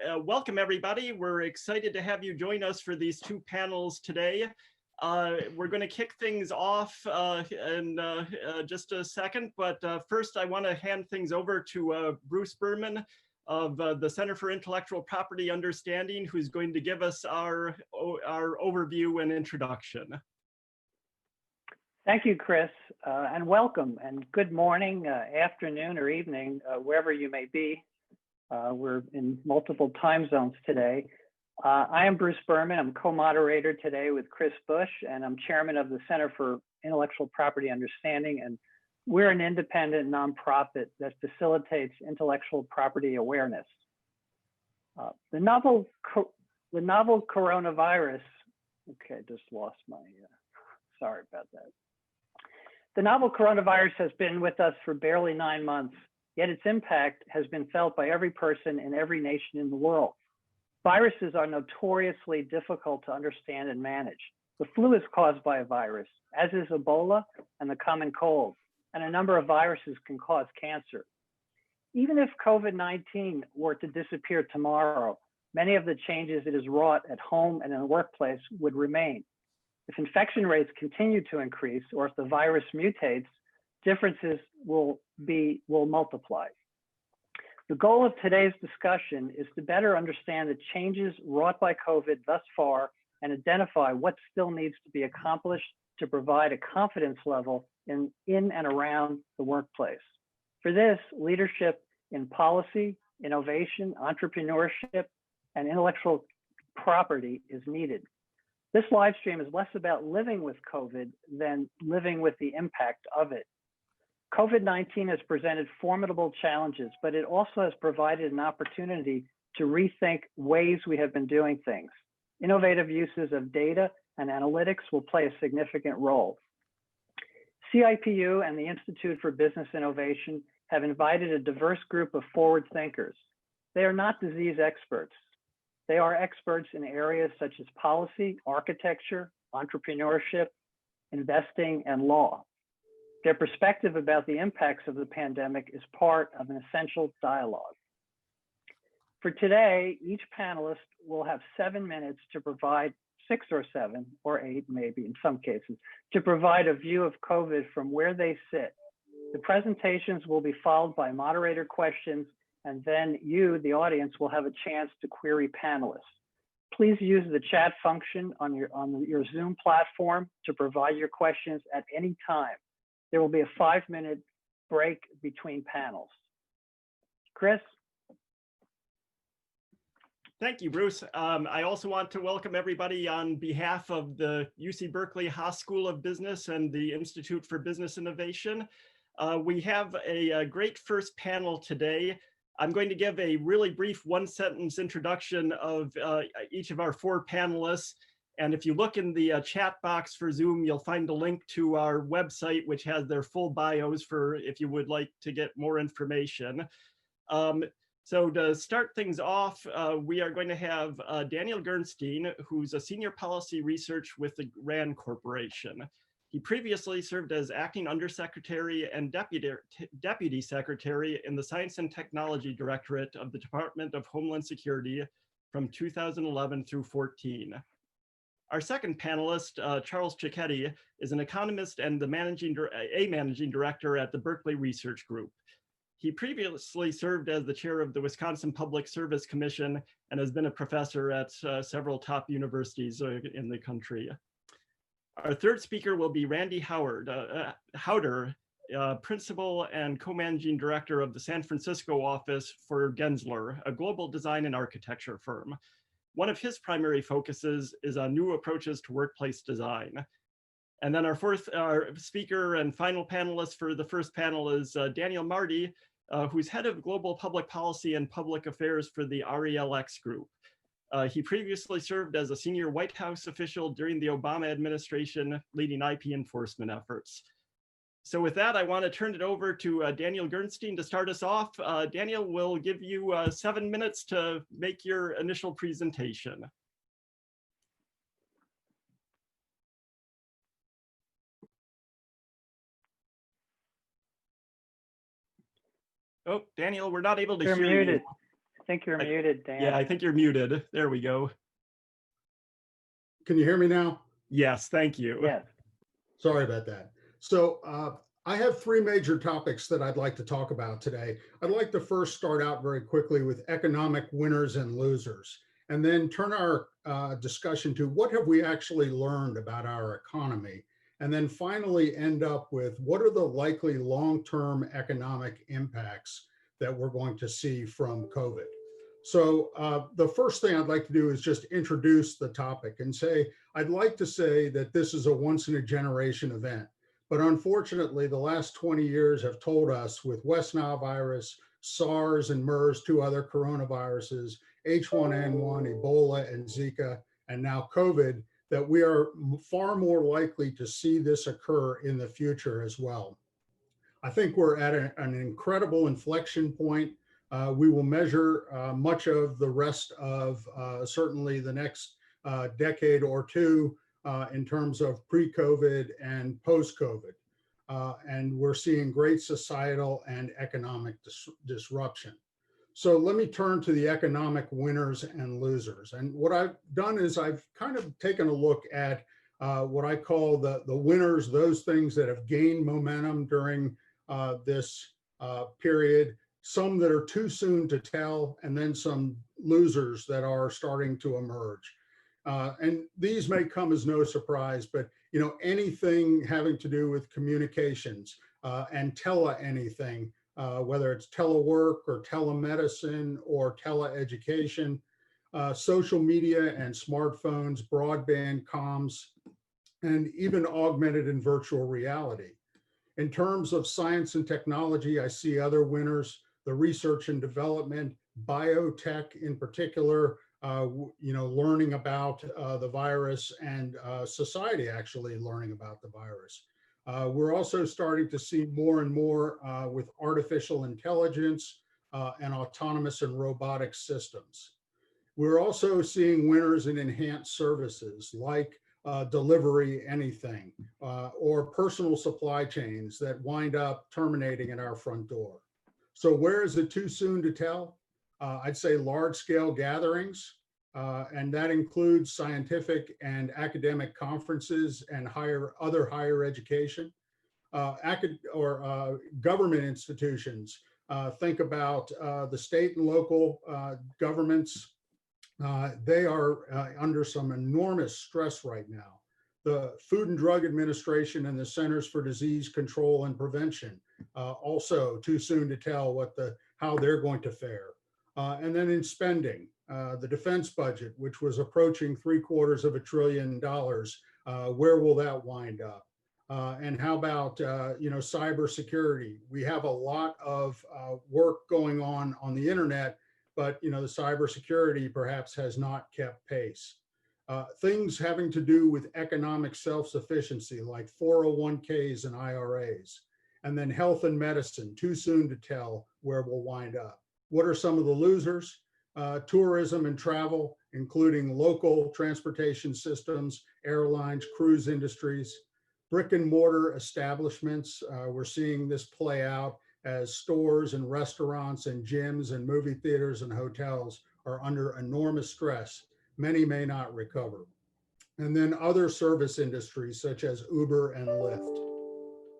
Welcome everybody. We're excited to have you join us for these two panels today. We're going to kick things off in just a second, but first I want to hand things over to Bruce Berman of the Center for Intellectual Property Understanding, who's going to give us our overview and introduction. Thank you, Chris, and welcome, and good morning, afternoon, or evening, wherever you may be. We're in multiple time zones today. I am Bruce Berman. I'm co-moderator today with Chris Bush, and I'm chairman of the Center for Intellectual Property Understanding, and we're an independent nonprofit that facilitates intellectual property awareness. The novel coronavirus, okay, just lost my, sorry about that. The novel coronavirus has been with us for barely 9 months, yet its impact has been felt by every person in every nation in the world. Viruses are notoriously difficult to understand and manage. The flu is caused by a virus, as is Ebola and the common cold, and a number of viruses can cause cancer. Even if COVID-19 were to disappear tomorrow, many of the changes it has wrought at home and in the workplace would remain. If infection rates continue to increase, or if the virus mutates, differences will multiply. The goal of today's discussion is to better understand the changes wrought by COVID thus far and identify what still needs to be accomplished to provide a confidence level in and around the workplace. For this, leadership in policy, innovation, entrepreneurship, and intellectual property is needed. This live stream is less about living with COVID than living with the impact of it. COVID-19 has presented formidable challenges, but it also has provided an opportunity to rethink ways we have been doing things. Innovative uses of data and analytics will play a significant role. CIPU and the Institute for Business Innovation have invited a diverse group of forward thinkers. They are not disease experts. They are experts in areas such as policy, architecture, entrepreneurship, investing, and law. Their perspective about the impacts of the pandemic is part of an essential dialogue. For today, each panelist will have 7 minutes to provide, 6 or 7, or 8 maybe in some cases, to provide a view of COVID from where they sit. The presentations will be followed by moderator questions, and then you, the audience, will have a chance to query panelists. Please use the chat function on your Zoom platform to provide your questions at any time. There will be a 5-minute break between panels. Chris? Thank you, Bruce. I also want to welcome everybody on behalf of the UC Berkeley Haas School of Business and the Institute for Business Innovation. We have a great first panel today. I'm going to give a really brief 1-sentence introduction of each of our 4 panelists. And if you look in the chat box for Zoom, you'll find a link to our website, which has their full bios for if you would like to get more information. So to start things off, we are going to have Daniel Gernstein, who's a senior policy research with the RAND Corporation. He previously served as acting undersecretary and deputy secretary in the Science and Technology Directorate of the Department of Homeland Security from 2011 through 14. Our second panelist, Charles Cicchetti, is an economist and the managing director at the Berkeley Research Group. He previously served as the chair of the Wisconsin Public Service Commission and has been a professor at several top universities in the country. Our third speaker will be Randy Howder, principal and co-managing director of the San Francisco office for Gensler, a global design and architecture firm. One of his primary focuses is on new approaches to workplace design. And then our fourth speaker and final panelist for the first panel is Daniel Marty, who's head of global public policy and public affairs for the RELX group. He previously served as a senior White House official during the Obama administration, leading IP enforcement efforts. So with that, I want to turn it over to Daniel Gernstein to start us off. Daniel will give you 7 minutes to make your initial presentation. Oh, Daniel, we're not able to hear you. think you're muted, Dan. Yeah, I think you're muted. There we go. Can you hear me now? Yes, thank you. Yes. Sorry about that. So I have three major topics that I'd like to talk about today. I'd like to first start out very quickly with economic winners and losers, and then turn our discussion to what have we actually learned about our economy, and then finally end up with what are the likely long-term economic impacts that we're going to see from COVID. So the first thing I'd like to do is just introduce the topic and say, I'd like to say that this is a once in a generation event. But unfortunately, the last 20 years have told us with West Nile virus, SARS and MERS, two other coronaviruses, H1N1, Ebola, and Zika, and now COVID, that we are far more likely to see this occur in the future as well. I think we're at an incredible inflection point. We will measure much of the rest of certainly the next decade or two in terms of pre-COVID and post-COVID. And we're seeing great societal and economic disruption. So let me turn to the economic winners and losers. And what I've done is I've kind of taken a look at what I call the winners, those things that have gained momentum during this period, some that are too soon to tell, and then some losers that are starting to emerge. And these may come as no surprise, but anything having to do with communications and anything, whether it's telework or telemedicine or teleeducation, social media and smartphones, broadband comms, and even augmented and virtual reality. In terms of science and technology, I see other winners, the research and development, biotech in particular, learning about the virus, and society actually learning about the virus. We're also starting to see more and more with artificial intelligence and autonomous and robotic systems. We're also seeing winners in enhanced services like delivery anything or personal supply chains that wind up terminating at our front door. So where is it too soon to tell? I'd say large scale gatherings, and that includes scientific and academic conferences and other higher education, government institutions. Think about the state and local governments. They are under some enormous stress right now. The Food and Drug Administration and the Centers for Disease Control and Prevention, also too soon to tell how they're going to fare. And then in spending, the defense budget, which was approaching $750 billion, where will that wind up? And how about cybersecurity? We have a lot of work going on the internet, but the cybersecurity perhaps has not kept pace. Things having to do with economic self-sufficiency, like 401ks and IRAs, and then health and medicine, too soon to tell where we'll wind up. What are some of the losers? Tourism and travel, including local transportation systems, airlines, cruise industries, brick and mortar establishments. We're seeing this play out as stores and restaurants and gyms and movie theaters and hotels are under enormous stress. Many may not recover. And then other service industries such as Uber and Lyft.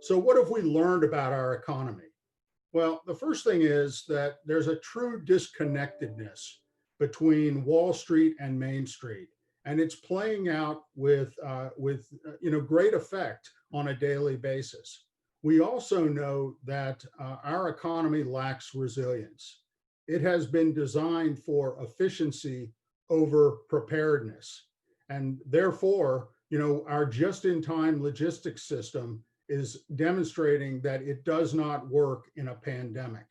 So what have we learned about our economy? Well, the first thing is that there's a true disconnectedness between Wall Street and Main Street, and it's playing out with great effect on a daily basis. We also know that our economy lacks resilience. It has been designed for efficiency over preparedness, and therefore, our just-in-time logistics system is demonstrating that it does not work in a pandemic.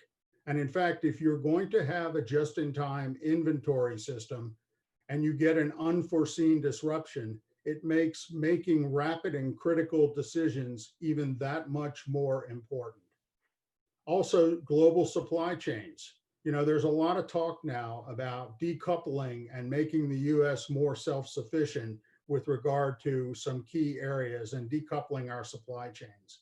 And in fact, if you're going to have a just-in-time inventory system and you get an unforeseen disruption, it makes making rapid and critical decisions even that much more important. Also, global supply chains. There's a lot of talk now about decoupling and making the US more self-sufficient with regard to some key areas and decoupling our supply chains.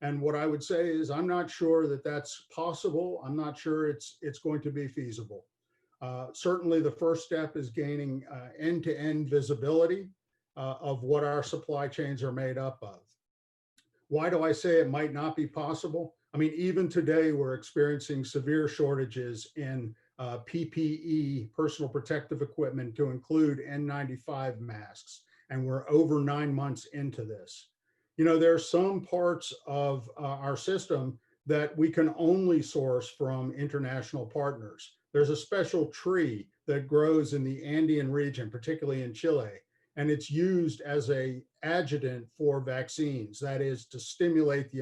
And what I would say is I'm not sure that that's possible. I'm not sure it's going to be feasible. Certainly the first step is gaining end-to-end visibility of what our supply chains are made up of. Why do I say it might not be possible? I mean, even today, we're experiencing severe shortages in PPE, personal protective equipment, to include N95 masks, and we're over 9 months into this. You know, there are some parts of our system that we can only source from international partners. There's a special tree that grows in the Andean region, particularly in Chile, and it's used as an adjuvant for vaccines, that is to stimulate the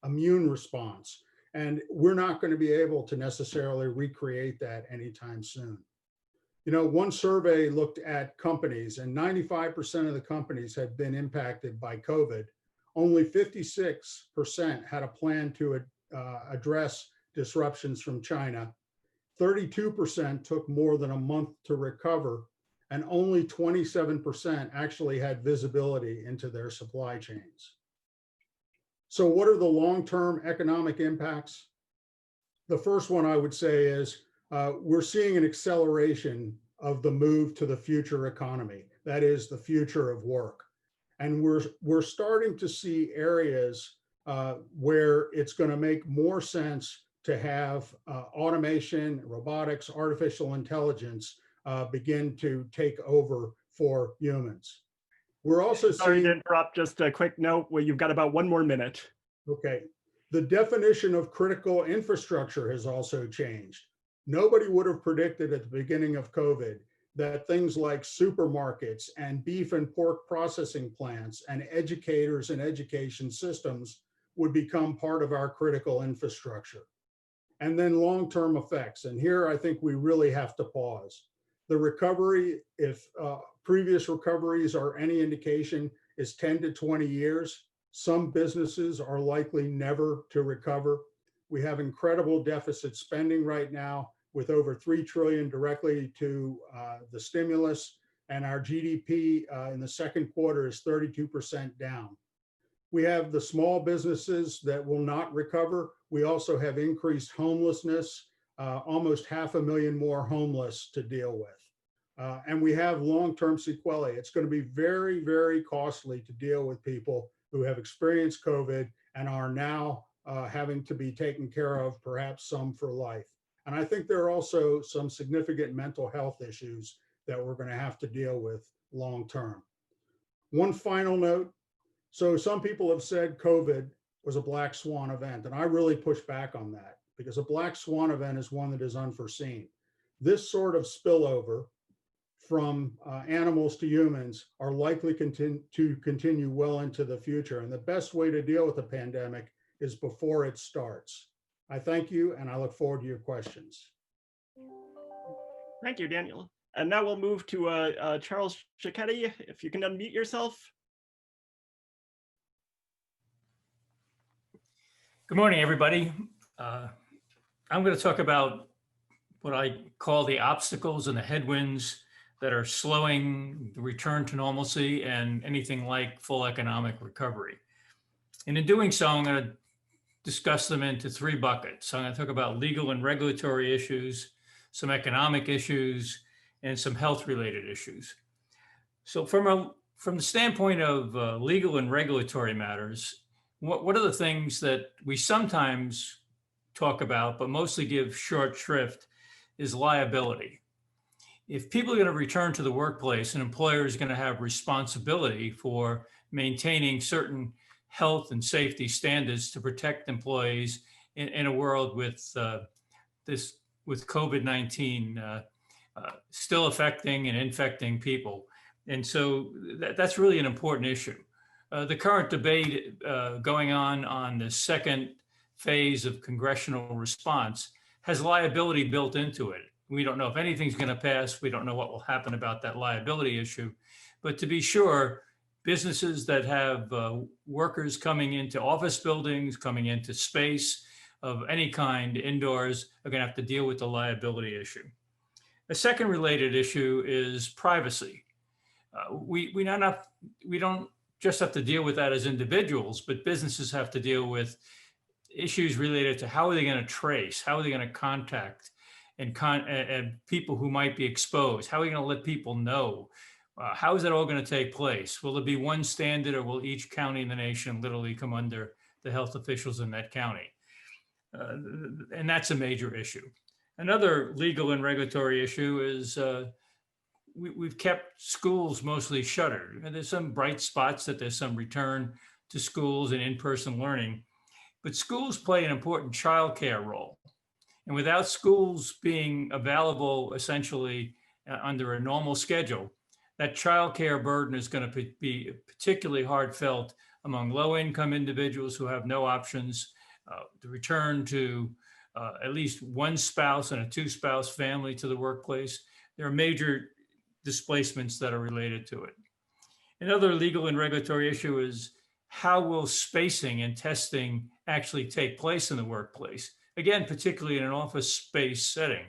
immune response. And we're not going to be able to necessarily recreate that anytime soon. You know, one survey looked at companies, and 95% of the companies had been impacted by COVID. Only 56% had a plan to address disruptions from China. 32% took more than a month to recover, and only 27% actually had visibility into their supply chains. So what are the long-term economic impacts? The first one I would say is we're seeing an acceleration of the move to the future economy, that is the future of work. And we're starting to see areas where it's going to make more sense to have automation, robotics, artificial intelligence begin to take over for humans. We're also Sorry seeing— to interrupt, just a quick note, well, you've got about 1 more minute. Okay. The definition of critical infrastructure has also changed. Nobody would have predicted at the beginning of COVID that things like supermarkets and beef and pork processing plants and educators and education systems would become part of our critical infrastructure. And then long-term effects. And here I think we really have to pause. The recovery, if previous recoveries are any indication, is 10 to 20 years. Some businesses are likely never to recover. We have incredible deficit spending right now, with over $3 trillion directly to the stimulus, and our GDP in the second quarter is 32% down. We have the small businesses that will not recover. We also have increased homelessness, almost 500,000 more homeless to deal with. And we have long-term sequelae. It's going to be very, very costly to deal with people who have experienced COVID and are now having to be taken care of, perhaps some for life. And I think there are also some significant mental health issues that we're going to have to deal with long term. One final note. So some people have said COVID was a black swan event, and I really push back on that, because a black swan event is one that is unforeseen. This sort of spillover from animals to humans are likely to continue well into the future. And the best way to deal with the pandemic is before it starts. I thank you, and I look forward to your questions. Thank you, Daniel. And now we'll move to Charles Cicchetti, if you can unmute yourself. Good morning, everybody. I'm going to talk about what I call the obstacles and the headwinds that are slowing the return to normalcy and anything like full economic recovery. And in doing so, I'm going to discuss them into 3 buckets. So I'm going to talk about legal and regulatory issues, some economic issues, and some health-related issues. So from the standpoint of legal and regulatory matters, what are the things that we sometimes talk about, but mostly give short shrift, is liability. If people are going to return to the workplace, an employer is going to have responsibility for maintaining certain health and safety standards to protect employees in a world with with COVID-19 still affecting and infecting people. And so that's really an important issue. The current debate going on the second phase of congressional response has liability built into it. We don't know if anything's going to pass. We don't know what will happen about that liability issue. But to be sure, businesses that have workers coming into office buildings, coming into space of any kind indoors, are going to have to deal with the liability issue. A second related issue is privacy. We don't just have to deal with that as individuals, but businesses have to deal with issues related to how are they going to trace, how are they going to contact, and people who might be exposed? How are we going to let people know? How is that all going to take place? Will there be one standard, or will each county in the nation literally come under the health officials in that county? And that's a major issue. Another legal and regulatory issue is we've kept schools mostly shuttered. And there's some bright spots that there's some return to schools and in-person learning, but schools play an important childcare role. And without schools being available essentially under a normal schedule, that childcare burden is going to be particularly hard felt among low-income individuals who have no options to return to at least one spouse and a two-spouse family to the workplace. There are major displacements that are related to it. Another legal and regulatory issue is how will spacing and testing actually take place in the workplace? Again, particularly in an office space setting.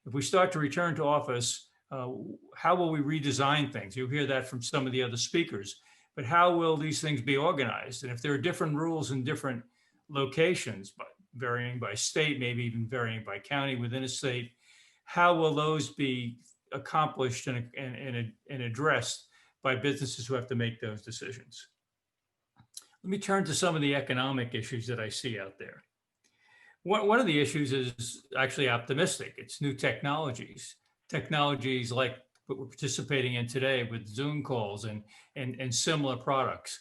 If we start to return to office, how will we redesign things? You'll hear that from some of the other speakers, but how will these things be organized? And if there are different rules in different locations, but varying by state, maybe even varying by county within a state, how will those be accomplished and addressed by businesses who have to make those decisions? Let me turn to some of the economic issues that I see out there. One of the issues is actually optimistic. It's new technologies like what we're participating in today with Zoom calls and similar products.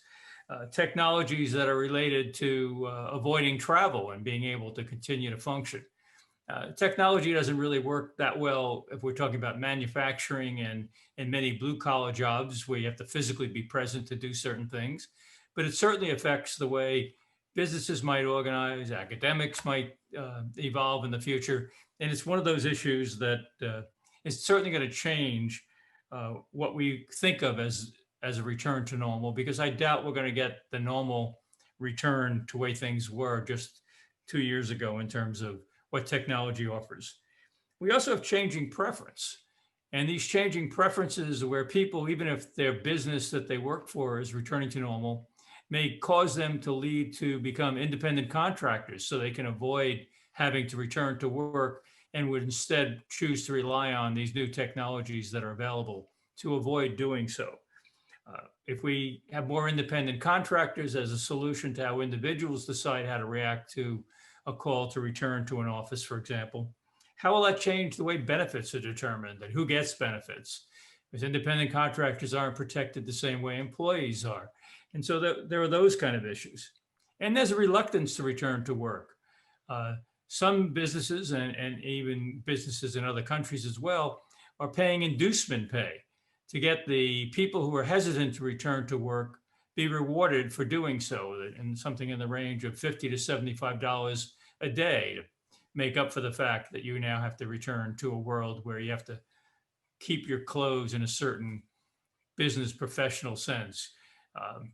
Technologies that are related to avoiding travel and being able to continue to function. Technology doesn't really work that well if we're talking about manufacturing and many blue collar jobs where you have to physically be present to do certain things, but it certainly affects the way businesses might organize, academics might evolve in the future. And it's one of those issues that is certainly going to change what we think of as a return to normal, because I doubt we're going to get the normal return to the way things were just 2 years ago in terms of what technology offers. We also have changing preference. And these changing preferences where people, even if their business that they work for is returning to normal, may cause them to lead to become independent contractors so they can avoid having to return to work and would instead choose to rely on these new technologies that are available to avoid doing so. If we have more independent contractors as a solution to how individuals decide how to react to a call to return to an office, for example, how will that change the way benefits are determined and who gets benefits? Because independent contractors aren't protected the same way employees are. And so there are those kind of issues. And there's a reluctance to return to work. Some businesses and even businesses in other countries as well are paying inducement pay to get the people who are hesitant to return to work be rewarded for doing so, and something in the range of $50 to $75 a day to make up for the fact that you now have to return to a world where you have to keep your clothes in a certain business professional sense,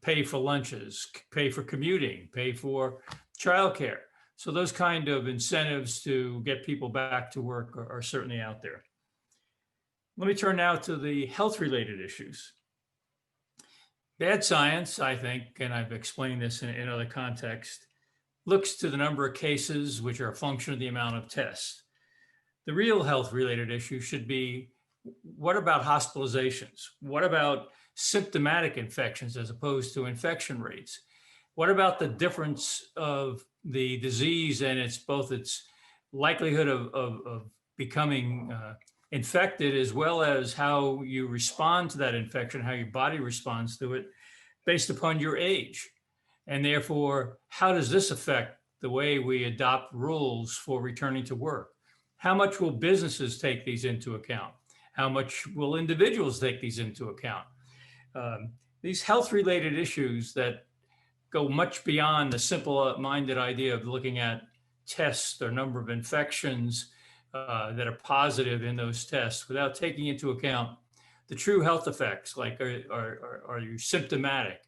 pay for lunches, pay for commuting, pay for childcare. So those kind of incentives to get people back to work are certainly out there. Let me turn now to the health-related issues. Bad science, I think, and I've explained this in other contexts, looks to the number of cases which are a function of the amount of tests. The real health-related issue should be, what about hospitalizations? What about symptomatic infections as opposed to infection rates? What about the difference of the disease and its likelihood of becoming infected, as well as how you respond to that infection, how your body responds to it based upon your age? And therefore, how does this affect the way we adopt rules for returning to work? How much will businesses take these into account? How much will individuals take these into account? These health-related issues that go much beyond the simple-minded idea of looking at tests or number of infections that are positive in those tests without taking into account the true health effects, like are you symptomatic?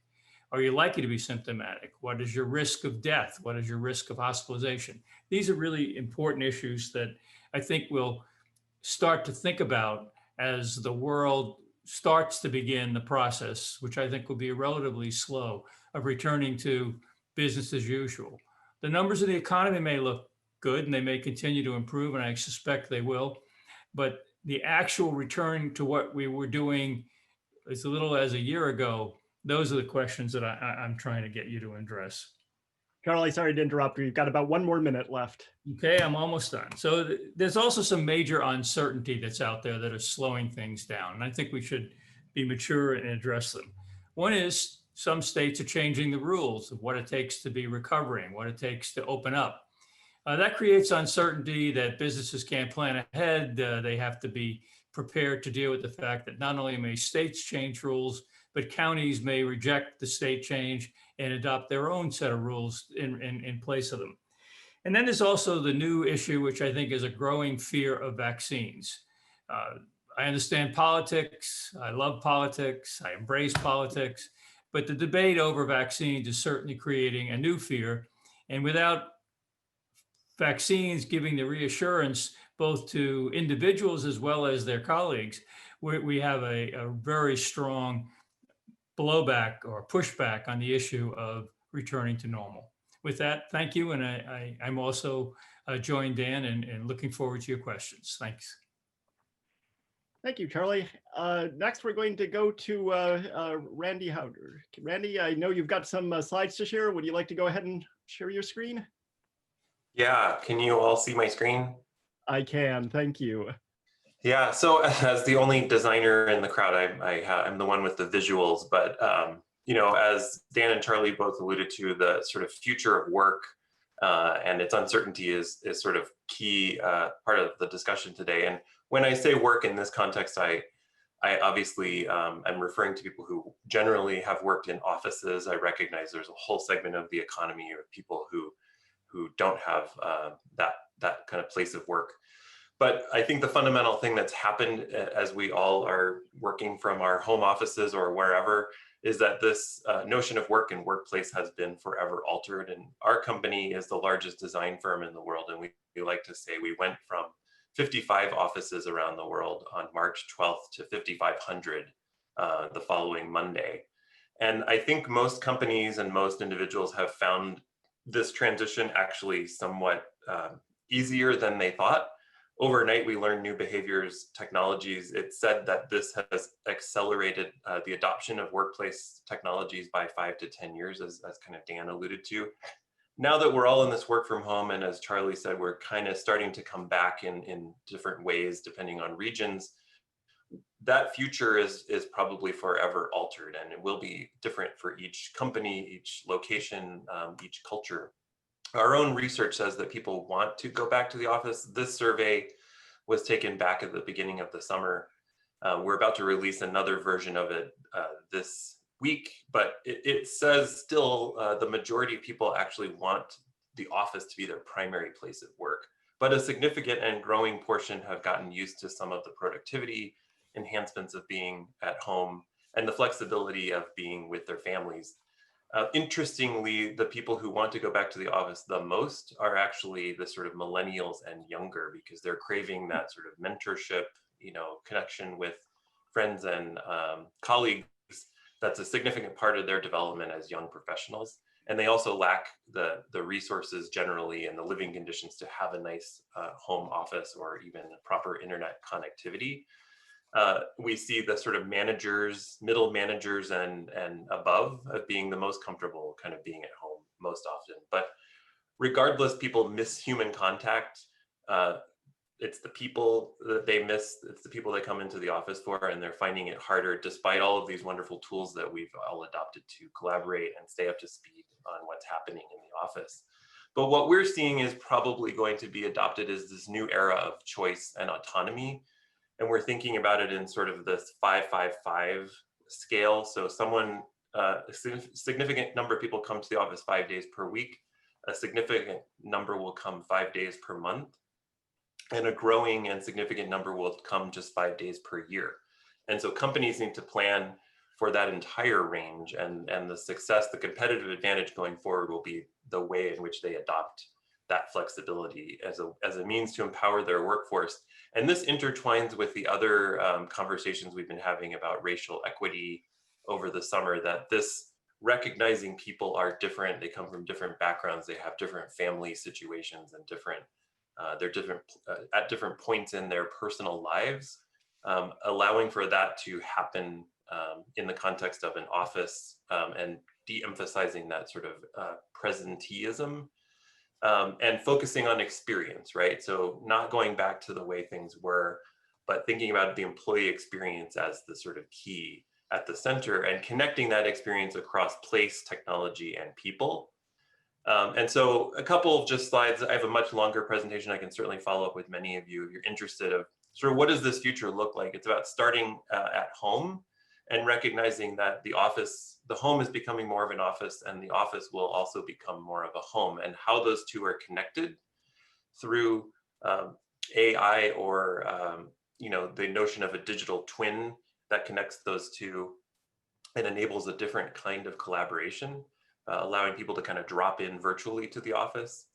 Are you likely to be symptomatic? What is your risk of death? What is your risk of hospitalization? These are really important issues that I think we'll start to think about as the world starts to begin the process, which I think will be relatively slow, of returning to business as usual. The numbers of the economy may look good, and they may continue to improve, and I suspect they will. But the actual return to what we were doing as little as a year ago, those are the questions that I'm trying to get you to address. Charlie, sorry to interrupt you. You've got about 1 more minute left. Okay, I'm almost done. So there's also some major uncertainty that's out there that is slowing things down. And I think we should be mature and address them. One is some states are changing the rules of what it takes to be recovering, what it takes to open up. That creates uncertainty that businesses can't plan ahead. They have to be prepared to deal with the fact that not only may states change rules, but counties may reject the state change and adopt their own set of rules in place of them. And then there's also the new issue, which I think is a growing fear of vaccines. I understand politics. I love politics. I embrace politics. But the debate over vaccines is certainly creating a new fear. And without vaccines giving the reassurance both to individuals as well as their colleagues, we have a very strong blowback or pushback on the issue of returning to normal. With that, thank you. And I'm also joined Dan and looking forward to your questions. Thanks. Thank you, Charlie. Next, we're going to go to Randy Howder. Randy, I know you've got some slides to share. Would you like to go ahead and share your screen? Yeah, can you all see my screen? I can, thank you. Yeah, so as the only designer in the crowd, I'm the one with the visuals, but you know, as Dan and Charlie both alluded to, the sort of future of work and its uncertainty is sort of key part of the discussion today. And when I say work in this context, I obviously I'm referring to people who generally have worked in offices. I recognize there's a whole segment of the economy of people who don't have that kind of place of work. But I think the fundamental thing that's happened as we all are working from our home offices or wherever is that this notion of work and workplace has been forever altered. And our company is the largest design firm in the world. And we like to say we went from 55 offices around the world on March 12th to 5,500 the following Monday. And I think most companies and most individuals have found this transition actually somewhat easier than they thought. Overnight, we learned new behaviors, technologies. It's said that this has accelerated the adoption of workplace technologies by 5 to 10 years, as kind of Dan alluded to. Now that we're all in this work from home, and as Charlie said, we're kind of starting to come back in different ways, depending on regions, that future is probably forever altered, and it will be different for each company, each location, each culture. Our own research says that people want to go back to the office. This survey was taken back at the beginning of the summer. We're about to release another version of it this week, but it says still the majority of people actually want the office to be their primary place of work. But a significant and growing portion have gotten used to some of the productivity enhancements of being at home and the flexibility of being with their families. Interestingly, the people who want to go back to the office the most are actually the sort of millennials and younger, because they're craving that sort of mentorship, you know, connection with friends and colleagues. That's a significant part of their development as young professionals. And they also lack the resources generally and the living conditions to have a nice home office or even proper internet connectivity. We see the sort of managers, middle managers and above being the most comfortable kind of being at home most often. But regardless, people miss human contact. It's the people that they miss. It's the people they come into the office for, and they're finding it harder despite all of these wonderful tools that we've all adopted to collaborate and stay up to speed on what's happening in the office. But what we're seeing is probably going to be adopted is this new era of choice and autonomy. And we're thinking about it in sort of this 5-5-5 scale. So someone, a significant number of people come to the office 5 days per week. A significant number will come 5 days per month. And a growing and significant number will come just 5 days per year. And so companies need to plan for that entire range, and the success, the competitive advantage going forward will be the way in which they adopt that flexibility as a means to empower their workforce. And this intertwines with the other conversations we've been having about racial equity over the summer, that this recognizing people are different, they come from different backgrounds, they have different family situations and they're different at different points in their personal lives, allowing for that to happen in the context of an office, and de-emphasizing that sort of presenteeism, and focusing on experience, right? So not going back to the way things were, but thinking about the employee experience as the sort of key at the center, and connecting that experience across place, technology, and people. And so a couple of just slides. I have a much longer presentation. I can certainly follow up with many of you if you're interested of sort of what does this future look like. It's about starting at home and recognizing that the home is becoming more of an office, and the office will also become more of a home, and how those two are connected through AI or the notion of a digital twin that connects those two and enables a different kind of collaboration, allowing people to kind of drop in virtually to the office,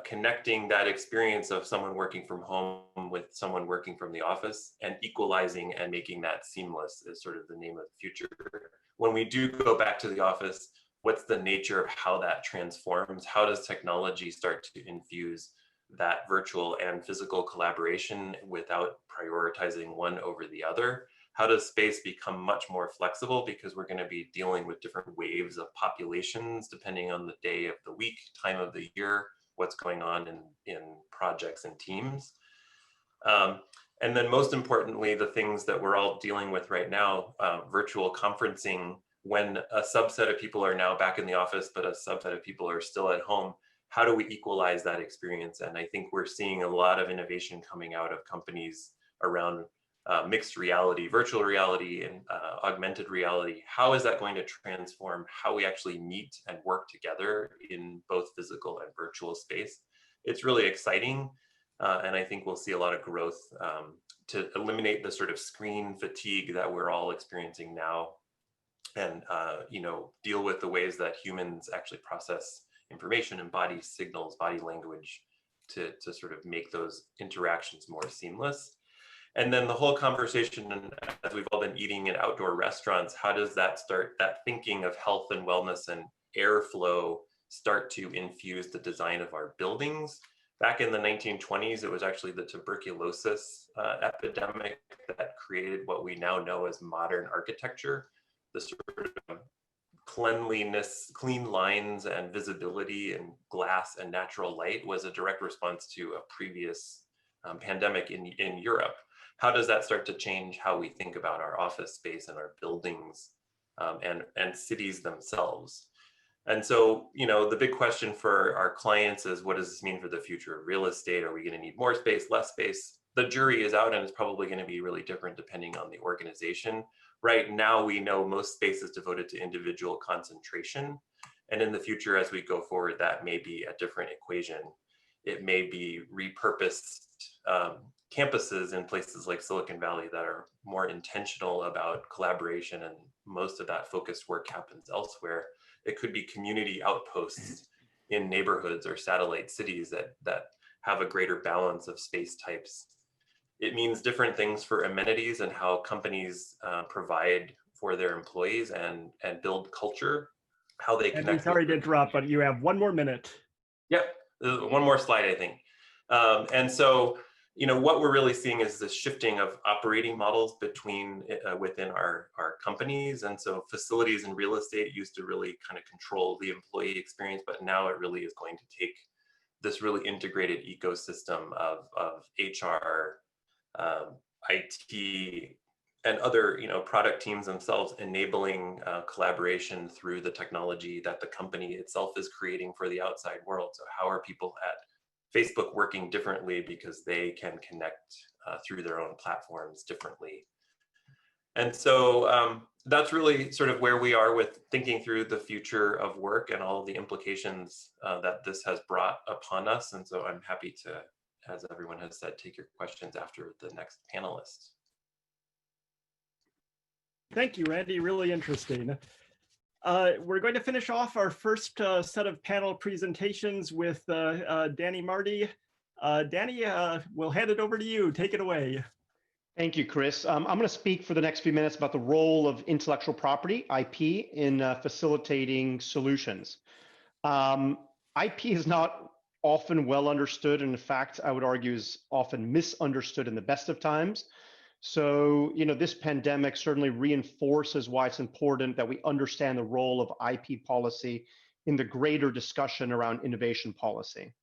connecting that experience of someone working from home with someone working from the office, and equalizing and making that seamless is sort of the name of the future. When we do go back to the office, what's the nature of how that transforms? How does technology start to infuse that virtual and physical collaboration without prioritizing one over the other? How does space become much more flexible, because we're going to be dealing with different waves of populations depending on the day of the week, time of the year, what's going on in projects and teams. And then most importantly, the things that we're all dealing with right now, virtual conferencing, when a subset of people are now back in the office, but a subset of people are still at home, how do we equalize that experience? And I think we're seeing a lot of innovation coming out of companies around mixed reality, virtual reality, and augmented reality. How is that going to transform how we actually meet and work together in both physical and virtual space? It's really exciting. And I think we'll see a lot of growth to eliminate the sort of screen fatigue that we're all experiencing now, and deal with the ways that humans actually process information and body signals, body language, to sort of make those interactions more seamless. And then the whole conversation, as we've all been eating in outdoor restaurants, how does that thinking of health and wellness and airflow start to infuse the design of our buildings? Back in the 1920s, it was actually the tuberculosis epidemic that created what we now know as modern architecture. The sort of cleanliness, clean lines and visibility and glass and natural light was a direct response to a previous pandemic in Europe. How does that start to change how we think about our office space and our buildings and cities themselves? And so, the big question for our clients is, what does this mean for the future of real estate? Are we going to need more space, less space? The jury is out, and it's probably going to be really different depending on the organization. Right now, we know most space is devoted to individual concentration. And in the future, as we go forward, that may be a different equation. It may be repurposed campuses in places like Silicon Valley that are more intentional about collaboration, and most of that focused work happens elsewhere. It could be community outposts in neighborhoods or satellite cities that have a greater balance of space types. It means different things for amenities and how companies provide for their employees and build culture, how they connect. Sorry to interrupt, but you have one more minute. Yep, one more slide, I think. And so, what we're really seeing is the shifting of operating models within our companies. And so facilities and real estate used to really kind of control the employee experience, but now it really is going to take this really integrated ecosystem of HR, IT, and other product teams themselves, enabling collaboration through the technology that the company itself is creating for the outside world. So how are people at Facebook working differently because they can connect through their own platforms differently? And so that's really sort of where we are with thinking through the future of work and all of the implications that this has brought upon us. And so I'm happy to, as everyone has said, take your questions after the next panelist. Thank you, Randy. Really interesting. We're going to finish off our first set of panel presentations with Danny Marty. Danny, we'll hand it over to you. Take it away. Thank you, Chris. I'm going to speak for the next few minutes about the role of intellectual property, IP, in facilitating solutions. IP is not often well understood, and in fact, I would argue is often misunderstood in the best of times. So, this pandemic certainly reinforces why it's important that we understand the role of IP policy in the greater discussion around innovation policy.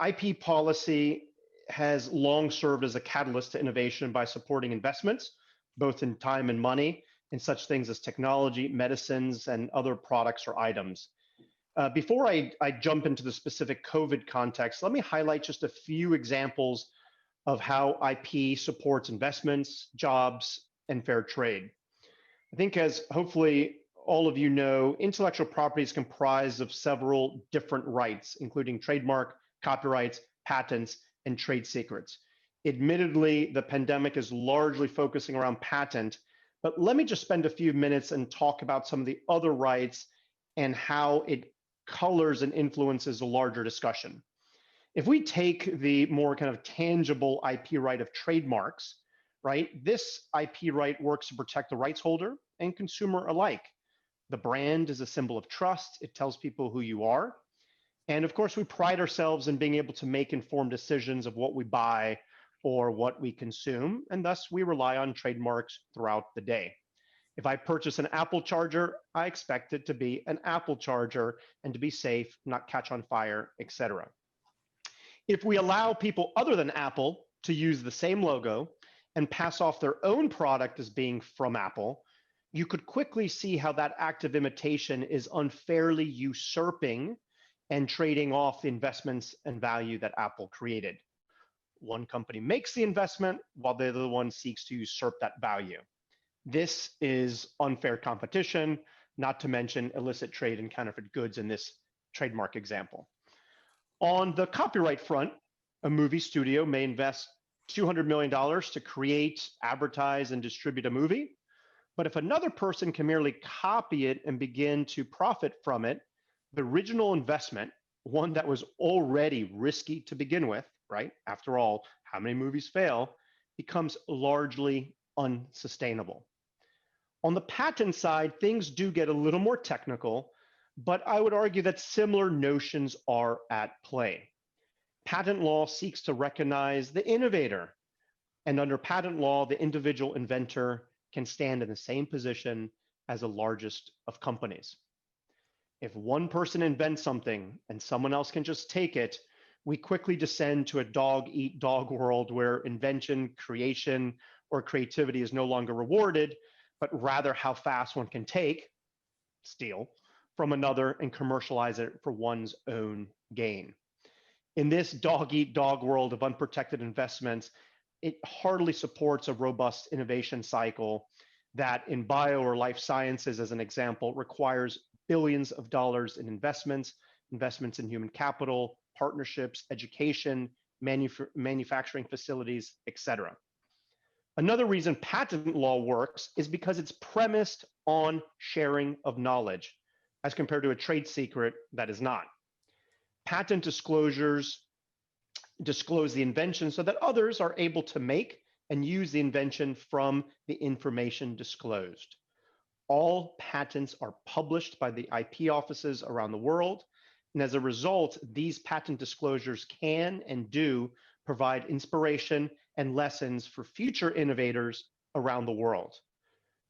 IP policy has long served as a catalyst to innovation by supporting investments, both in time and money, in such things as technology, medicines, and other products or items. Before I jump into the specific COVID context, let me highlight just a few examples of how IP supports investments, jobs, and fair trade. I think, as hopefully all of you know, intellectual property is comprised of several different rights, including trademark, copyrights, patents, and trade secrets. Admittedly, the pandemic is largely focusing around patent, but let me just spend a few minutes and talk about some of the other rights and how it colors and influences a larger discussion. If we take the more kind of tangible IP right of trademarks, right, this IP right works to protect the rights holder and consumer alike. The brand is a symbol of trust. It tells people who you are. And of course, we pride ourselves in being able to make informed decisions of what we buy or what we consume, and thus we rely on trademarks throughout the day. If I purchase an Apple charger, I expect it to be an Apple charger and to be safe, not catch on fire, etc. If we allow people other than Apple to use the same logo and pass off their own product as being from Apple, you could quickly see how that act of imitation is unfairly usurping and trading off the investments and value that Apple created. One company makes the investment while the other one seeks to usurp that value. This is unfair competition, not to mention illicit trade in counterfeit goods in this trademark example. On the copyright front, a movie studio may invest $200 million to create, advertise, and distribute a movie. But if another person can merely copy it and begin to profit from it, the original investment, one that was already risky to begin with, right? After all, how many movies fail, becomes largely unsustainable. On the patent side, things do get a little more technical, but I would argue that similar notions are at play. Patent law seeks to recognize the innovator, and under patent law, the individual inventor can stand in the same position as the largest of companies. If one person invents something and someone else can just take it, we quickly descend to a dog-eat-dog world where invention, creation, or creativity is no longer rewarded, but rather how fast one can steal from another and commercialize it for one's own gain. In this dog-eat-dog world of unprotected investments, it hardly supports a robust innovation cycle that in bio or life sciences, as an example, requires billions of dollars in investments in human capital, partnerships, education, manufacturing facilities, etc. Another reason patent law works is because it's premised on sharing of knowledge, as compared to a trade secret that is not. Patent disclosures disclose the invention so that others are able to make and use the invention from the information disclosed. All patents are published by the IP offices around the world, and as a result, these patent disclosures can and do provide inspiration and lessons for future innovators around the world.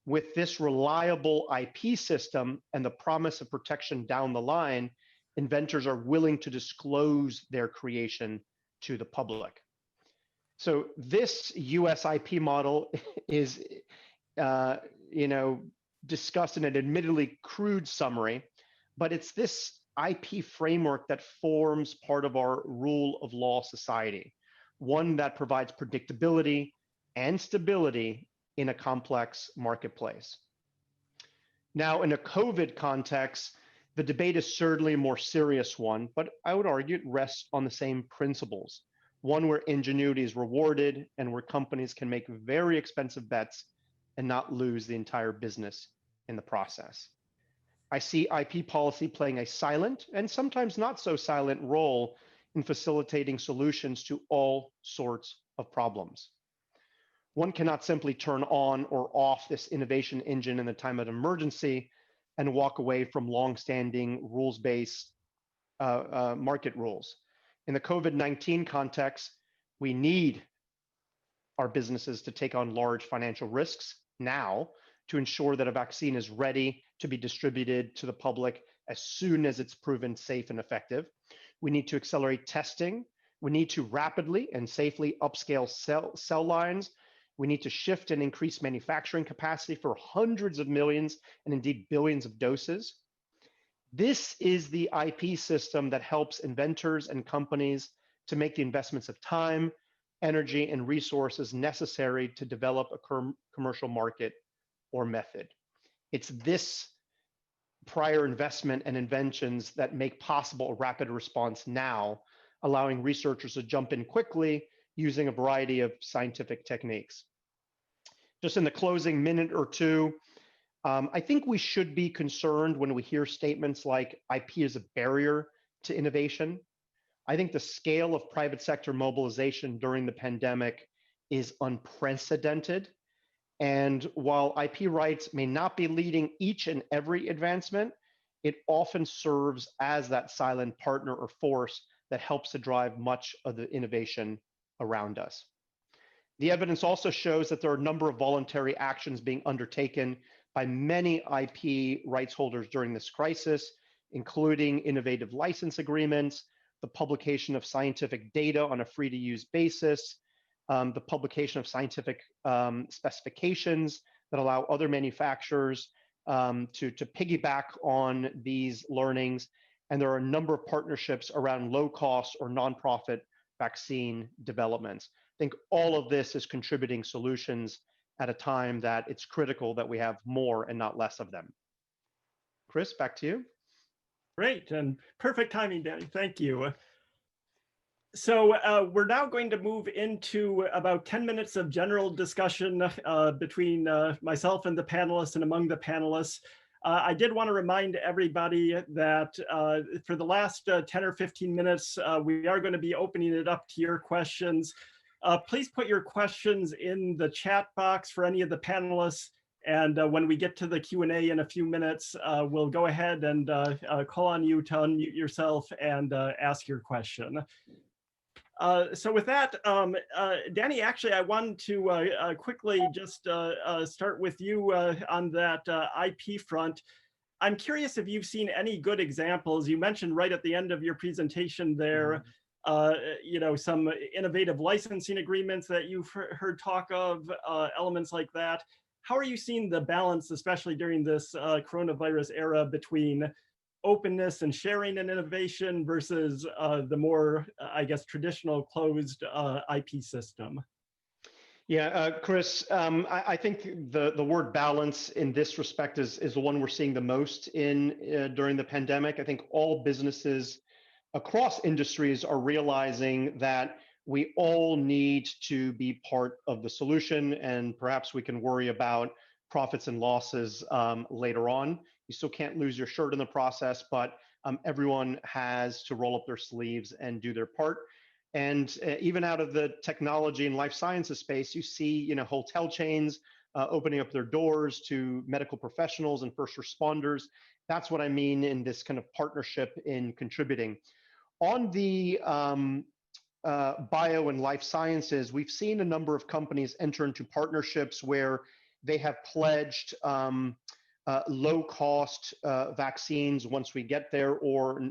With this reliable IP system and the promise of protection down the line, inventors are willing to disclose their creation to the public. So this US IP model is, discussed in an admittedly crude summary, but it's this IP framework that forms part of our rule of law society, one that provides predictability and stability in a complex marketplace. Now, in a COVID context, the debate is certainly a more serious one, but I would argue it rests on the same principles, one where ingenuity is rewarded and where companies can make very expensive bets and not lose the entire business in the process. I see IP policy playing a silent and sometimes not so silent role in facilitating solutions to all sorts of problems. One cannot simply turn on or off this innovation engine in the time of emergency and walk away from longstanding rules-based market rules. In the COVID-19 context, we need our businesses to take on large financial risks now to ensure that a vaccine is ready to be distributed to the public as soon as it's proven safe and effective. We need to accelerate testing. We need to rapidly and safely upscale cell lines. We need to shift and increase manufacturing capacity for hundreds of millions and indeed billions of doses. This is the IP system that helps inventors and companies to make the investments of time, energy, and resources necessary to develop a commercial market or method. It's this prior investment and inventions that make possible a rapid response now, allowing researchers to jump in quickly using a variety of scientific techniques. Just in the closing minute or two, I think we should be concerned when we hear statements like IP is a barrier to innovation. I think the scale of private sector mobilization during the pandemic is unprecedented. And while IP rights may not be leading each and every advancement, it often serves as that silent partner or force that helps to drive much of the innovation around us. The evidence also shows that there are a number of voluntary actions being undertaken by many IP rights holders during this crisis, including innovative license agreements, the publication of scientific data on a free-to-use basis, the publication of scientific specifications that allow other manufacturers to piggyback on these learnings. And there are a number of partnerships around low-cost or nonprofit vaccine developments. I think all of this is contributing solutions at a time that it's critical that we have more and not less of them. Chris, back to you. Great, and perfect timing, Danny. Thank you. So we're now going to move into about 10 minutes of general discussion between myself and the panelists and among the panelists. I did want to remind everybody that for the last 10 or 15 minutes, we are going to be opening it up to your questions. Please put your questions in the chat box for any of the panelists. And when we get to the Q&A in a few minutes, we'll go ahead and call on you to unmute yourself and ask your question. So with that, Danny, actually, I wanted to quickly just start with you on that IP front. I'm curious if you've seen any good examples. You mentioned right at the end of your presentation there, some innovative licensing agreements that you've heard talk of, elements like that. How are you seeing the balance, especially during this coronavirus era, between openness and sharing and innovation versus the more, I guess, traditional closed IP system? Yeah, Chris, I think the word balance in this respect is the one we're seeing the most in during the pandemic. I think all businesses across industries are realizing that we all need to be part of the solution, and perhaps we can worry about profits and losses later on. You still can't lose your shirt in the process, but everyone has to roll up their sleeves and do their part. And even out of the technology and life sciences space, you see, hotel chains opening up their doors to medical professionals and first responders. That's what I mean in this kind of partnership in contributing. On the bio and life sciences, we've seen a number of companies enter into partnerships where they have pledged low-cost vaccines once we get there, or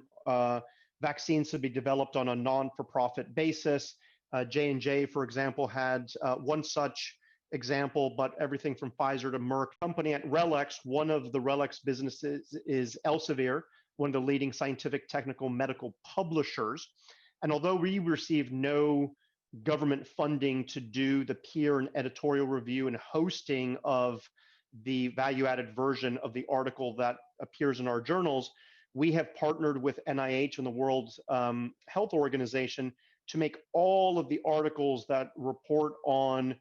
vaccines to be developed on a non-for-profit basis. J&J, for example, had one such example, but everything from Pfizer to Merck. Company at RELX, one of the RELX businesses is Elsevier, one of the leading scientific, technical, medical publishers. And although we received no government funding to do the peer and editorial review and hosting of the value-added version of the article that appears in our journals, we have partnered with NIH and the World Health Organization to make all of the articles that report on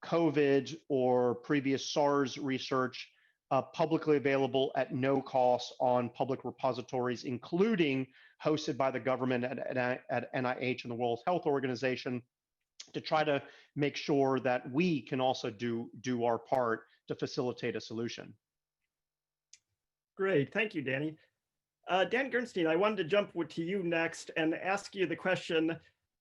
COVID or previous SARS research publicly available at no cost on public repositories, including hosted by the government at NIH and the World Health Organization. to try to make sure that we can also do our part to facilitate a solution. Great, thank you, Danny. Dan Gernstein, I wanted to jump to you next and ask you the question,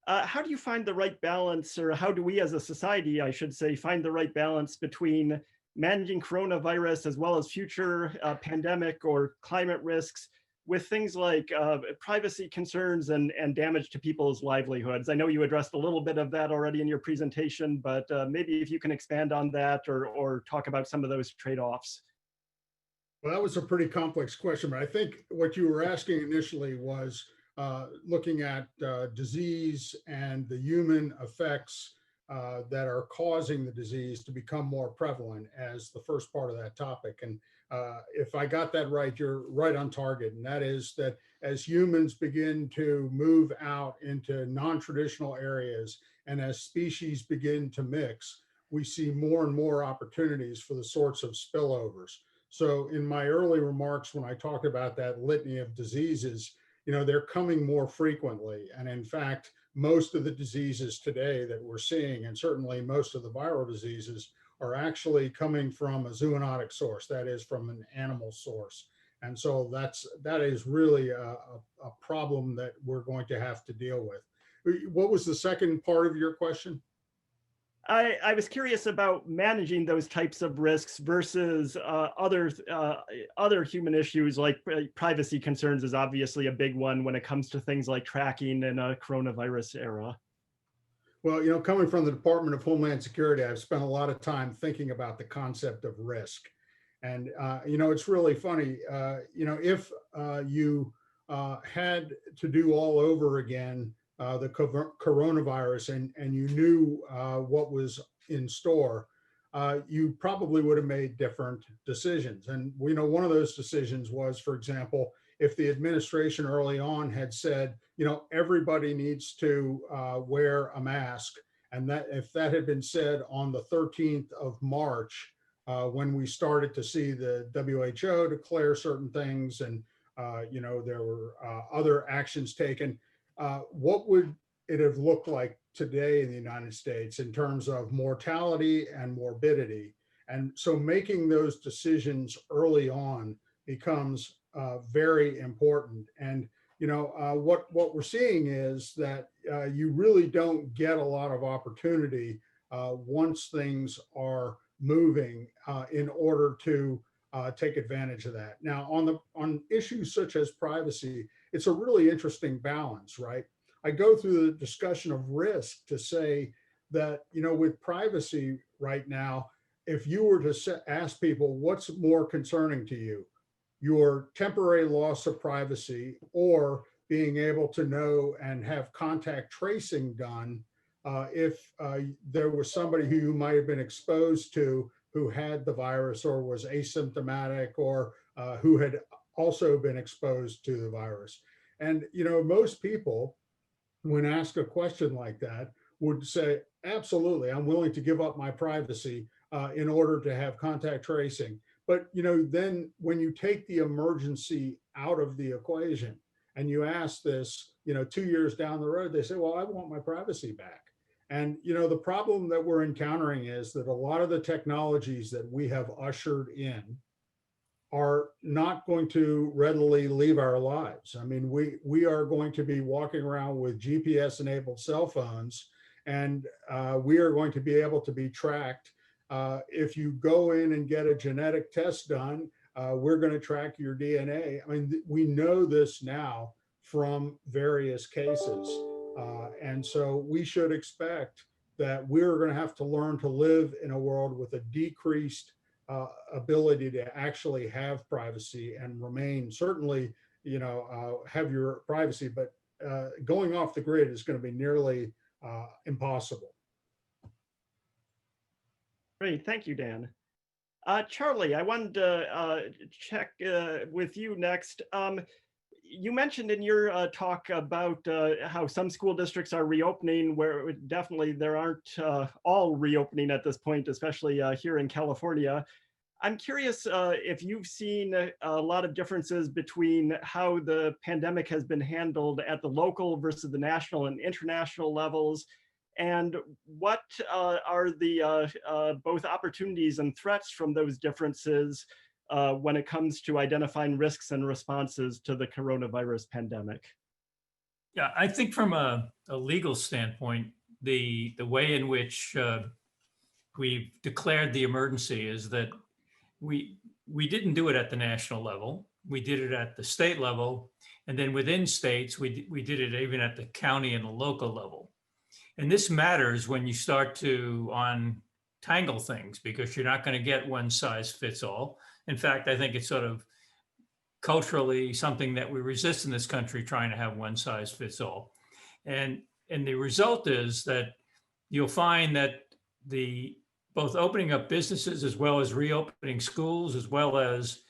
how do you find the right balance, or how do we as a society, I should say, find the right balance between managing coronavirus as well as future pandemic or climate risks with things like privacy concerns and damage to people's livelihoods? I know you addressed a little bit of that already in your presentation, but maybe if you can expand on that or talk about some of those trade-offs. Well, that was a pretty complex question, but I think what you were asking initially was looking at disease and the human effects that are causing the disease to become more prevalent as the first part of that topic. And if I got that right, you're right on target. And that is that as humans begin to move out into non-traditional areas and as species begin to mix, we see more and more opportunities for the sorts of spillovers. So in my early remarks, when I talked about that litany of diseases, they're coming more frequently. And in fact, most of the diseases today that we're seeing, and certainly most of the viral diseases, are actually coming from a zoonotic source, that is from an animal source. And so that is really a problem that we're going to have to deal with. What was the second part of your question? I was curious about managing those types of risks versus other human issues, like privacy concerns is obviously a big one when it comes to things like tracking in a coronavirus era. Well, coming from the Department of Homeland Security, I've spent a lot of time thinking about the concept of risk. And, it's really funny, if you had to do all over again the coronavirus and you knew what was in store, you probably would have made different decisions. And one of those decisions was, for example, if the administration early on had said, everybody needs to wear a mask, and that if that had been said on the 13th of March, when we started to see the WHO declare certain things and, there were other actions taken, what would it have looked like today in the United States in terms of mortality and morbidity? And so making those decisions early on becomes very important. And what we're seeing is that you really don't get a lot of opportunity once things are moving in order to take advantage of that. Now, on issues such as privacy, it's a really interesting balance, right? I go through the discussion of risk to say that, with privacy right now, if you were to ask people what's more concerning to you, your temporary loss of privacy or being able to know and have contact tracing done if there was somebody who you might have been exposed to who had the virus or was asymptomatic or who had also been exposed to the virus. And, most people, when asked a question like that, would say, absolutely, I'm willing to give up my privacy in order to have contact tracing. But, then when you take the emergency out of the equation and you ask this, 2 years down the road, they say, well, I want my privacy back. And, the problem that we're encountering is that a lot of the technologies that we have ushered in are not going to readily leave our lives. I mean, we are going to be walking around with GPS enabled cell phones, and we are going to be able to be tracked. If you go in and get a genetic test done, we're going to track your DNA. I mean, we know this now from various cases. And so we should expect that we're going to have to learn to live in a world with a decreased ability to actually have privacy and remain, certainly, have your privacy, but going off the grid is going to be nearly impossible. Great, thank you, Dan. Charlie, I wanted to check with you next. You mentioned in your talk about how some school districts are reopening, where definitely there aren't all reopening at this point, especially here in California. I'm curious if you've seen a lot of differences between how the pandemic has been handled at the local versus the national and international levels, And what are the both opportunities and threats from those differences when it comes to identifying risks and responses to the coronavirus pandemic? Yeah, I think from a legal standpoint, the way in which we've declared the emergency is that we didn't do it at the national level. We did it at the state level, and then within states, we did it even at the county and the local level. And this matters when you start to untangle things, because you're not going to get one size fits all. In fact, I think it's sort of culturally something that we resist in this country, trying to have one size fits all. And the result is that you'll find that the both opening up businesses as well as reopening schools, as well as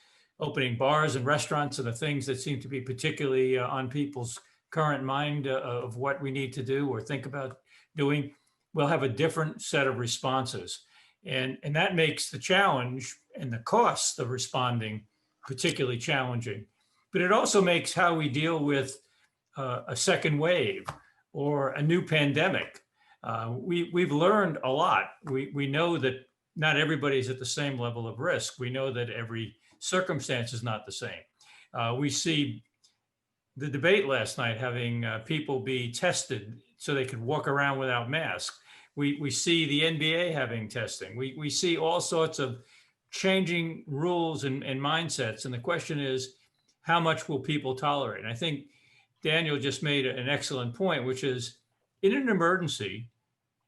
opening bars and restaurants, are the things that seem to be particularly on people's current mind of what we need to do or think about doing. We'll have a different set of responses. And that makes the challenge and the costs of responding particularly challenging. But it also makes how we deal with a second wave or a new pandemic. We've learned a lot. We know that not everybody's at the same level of risk. We know that every circumstance is not the same. We see the debate last night having people be tested so they could walk around without masks. We see the NBA having testing. We see all sorts of changing rules and mindsets. And the question is, how much will people tolerate? And I think Daniel just made an excellent point, which is in an emergency,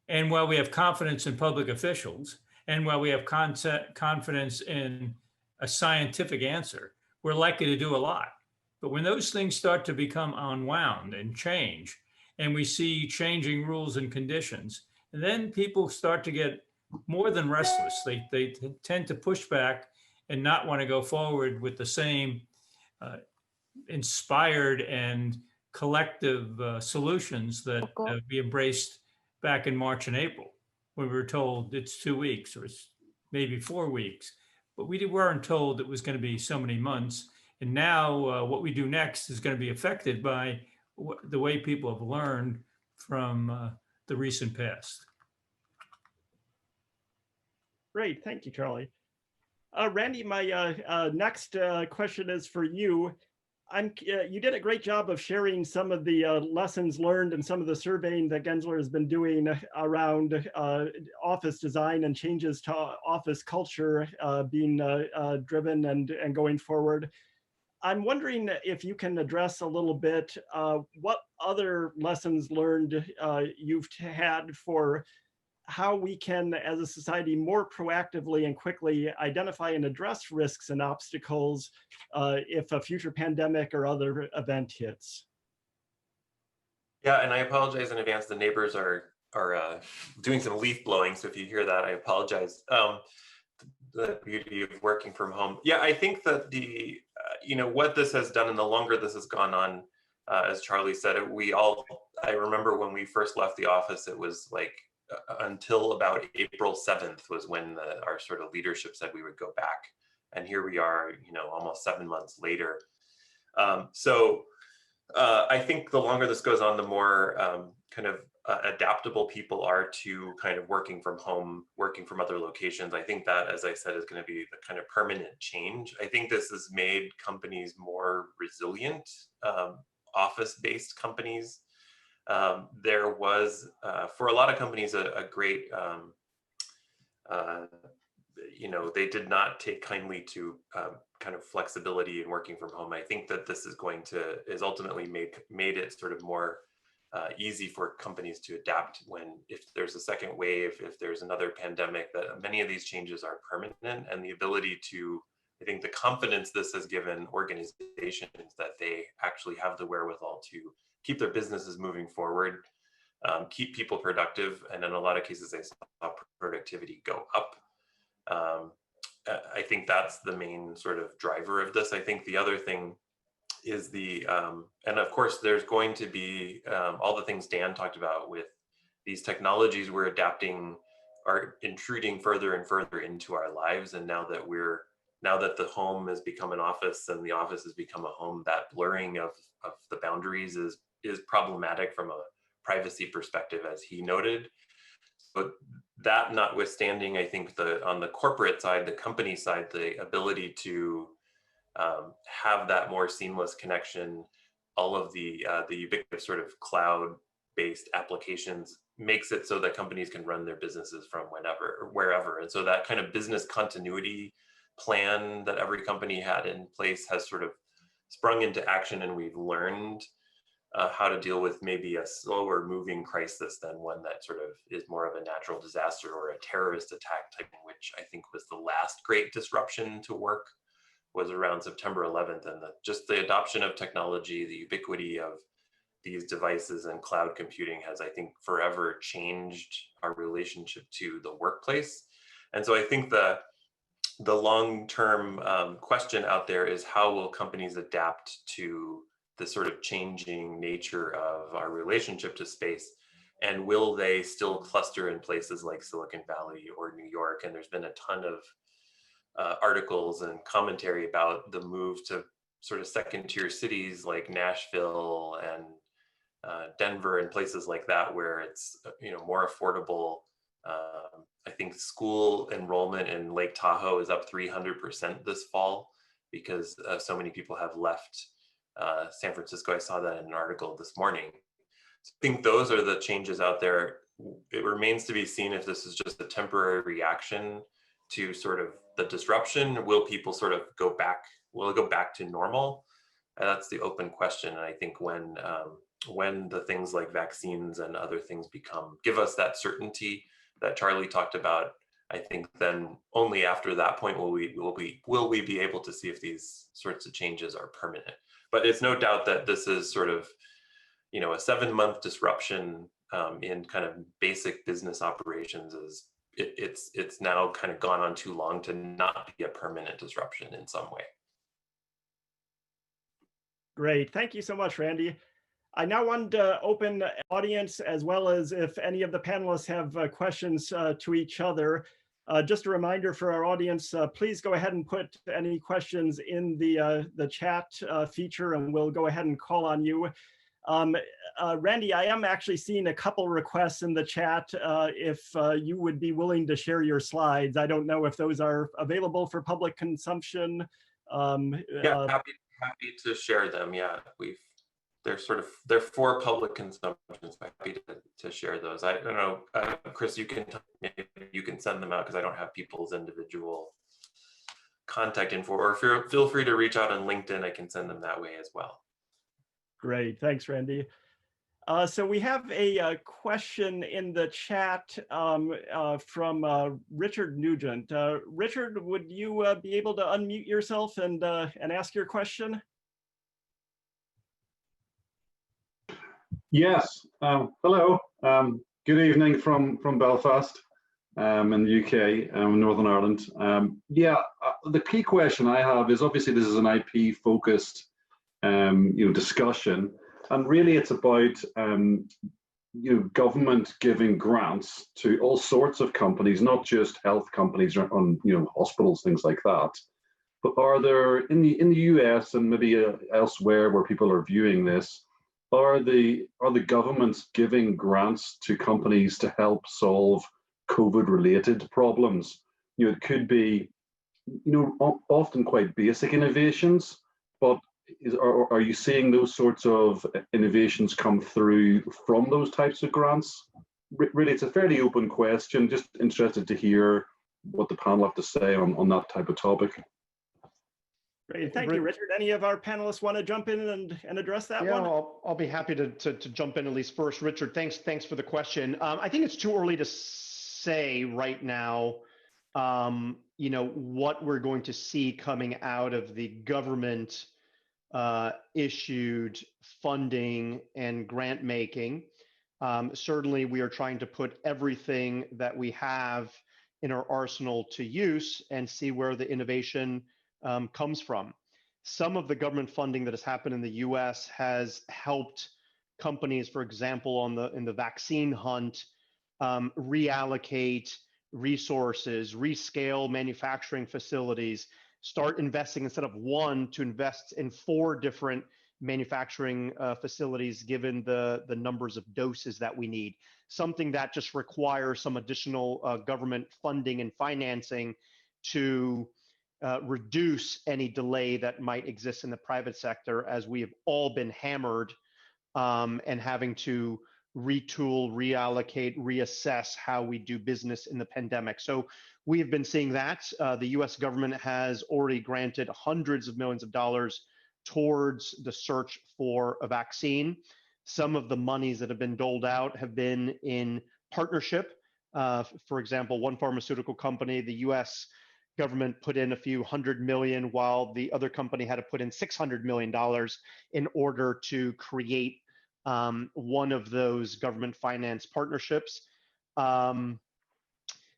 and while we have confidence in public officials, and while we have confidence in a scientific answer, we're likely to do a lot. But when those things start to become unwound and change, and we see changing rules and conditions, and then people start to get more than restless. They tend to push back and not want to go forward with the same inspired and collective solutions that we embraced back in March and April, when we were told it's 2 weeks or it's maybe 4 weeks. But we weren't told it was going to be so many months. And now what we do next is going to be affected by the way people have learned from the recent past. Great, thank you, Charlie. Randy, my next question is for you. You did a great job of sharing some of the lessons learned and some of the surveying that Gensler has been doing around office design and changes to office culture being driven and going forward. I'm wondering if you can address a little bit what other lessons learned you've had for how we can, as a society, more proactively and quickly identify and address risks and obstacles if a future pandemic or other event hits. Yeah, and I apologize in advance. The neighbors are doing some leaf blowing, so if you hear that, I apologize. The beauty of working from home. Yeah, I think that the what this has done, and the longer this has gone on, as Charlie said, I remember when we first left the office, it was like until about April 7th was when our sort of leadership said we would go back. And here we are, almost 7 months later. So I think the longer this goes on, the more kind of adaptable people are to kind of working from home, working from other locations. I think that, as I said, is going to be the kind of permanent change. I think this has made companies more resilient, office-based companies. There was, for a lot of companies, a great, they did not take kindly to kind of flexibility in working from home. I think that this is ultimately made it sort of more easy for companies to adapt if there's a second wave, if there's another pandemic, that many of these changes are permanent, and the ability to, I think the confidence this has given organizations that they actually have the wherewithal to keep their businesses moving forward, keep people productive, and in a lot of cases, they saw productivity go up. I think that's the main sort of driver of this. I think the other thing is and of course, there's going to be all the things Dan talked about with these technologies we're adapting are intruding further and further into our lives. And now that the home has become an office and the office has become a home, that blurring of the boundaries is problematic from a privacy perspective, as he noted. But that notwithstanding, I think on the corporate side, the company side, the ability to have that more seamless connection, all of the ubiquitous sort of cloud-based applications makes it so that companies can run their businesses from whenever or wherever. And so that kind of business continuity plan that every company had in place has sort of sprung into action, and we've learned how to deal with maybe a slower moving crisis than one that sort of is more of a natural disaster or a terrorist attack type, which I think was the last great disruption to work, was around September 11th. And just the adoption of technology, the ubiquity of these devices and cloud computing has, I think, forever changed our relationship to the workplace. And so I think the long-term question out there is, how will companies adapt to the sort of changing nature of our relationship to space? And will they still cluster in places like Silicon Valley or New York? And there's been a ton of articles and commentary about the move to sort of second-tier cities like Nashville and Denver and places like that, where it's more affordable. I think school enrollment in Lake Tahoe is up 300% this fall because so many people have left San Francisco. I saw that in an article this morning. So I think those are the changes out there. It remains to be seen if this is just a temporary reaction to sort of the disruption. Will people sort of go back? Will it go back to normal? That's the open question. And I think when the things like vaccines and other things give us that certainty that Charlie talked about, I think then only after that point will we be able to see if these sorts of changes are permanent. But it's no doubt that this is sort of a 7-month disruption in kind of basic business operations. It's now kind of gone on too long to not be a permanent disruption in some way. Great, thank you so much, Randy. I now want to open the audience, as well as if any of the panelists have questions to each other. Just a reminder for our audience, please go ahead and put any questions in the chat feature, and we'll go ahead and call on you. Randy, I am actually seeing a couple requests in the chat if you would be willing to share your slides. I don't know if those are available for public consumption. Yeah, happy to share them. Yeah, they're for public consumption, so happy to share those. I don't know, Chris, you can send them out because I don't have people's individual contact info, or feel free to reach out on LinkedIn. I can send them that way as well. Great, thanks, Randy. So we have a question in the chat from Richard Nugent. Richard, would you be able to unmute yourself and ask your question? Yes. Hello. Good evening from Belfast, in the UK, Northern Ireland. The key question I have is, obviously this is an IP focused discussion, and really it's about government giving grants to all sorts of companies, not just health companies or hospitals, things like that. But are there in the US and maybe elsewhere where people are viewing this, are the governments giving grants to companies to help solve COVID-related problems? It could be often quite basic innovations, but are you seeing those sorts of innovations come through from those types of grants? Really, it's a fairly open question. Just interested to hear what the panel have to say on that type of topic. Great, thank you, Richard. Any of our panelists want to jump in and address that one? Yeah, I'll be happy to jump in at least first. Richard, thanks for the question. I think it's too early to say right now, what we're going to see coming out of the government issued funding and grant making. Certainly, we are trying to put everything that we have in our arsenal to use and see where the innovation comes from. Some of the government funding that has happened in the US has helped companies, for example, in the vaccine hunt, reallocate resources, rescale manufacturing facilities, start investing instead of one to invest in 4 different manufacturing facilities, given the numbers of doses that we need. Something that just requires some additional government funding and financing to reduce any delay that might exist in the private sector, as we have all been hammered and having to retool, reallocate, reassess how we do business in the pandemic. So we have been seeing that. The US government has already granted hundreds of millions of dollars towards the search for a vaccine. Some of the monies that have been doled out have been in partnership. For example, one pharmaceutical company, the US government put in a few $100 million, while the other company had to put in $600 million in order to create one of those government finance partnerships.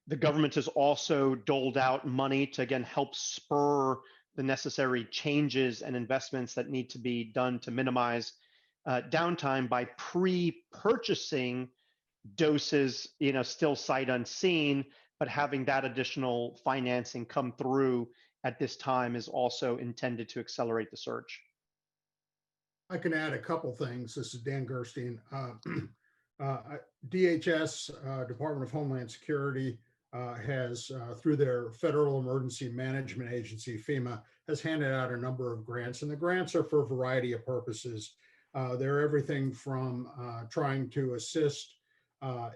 The government has also doled out money to, again, help spur the necessary changes and investments that need to be done to minimize downtime by pre-purchasing doses, still sight unseen, but having that additional financing come through at this time is also intended to accelerate the search. I can add a couple things. This is Dan Gerstein. DHS, Department of Homeland Security, has, through their Federal Emergency Management Agency, FEMA, has handed out a number of grants, and the grants are for a variety of purposes. They're everything from trying to assist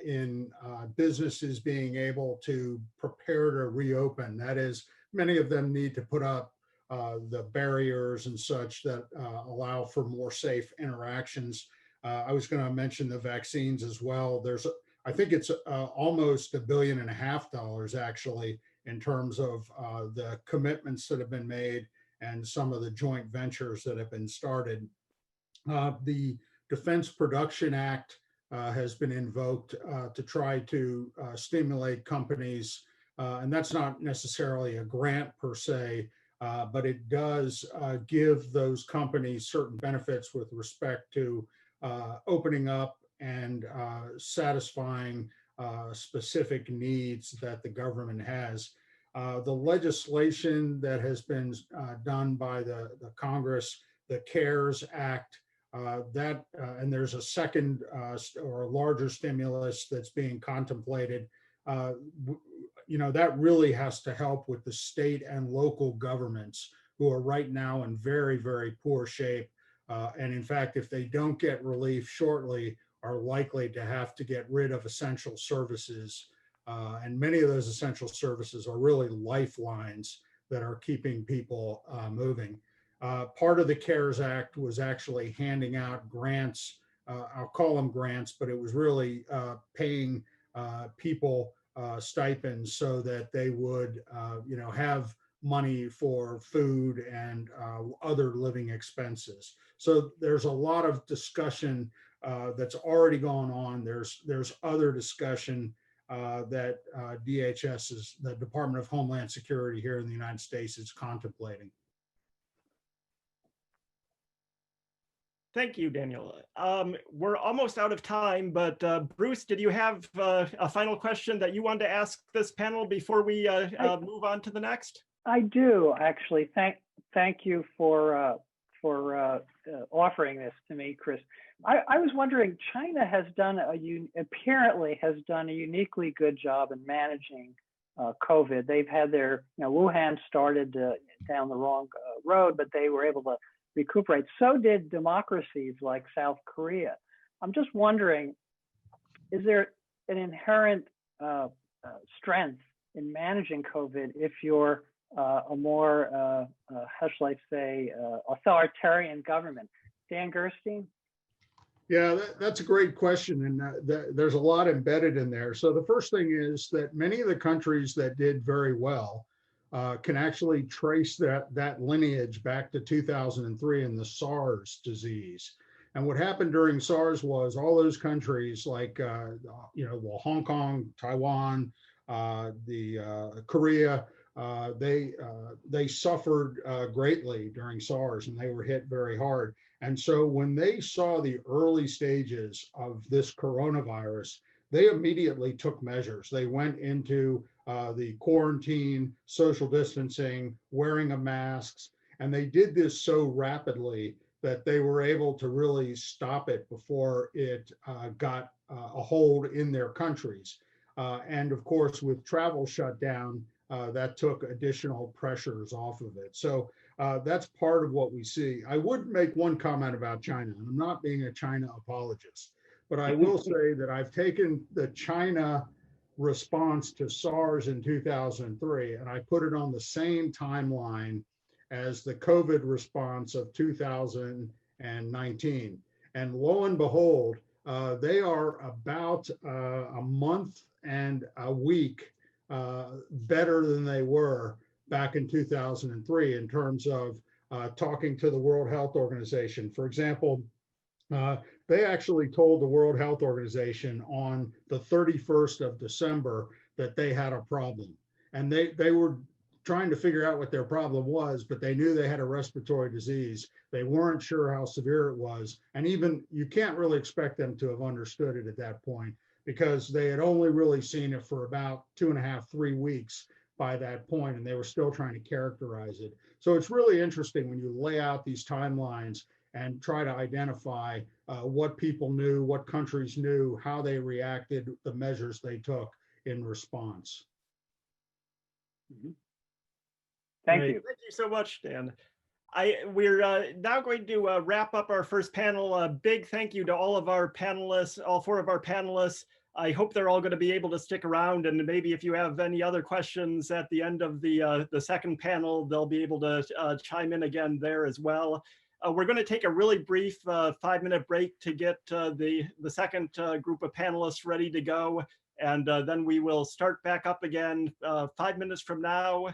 in businesses being able to prepare to reopen. That is, many of them need to put up the barriers and such that allow for more safe interactions. I was going to mention the vaccines as well. I think it's almost $1.5 billion actually, in terms of the commitments that have been made and some of the joint ventures that have been started. The Defense Production Act has been invoked to try to stimulate companies, and that's not necessarily a grant per se, but it does give those companies certain benefits with respect to opening up and satisfying specific needs that the government has. The legislation that has been done by the Congress, the CARES Act, and there's a second or a larger stimulus that's being contemplated. That really has to help with the state and local governments, who are right now in very, very poor shape. And in fact, if they don't get relief shortly, are likely to have to get rid of essential services. And many of those essential services are really lifelines that are keeping people moving. Part of the CARES Act was actually handing out grants. I'll call them grants, but it was really paying people stipends so that they would, have money for food and other living expenses. So there's a lot of discussion that's already gone on. There's other discussion that DHS, the Department of Homeland Security here in the United States, is contemplating. Thank you, Daniel. We're almost out of time, but Bruce, did you have a final question that you wanted to ask this panel before we move on to the next? I do, actually. Thank you for offering this to me, Chris. I was wondering, China has apparently has done a uniquely good job in managing COVID. They've had their, Wuhan started down the wrong road, but they were able to recuperate. So did democracies like South Korea. I'm just wondering, is there an inherent strength in managing COVID if you're a more, how shall I say, authoritarian government? Dan Gerstein? Yeah, that's a great question. And there's a lot embedded in there. So the first thing is that many of the countries that did very well can actually trace that lineage back to 2003 and the SARS disease. And what happened during SARS was all those countries like, Hong Kong, Taiwan, Korea, they suffered greatly during SARS, and they were hit very hard. And so when they saw the early stages of this coronavirus, they immediately took measures. They went into the quarantine, social distancing, wearing of masks, and they did this so rapidly that they were able to really stop it before it got a hold in their countries. And of course, with travel shut down, that took additional pressures off of it. So that's part of what we see. I would make one comment about China, and I'm not being a China apologist, but I will say that I've taken the China response to SARS in 2003, and I put it on the same timeline as the COVID response of 2019. And lo and behold, they are about a month and a week better than they were back in 2003 in terms of talking to the World Health Organization. For example, they actually told the World Health Organization on the 31st of December that they had a problem. And they were trying to figure out what their problem was, but they knew they had a respiratory disease. They weren't sure how severe it was. And even you can't really expect them to have understood it at that point, because they had only really seen it for about 2.5, 3 weeks by that point, and they were still trying to characterize it. So it's really interesting when you lay out these timelines and try to identify what people knew, what countries knew, how they reacted, the measures they took in response. Mm-hmm. Thank you. Thank you so much, Dan. We're now going to wrap up our first panel. A big thank you to all of our panelists, all 4 of our panelists. I hope they're all going to be able to stick around, and maybe if you have any other questions at the end of the second panel, they'll be able to chime in again there as well. We're going to take a really brief 5-minute break to get the second group of panelists ready to go, and then we will start back up again 5 minutes from now.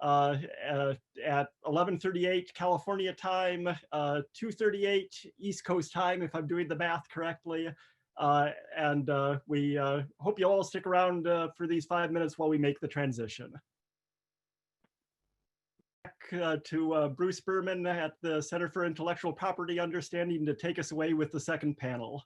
At 11:38 California time, 2:38 East Coast time, if I'm doing the math correctly. And we hope you'll all stick around for these 5 minutes while we make the transition. Back to Bruce Berman at the Center for Intellectual Property Understanding to take us away with the second panel.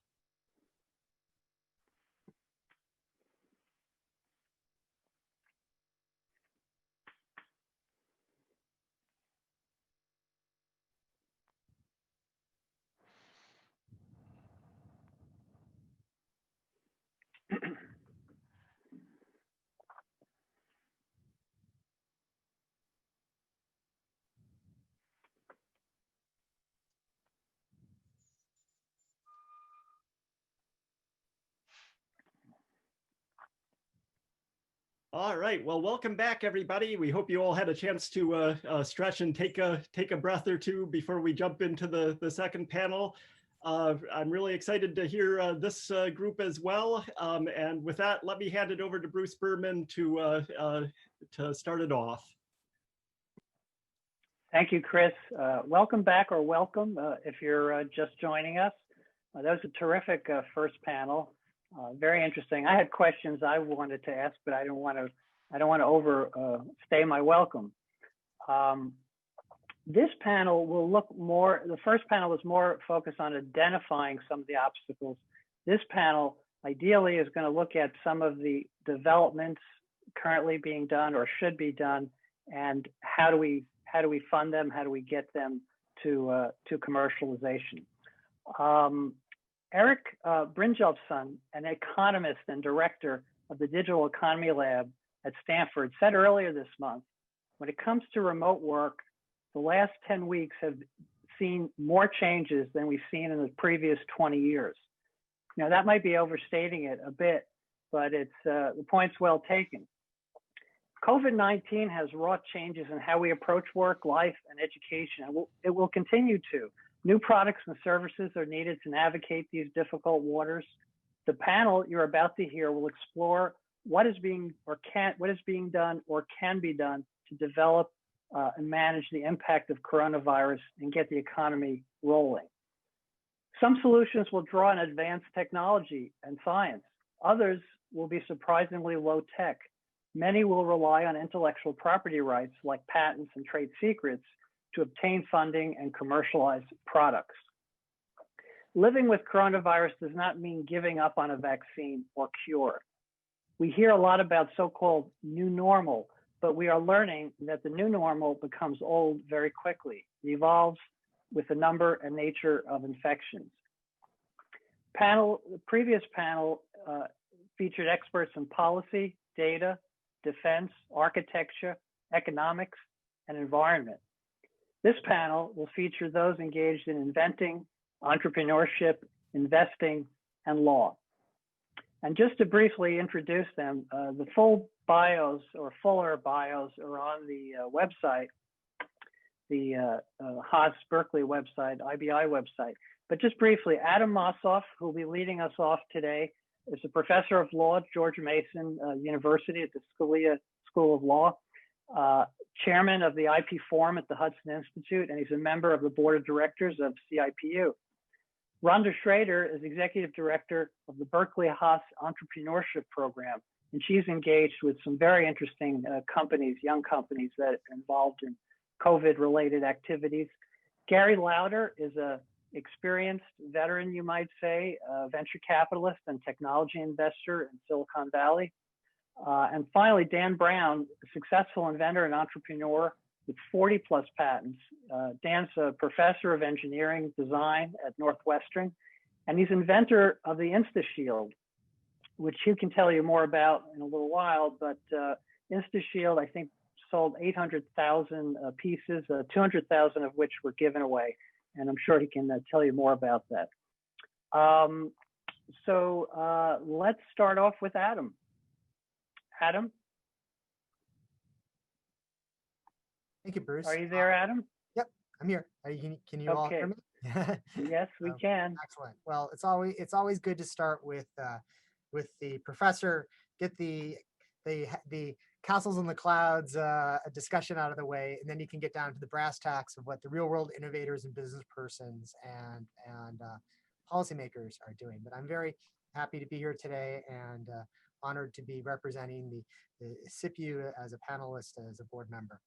All right, well, welcome back, everybody. We hope you all had a chance to stretch and take a breath or two before we jump into the second panel. I'm really excited to hear this group as well. And with that, let me hand it over to Bruce Berman to start it off. Thank you, Chris. Welcome back, or welcome if you're just joining us. That was a terrific first panel. Very interesting. I had questions I wanted to ask, but I don't want to overstay my welcome. This panel will look more. The first panel was more focused on identifying some of the obstacles. This panel, ideally, is going to look at some of the developments currently being done or should be done, and how do we fund them? How do we get them to commercialization? Eric Brynjolfsson, an economist and director of the Digital Economy Lab at Stanford, said earlier this month, when it comes to remote work, the last 10 weeks have seen more changes than we've seen in the previous 20 years. Now, that might be overstating it a bit, but it's the point's well taken. COVID-19 has wrought changes in how we approach work, life, and education, and it will continue to. New products and services are needed to navigate these difficult waters. The panel you're about to hear will explore what is being done or can be done to develop and manage the impact of coronavirus and get the economy rolling. Some solutions will draw on advanced technology and science. Others will be surprisingly low tech. Many will rely on intellectual property rights like patents and trade secrets to obtain funding and commercialize products. Living with coronavirus does not mean giving up on a vaccine or cure. We hear a lot about so-called new normal, but we are learning that the new normal becomes old very quickly, evolves, with the number and nature of infections. The previous panel featured experts in policy, data, defense, architecture, economics, and environment. This panel will feature those engaged in inventing, entrepreneurship, investing, and law. And just to briefly introduce them, the full bios or fuller bios are on the website, the Haas Berkeley website, IBI website. But just briefly, Adam Mossoff, who will be leading us off today, is a professor of law at George Mason University at the Scalia School of Law, chairman of the IP Forum at the Hudson Institute, and he's a member of the board of directors of CIPU. Rhonda Schrader is executive director of the Berkeley Haas Entrepreneurship Program, and she's engaged with some very interesting companies, young companies that are involved in COVID-related activities. Gary Lauder is a experienced veteran, you might say, venture capitalist and technology investor in Silicon Valley. And finally, Dan Brown, a successful inventor and entrepreneur with 40 plus patents. Dan's a professor of engineering design at Northwestern, and he's inventor of the InstaShield, which he can tell you more about in a little while, but InstaShield, I think, sold 800,000 pieces, 200,000 of which were given away. And I'm sure he can tell you more about that. Let's start off with Adam. Adam? Thank you, Bruce. Are you there, Adam? Yep, I'm here. Can you all hear me? Yes, we can. Excellent. Well, it's always good to start with the professor, get the castles in the clouds a discussion out of the way, and then you can get down to the brass tacks of what the real world innovators and business persons and policymakers are doing. But I'm very happy to be here today and honored to be representing the CIPU as a panelist, as a board member.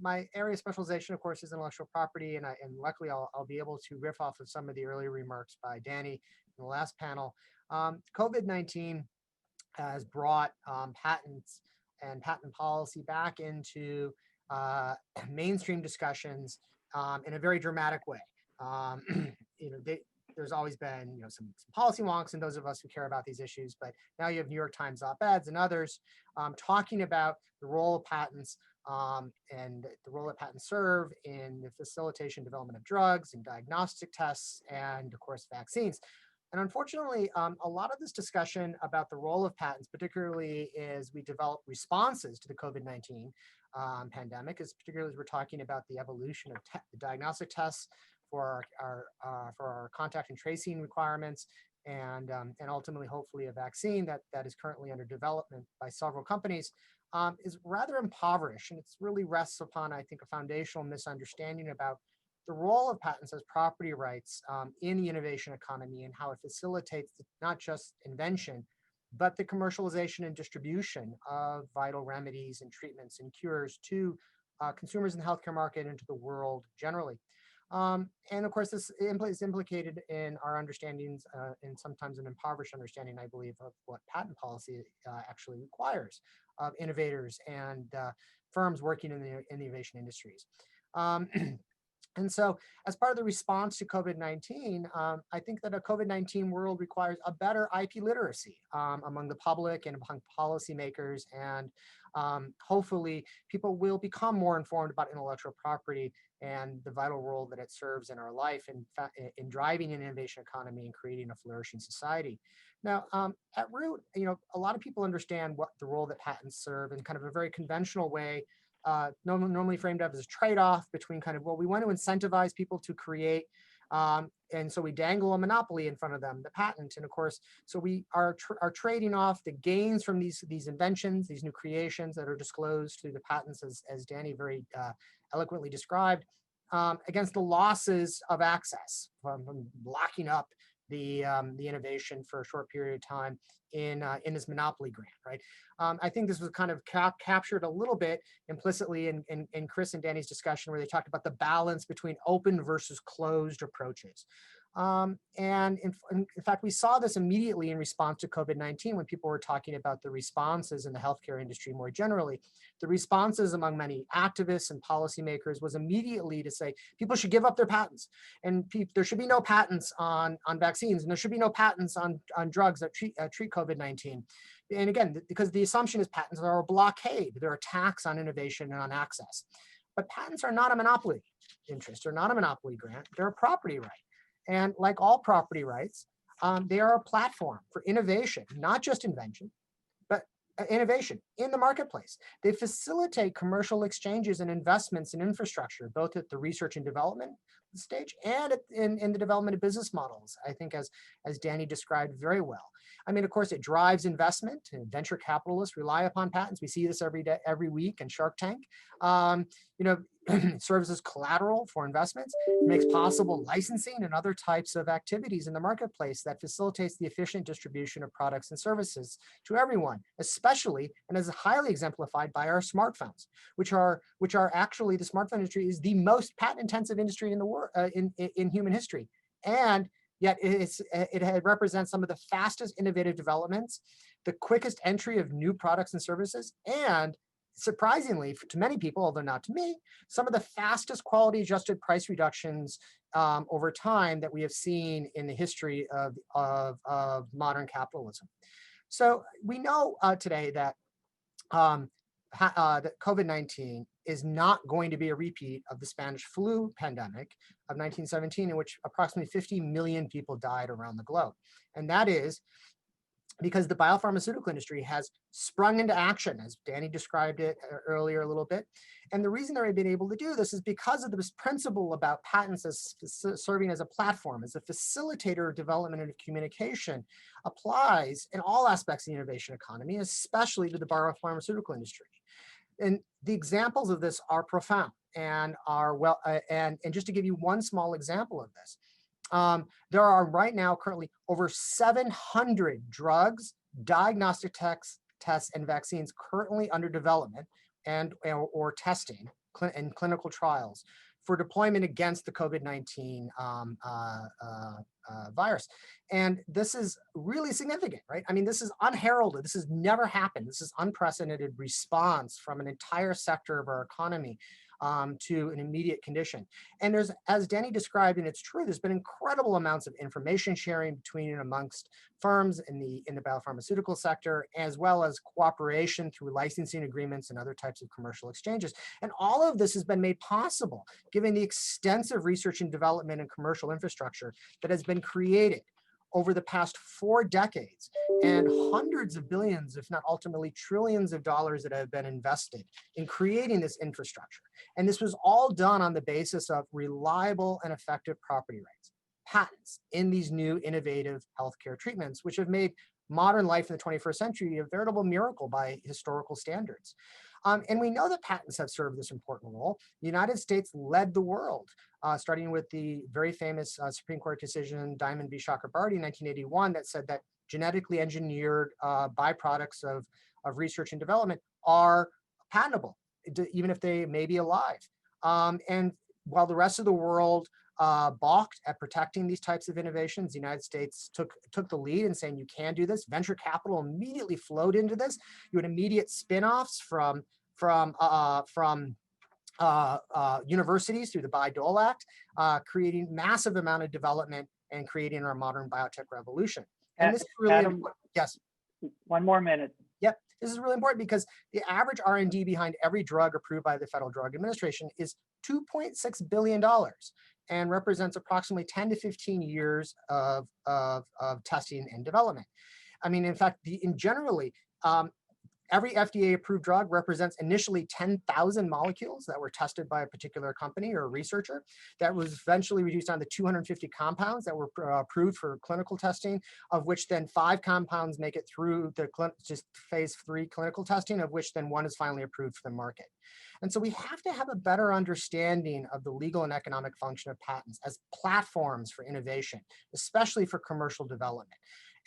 My area of specialization, of course, is intellectual property, and luckily I'll be able to riff off of some of the earlier remarks by Danny in the last panel. COVID-19 has brought patents and patent policy back into mainstream discussions in a very dramatic way. There's always been some policy wonks and those of us who care about these issues, but now you have New York Times op-eds and others talking about the role of patents and the role that patents serve in the facilitation development of drugs and diagnostic tests and, of course, vaccines. And unfortunately, a lot of this discussion about the role of patents, particularly as we develop responses to the COVID-19 pandemic, is particularly as we're talking about the evolution of the diagnostic tests for our contact and tracing requirements, and ultimately, hopefully, a vaccine that is currently under development by several companies, is rather impoverished, and it really rests upon, I think, a foundational misunderstanding about the role of patents as property rights in the innovation economy and how it facilitates not just invention, but the commercialization and distribution of vital remedies and treatments and cures to consumers in the healthcare market and to the world generally. And of course, this is implicated in our understandings and sometimes an impoverished understanding, I believe, of what patent policy actually requires of innovators and firms working in the innovation industries. And so as part of the response to COVID-19, I think that a COVID-19 world requires a better IP literacy among the public and among policymakers. And hopefully people will become more informed about intellectual property and the vital role that it serves in our life in driving an innovation economy and creating a flourishing society. Now, at root, a lot of people understand what the role that patents serve in kind of a very conventional way, normally framed up as a trade-off between kind of, well, we want to incentivize people to create, and so we dangle a monopoly in front of them, the patent, and of course, so we are trading off the gains from these inventions, these new creations that are disclosed through the patents, as Danny very eloquently described, against the losses of access from locking up the innovation for a short period of time in this monopoly grant, right? I think this was kind of captured a little bit implicitly in Chris and Danny's discussion, where they talked about the balance between open versus closed approaches. And in fact, we saw this immediately in response to COVID-19 when people were talking about the responses in the healthcare industry more generally. The responses among many activists and policymakers was immediately to say people should give up their patents, and there should be no patents on vaccines, and there should be no patents on drugs that treat COVID-19. And again, because the assumption is patents are a blockade, they're a tax on innovation and on access. But patents are not a monopoly interest, they're not a monopoly grant, they're a property right. And like all property rights, they are a platform for innovation, not just invention, but innovation in the marketplace. They facilitate commercial exchanges and investments in infrastructure, both at the research and development stage and in the development of business models, I think as Danny described very well. I mean, of course, it drives investment, and venture capitalists rely upon patents. We see this every day, every week in Shark Tank. Serves as collateral for investments, makes possible licensing and other types of activities in the marketplace that facilitates the efficient distribution of products and services to everyone, especially and is highly exemplified by our smartphones, which are actually, the smartphone industry is the most patent-intensive industry in the world in human history, and yet it represents some of the fastest innovative developments, the quickest entry of new products and services, and surprisingly to many people, although not to me, some of the fastest quality adjusted price reductions over time that we have seen in the history of modern capitalism. So we know today that that COVID-19 is not going to be a repeat of the Spanish flu pandemic of 1917, in which approximately 50 million people died around the globe. And that is because the biopharmaceutical industry has sprung into action, as Danny described it earlier a little bit. And the reason they've been able to do this is because of this principle about patents as serving as a platform, as a facilitator of development and of communication, applies in all aspects of the innovation economy, especially to the biopharmaceutical industry. And the examples of this are profound and are and just to give you one small example of this, there are right now currently over 700 drugs, diagnostic tests, and vaccines currently under development or testing in clinical trials for deployment against the COVID-19 virus. And this is really significant, right? I mean, this is unheralded. This has never happened. This is unprecedented response from an entire sector of our economy to an immediate condition. And there's, as Danny described, and it's true, there's been incredible amounts of information sharing between and amongst firms in the biopharmaceutical sector, as well as cooperation through licensing agreements and other types of commercial exchanges. And all of this has been made possible given the extensive research and development and commercial infrastructure that has been created over the past 4 decades, and hundreds of billions, if not ultimately trillions of dollars that have been invested in creating this infrastructure. And this was all done on the basis of reliable and effective property rights, patents in these new innovative healthcare treatments, which have made modern life in the 21st century a veritable miracle by historical standards. And we know that patents have served this important role. The United States led the world, starting with the very famous Supreme Court decision, Diamond v. Chakrabarty in 1981, that said that genetically engineered byproducts of research and development are patentable, even if they may be alive. And while the rest of the world balked at protecting these types of innovations, the United States took the lead in saying you can do this. Venture capital immediately flowed into this. You had immediate spin-offs from universities through the Bayh-Dole Act, creating massive amount of development and creating our modern biotech revolution. And this is really Adam, important. Yes. 1 more minute. Yep. This is really important because the average R&D behind every drug approved by the Federal Drug Administration is $2.6 billion and represents approximately 10 to 15 years of testing and development. I mean, in fact, generally, every FDA-approved drug represents initially 10,000 molecules that were tested by a particular company or a researcher. That was eventually reduced down to 250 compounds that were approved for clinical testing, of which then 5 compounds make it through the just phase 3 clinical testing, of which then 1 is finally approved for the market. And so we have to have a better understanding of the legal and economic function of patents as platforms for innovation, especially for commercial development,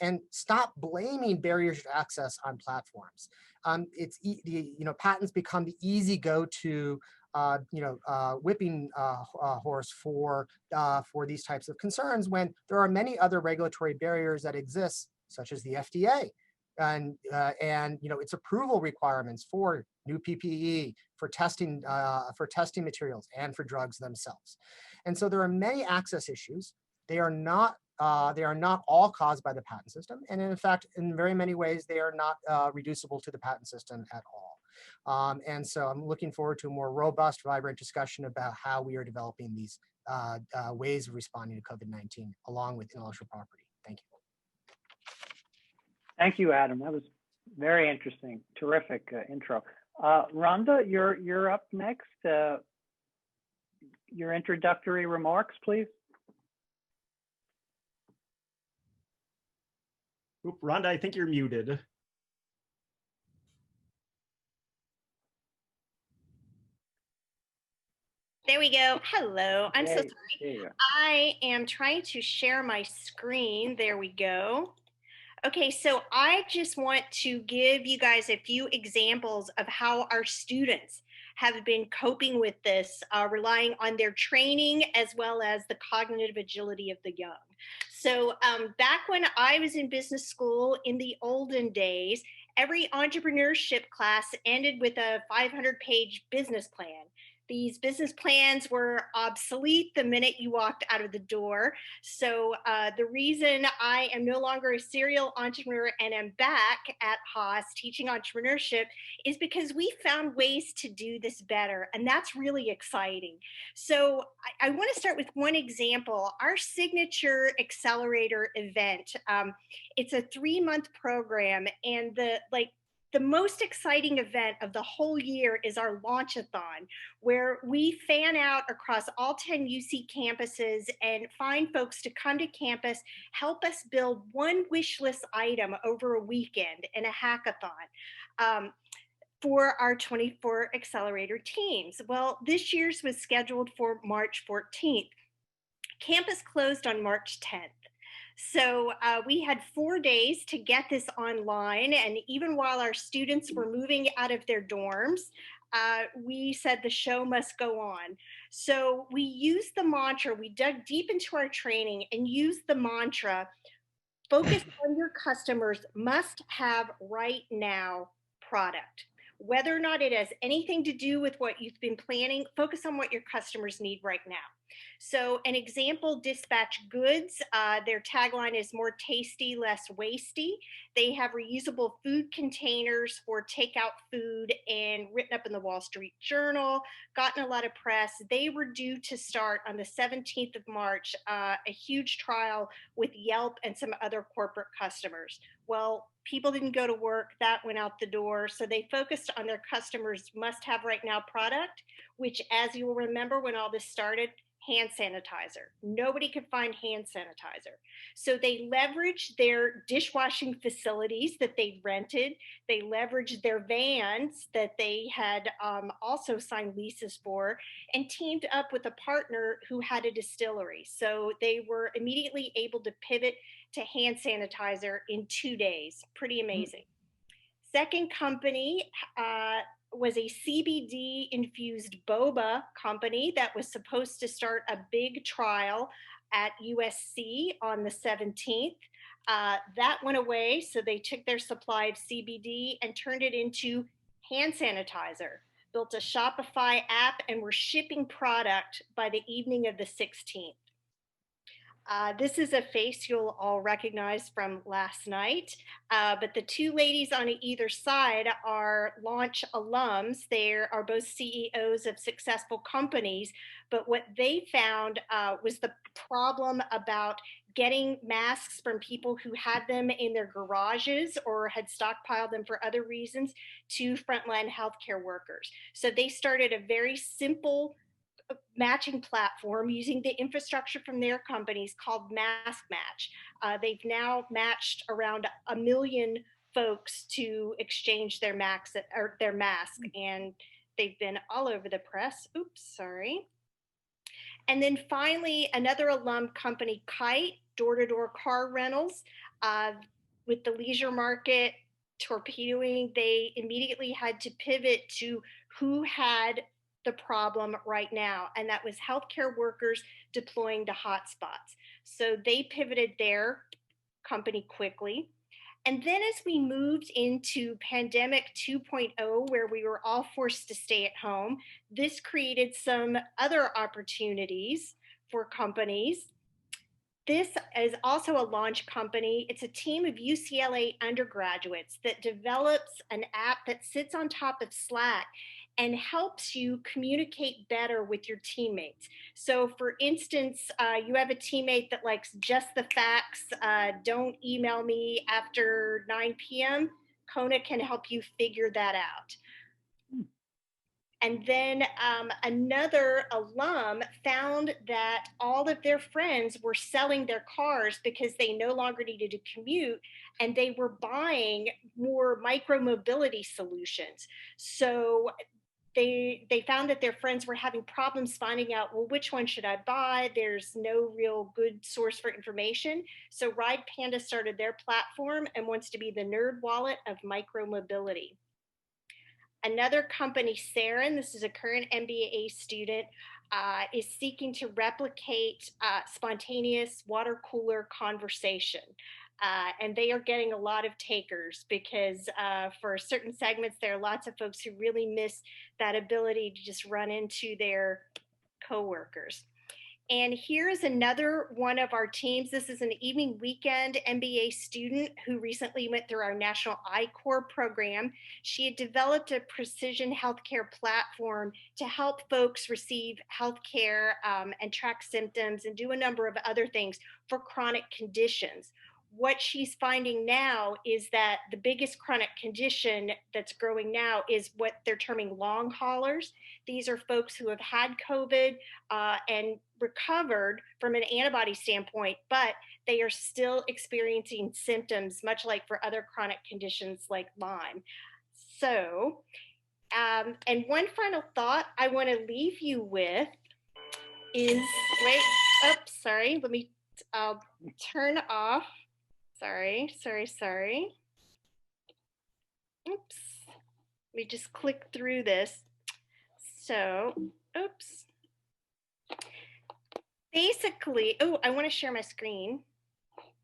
and stop blaming barriers to access on platforms. patents become the easy go-to whipping horse for these types of concerns when there are many other regulatory barriers that exist, such as the FDA and its approval requirements for new PPE, for testing materials, and for drugs themselves. And so there are many access issues. They are not all caused by the patent system, and in fact, in very many ways, they are not reducible to the patent system at all. And so I'm looking forward to a more robust, vibrant discussion about how we are developing these ways of responding to COVID-19 along with intellectual property. Thank you. Thank you, Adam. That was very interesting. Terrific intro. Rhonda, you're up next. Your introductory remarks, please. Oop, Rhonda, I think you're muted. There we go. Hello. I'm so There sorry. you are. I am trying to share my screen. There we go. Okay, so I just want to give you guys a few examples of how our students have been coping with this, relying on their training as well as the cognitive agility of the young. So back when I was in business school in the olden days, every entrepreneurship class ended with a 500-page business plan. These business plans were obsolete the minute you walked out of the door. So the reason I am no longer a serial entrepreneur and am back at Haas teaching entrepreneurship is because we found ways to do this better. And that's really exciting. So I want to start with one example. Our signature accelerator event, it's a 3-month program, and the most exciting event of the whole year is our launch-a-thon, where we fan out across all 10 UC campuses and find folks to come to campus, help us build one wish list item over a weekend in a hackathon for our 24 accelerator teams. Well, this year's was scheduled for March 14th. Campus closed on March 10th. So we had 4 days to get this online. And even while our students were moving out of their dorms, we said the show must go on. So we used the mantra, we dug deep into our training and used the mantra, focus on your customers must have right now product. Whether or not it has anything to do with what you've been planning, focus on what your customers need right now. So an example, Dispatch Goods, their tagline is more tasty, less wasty. They have reusable food containers for takeout food and written up in the Wall Street Journal, gotten a lot of press. They were due to start on the 17th of March, a huge trial with Yelp and some other corporate customers. Well, people didn't go to work, that went out the door. So they focused on their customers must have right now product, which, as you will remember when all this started, hand sanitizer. Nobody could find hand sanitizer. So they leveraged their dishwashing facilities that they rented. They leveraged their vans that they had also signed leases for, and teamed up with a partner who had a distillery. So they were immediately able to pivot to hand sanitizer in 2 days. Pretty amazing. Second company was a CBD infused boba company that was supposed to start a big trial at USC on the 17th. That went away, so they took their supply of CBD and turned it into hand sanitizer, built a Shopify app, and were shipping product by the evening of the 16th. This is a face you'll all recognize from last night, but the two ladies on either side are launch alums. They are both CEOs of successful companies, but what they found was the problem about getting masks from people who had them in their garages or had stockpiled them for other reasons to frontline healthcare workers. So they started a very simple matching platform using the infrastructure from their companies called Mask Match. They've now matched around 1 million folks to exchange their mask, and they've been all over the press. Oops, sorry. And then finally, another alum company, Kite, door-to-door car rentals, with the leisure market torpedoing, they immediately had to pivot to who had the problem right now, and that was healthcare workers deploying to hotspots. So they pivoted their company quickly. And then as we moved into pandemic 2.0, where we were all forced to stay at home, this created some other opportunities for companies. This is also a launch company. It's a team of UCLA undergraduates that develops an app that sits on top of Slack and helps you communicate better with your teammates. So for instance, you have a teammate that likes just the facts, don't email me after 9 p.m. Kona can help you figure that out. And then another alum found that all of their friends were selling their cars because they no longer needed to commute, and they were buying more micro-mobility solutions. So they found that their friends were having problems finding out, well, which one should I buy? There's no real good source for information. So Ride Panda started their platform and wants to be the nerd wallet of micro-mobility. Another company, Saren, this is a current MBA student, is seeking to replicate spontaneous water cooler conversation. And they are getting a lot of takers because for certain segments, there are lots of folks who really miss that ability to just run into their coworkers. And here's another one of our teams. This is an evening weekend MBA student who recently went through our National I-Corps program. She had developed a precision healthcare platform to help folks receive healthcare and track symptoms and do a number of other things for chronic conditions. What she's finding now is that the biggest chronic condition that's growing now is what they're terming long haulers. These are folks who have had COVID and recovered from an antibody standpoint, but they are still experiencing symptoms, much like for other chronic conditions like Lyme. So, and one final thought I want to leave you with is, let me turn off. Sorry. Oops. Let me just click through this. So, oops. Basically, I want to share my screen.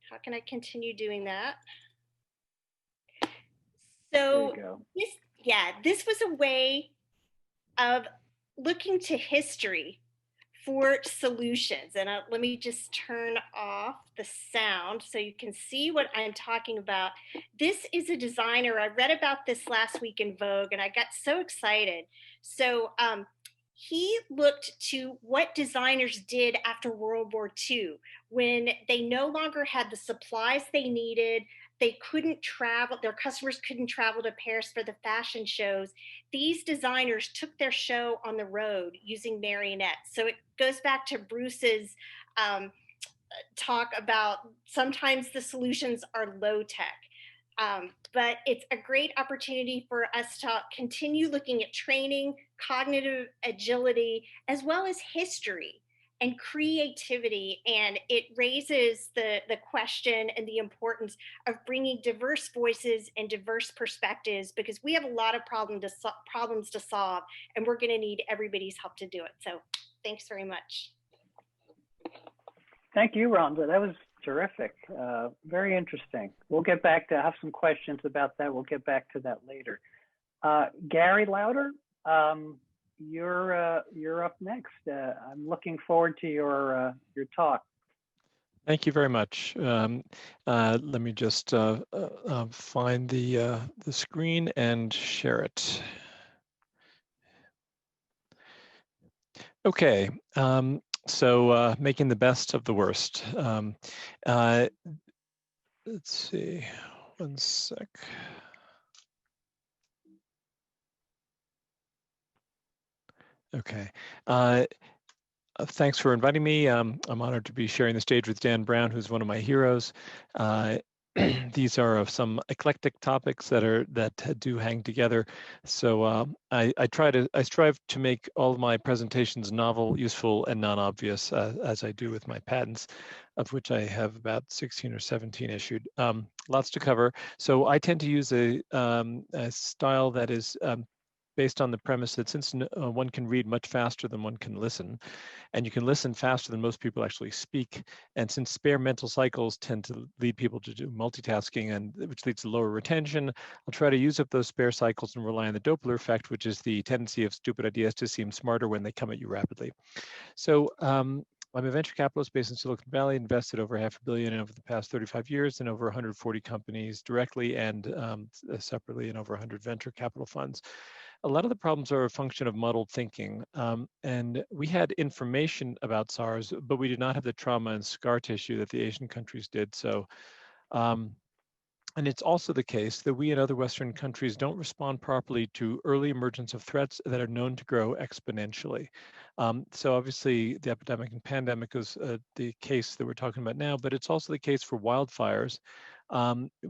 How can I continue doing that? So, this was a way of looking to history for solutions. And let me just turn off the sound so you can see what I'm talking about. This is a designer. I read about this last week in Vogue and I got so excited. So he looked to what designers did after World War II when they no longer had the supplies they needed. They couldn't travel, their customers couldn't travel to Paris for the fashion shows. These designers took their show on the road using marionettes. So it goes back to Bruce's talk about sometimes the solutions are low tech. But it's a great opportunity for us to continue looking at training, cognitive agility, as well as history and creativity. And it raises the question and the importance of bringing diverse voices and diverse perspectives, because we have a lot of problems to solve, and we're going to need everybody's help to do it. So thanks very much. Thank you, Rhonda. That was terrific. Very interesting. We'll get back to, I have some questions about that. We'll get back to that later. Gary Lauder, you're up next. I'm looking forward to your talk. Thank you very much. Let me just find the screen and share it. Okay. So making the best of the worst. Let's see, one sec. Okay. Thanks for inviting me. I'm honored to be sharing the stage with Dan Brown, who's one of my heroes. these are of some eclectic topics that do hang together. So I strive to make all of my presentations novel, useful, and non-obvious, as I do with my patents, of which I have about 16 or 17 issued. Lots to cover. So I tend to use a style that is based on the premise that since one can read much faster than one can listen, and you can listen faster than most people actually speak, and since spare mental cycles tend to lead people to do multitasking, and which leads to lower retention, I'll try to use up those spare cycles and rely on the Doppler effect, which is the tendency of stupid ideas to seem smarter when they come at you rapidly. So I'm a venture capitalist based in Silicon Valley, invested over $500 million over the past 35 years in over 140 companies directly and separately in over 100 venture capital funds. A lot of the problems are a function of muddled thinking. And we had information about SARS, but we did not have the trauma and scar tissue that the Asian countries did. So, and it's also the case that we and other Western countries don't respond properly to early emergence of threats that are known to grow exponentially. So obviously the epidemic and pandemic is the case that we're talking about now, but it's also the case for wildfires.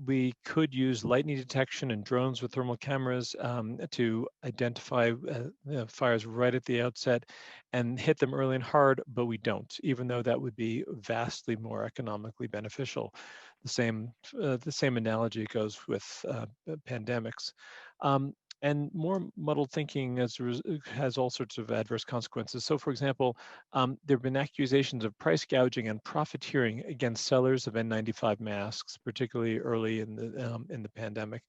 We could use lightning detection and drones with thermal cameras to identify fires right at the outset and hit them early and hard, but we don't, even though that would be vastly more economically beneficial. The same analogy goes with pandemics. And more muddled thinking has all sorts of adverse consequences. So, for example, there have been accusations of price gouging and profiteering against sellers of N95 masks, particularly early in the pandemic.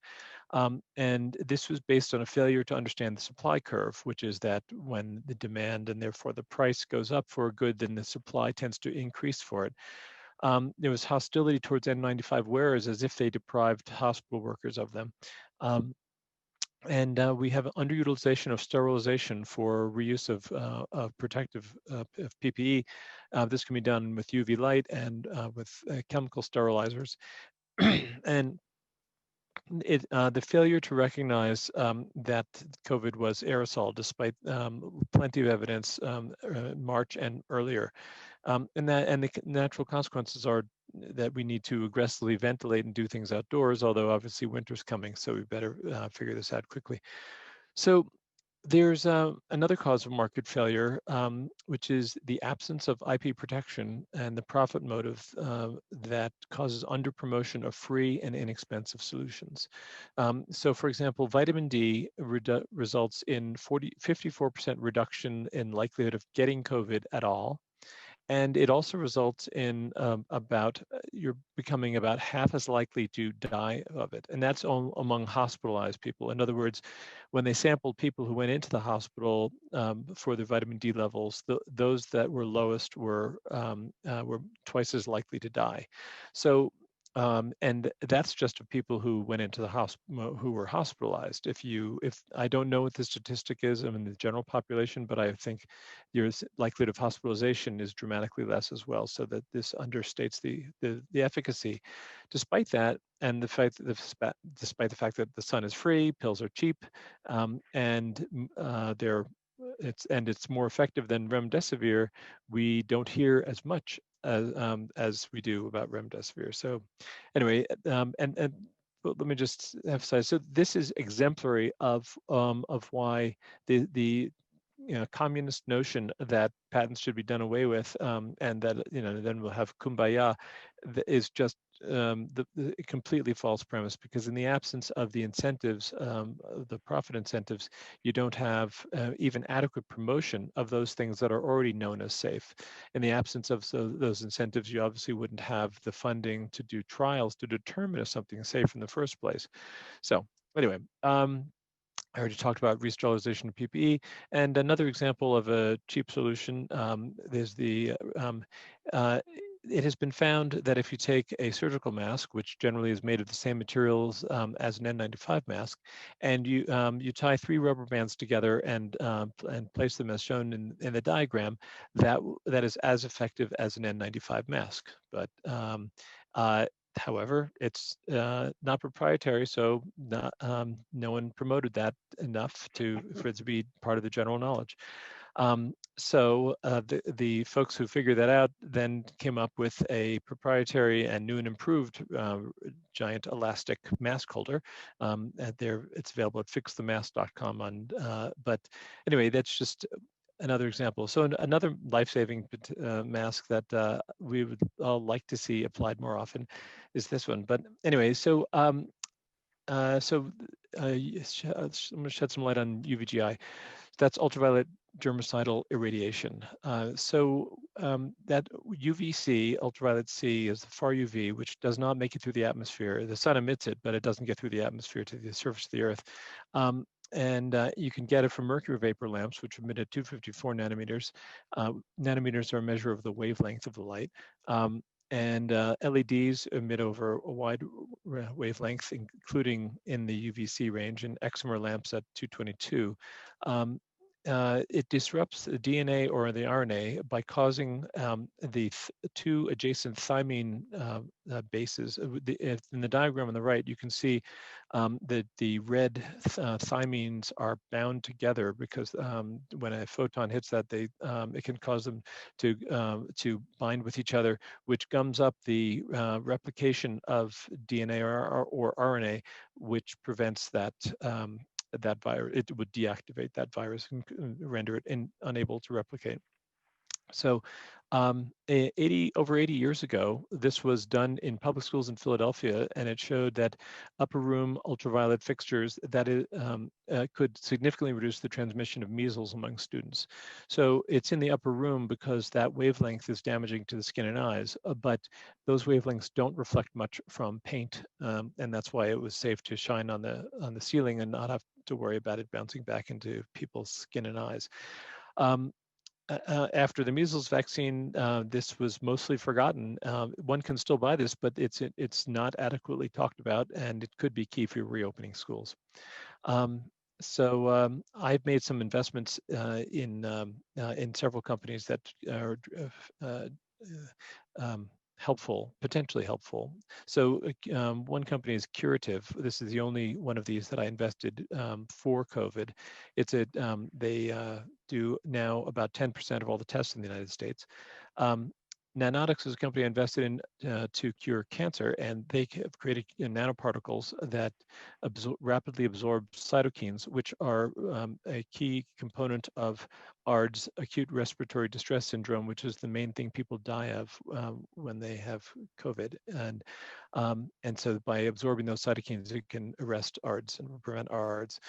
And this was based on a failure to understand the supply curve, which is that when the demand and therefore the price goes up for a good, then the supply tends to increase for it. There was hostility towards N95 wearers as if they deprived hospital workers of them. And we have underutilization of sterilization for reuse of protective of PPE. This can be done with UV light and with chemical sterilizers. And the failure to recognize that COVID was aerosol, despite plenty of evidence March and earlier. And the natural consequences are that we need to aggressively ventilate and do things outdoors, although obviously winter's coming, so we better figure this out quickly. So there's another cause of market failure, which is the absence of IP protection and the profit motive that causes under-promotion of free and inexpensive solutions. So for example, vitamin D results in 54% reduction in likelihood of getting COVID at all. And it also results in you're becoming about half as likely to die of it. And that's among hospitalized people. In other words, when they sampled people who went into the hospital for their vitamin D levels, those that were lowest were twice as likely to die. So, and that's just of people who went into the hospital, who were hospitalized. If I don't know what the statistic is, I mean the general population, but I think your likelihood of hospitalization is dramatically less as well. So that this understates the efficacy. Despite that, and despite the fact that the sun is free, pills are cheap, and it's more effective than remdesivir, we don't hear as much as we do about remdesivir. So anyway, and let me just emphasize. So this is exemplary of why the communist notion that patents should be done away with, and that then we'll have kumbaya, is just the completely false premise, because in the absence of the incentives, the profit incentives, you don't have even adequate promotion of those things that are already known as safe. In the absence of those incentives, you obviously wouldn't have the funding to do trials to determine if something is safe in the first place. So anyway, I already talked about re-sterilization of PPE, and another example of a cheap solution is it has been found that if you take a surgical mask, which generally is made of the same materials as an N95 mask, and you tie 3 rubber bands together and place them as shown in the diagram, that is as effective as an N95 mask. But however, it's not proprietary, so no one promoted that enough for it to be part of the general knowledge. So the folks who figured that out then came up with a proprietary and new and improved giant elastic mask holder. It's available at fixthemask.com. But anyway, that's just another example. So another life-saving mask that we would all like to see applied more often is this one. But anyway, so I'm going to shed some light on UVGI. That's ultraviolet germicidal irradiation. That UVC, ultraviolet C, is the far UV, which does not make it through the atmosphere. The sun emits it, but it doesn't get through the atmosphere to the surface of the Earth. You can get it from mercury vapor lamps, which emit at 254 nanometers. Nanometers are a measure of the wavelength of the light. LEDs emit over a wide wavelength, including in the UVC range, and excimer lamps at 222. It disrupts the DNA or the RNA by causing the two adjacent thymine bases. In the diagram on the right, you can see that the red thymines are bound together because when a photon hits that, it can cause them to bind with each other, which gums up the replication of DNA or RNA, which prevents that virus. It would deactivate that virus and render it unable to replicate. So over 80 years ago, this was done in public schools in Philadelphia, and it showed that upper room ultraviolet fixtures could significantly reduce the transmission of measles among students. So it's in the upper room because that wavelength is damaging to the skin and eyes, but those wavelengths don't reflect much from paint, and that's why it was safe to shine on the ceiling and not have to worry about it bouncing back into people's skin and eyes. After the measles vaccine, this was mostly forgotten. One can still buy this, but it's not adequately talked about, and it could be key for reopening schools. I've made some investments in several companies that are potentially helpful. So one company is Curative. This is the only one of these that I invested for COVID. They do now about 10% of all the tests in the United States. Nanotics is a company I invested in to cure cancer, and they have created nanoparticles that rapidly absorb cytokines, which are a key component of ARDS, acute respiratory distress syndrome, which is the main thing people die of when they have COVID. And so by absorbing those cytokines, it can arrest ARDS and prevent ARDS.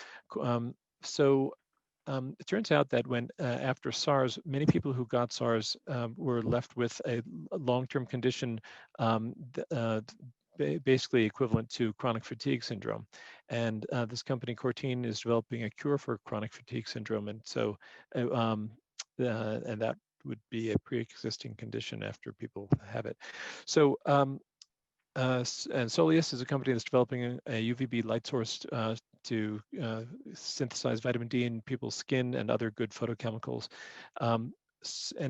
It turns out that when after SARS, many people who got SARS were left with a long-term condition basically equivalent to chronic fatigue syndrome. And this company, Cortine, is developing a cure for chronic fatigue syndrome. And so, and that would be a pre-existing condition after people have it. So, and Soleus is a company that's developing a UVB light source to synthesize vitamin D in people's skin and other good photochemicals. And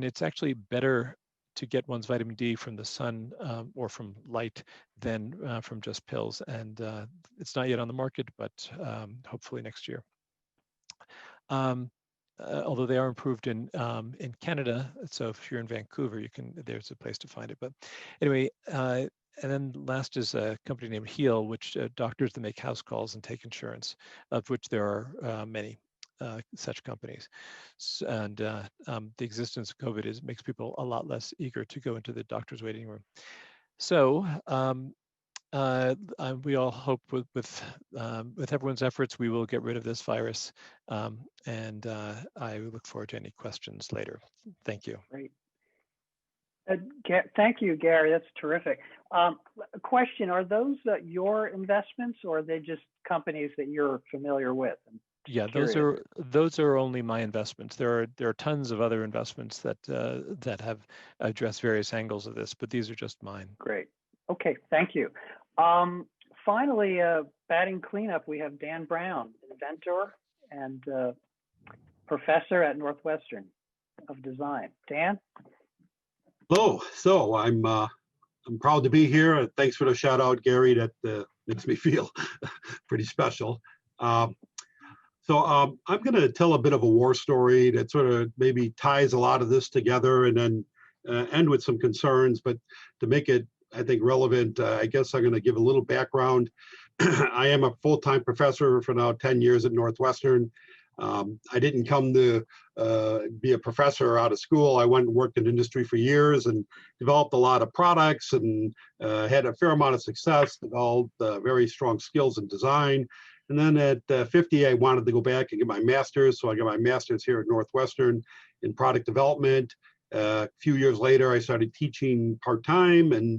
it's actually better to get one's vitamin D from the sun or from light than from just pills. And it's not yet on the market, but hopefully next year. Although they are improved in Canada, so if you're in Vancouver, there's a place to find it. But anyway, and then last is a company named Heal, which doctors that make house calls and take insurance, of which there are many such companies. And the existence of COVID makes people a lot less eager to go into the doctor's waiting room. So we all hope with everyone's efforts, we will get rid of this virus. And I look forward to any questions later. Thank you. Great. Thank you, Gary. That's terrific. A question, are those your investments, or are they just companies that you're familiar with? Yeah, those are only my investments. There are tons of other investments that have addressed various angles of this, but these are just mine. Great. Okay, thank you. Finally, batting cleanup, we have Dan Brown, inventor and professor at Northwestern of Design. Dan? Hello. So I'm proud to be here. Thanks for the shout out, Gary. That makes me feel pretty special. So I'm going to tell a bit of a war story that sort of maybe ties a lot of this together, and then end with some concerns. But to make it, I think, relevant, I guess I'm going to give a little background. I am a full-time professor for now 10 years at Northwestern. I didn't come to be a professor out of school. I went and worked in industry for years and developed a lot of products and had a fair amount of success, developed very strong skills in design. And then at 50, I wanted to go back and get my master's. So I got my master's here at Northwestern in product development. A few years later, I started teaching part-time and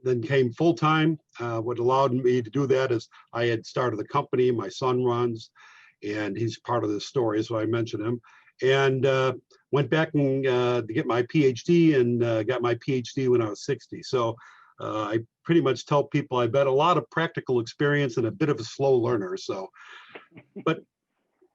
then came full-time. What allowed me to do that is I had started a company my son runs, and he's part of this story, so I mentioned him. And went back and to get my PhD, and got my PhD when I was 60. So I pretty much tell people I bet a lot of practical experience and a bit of a slow learner. So, but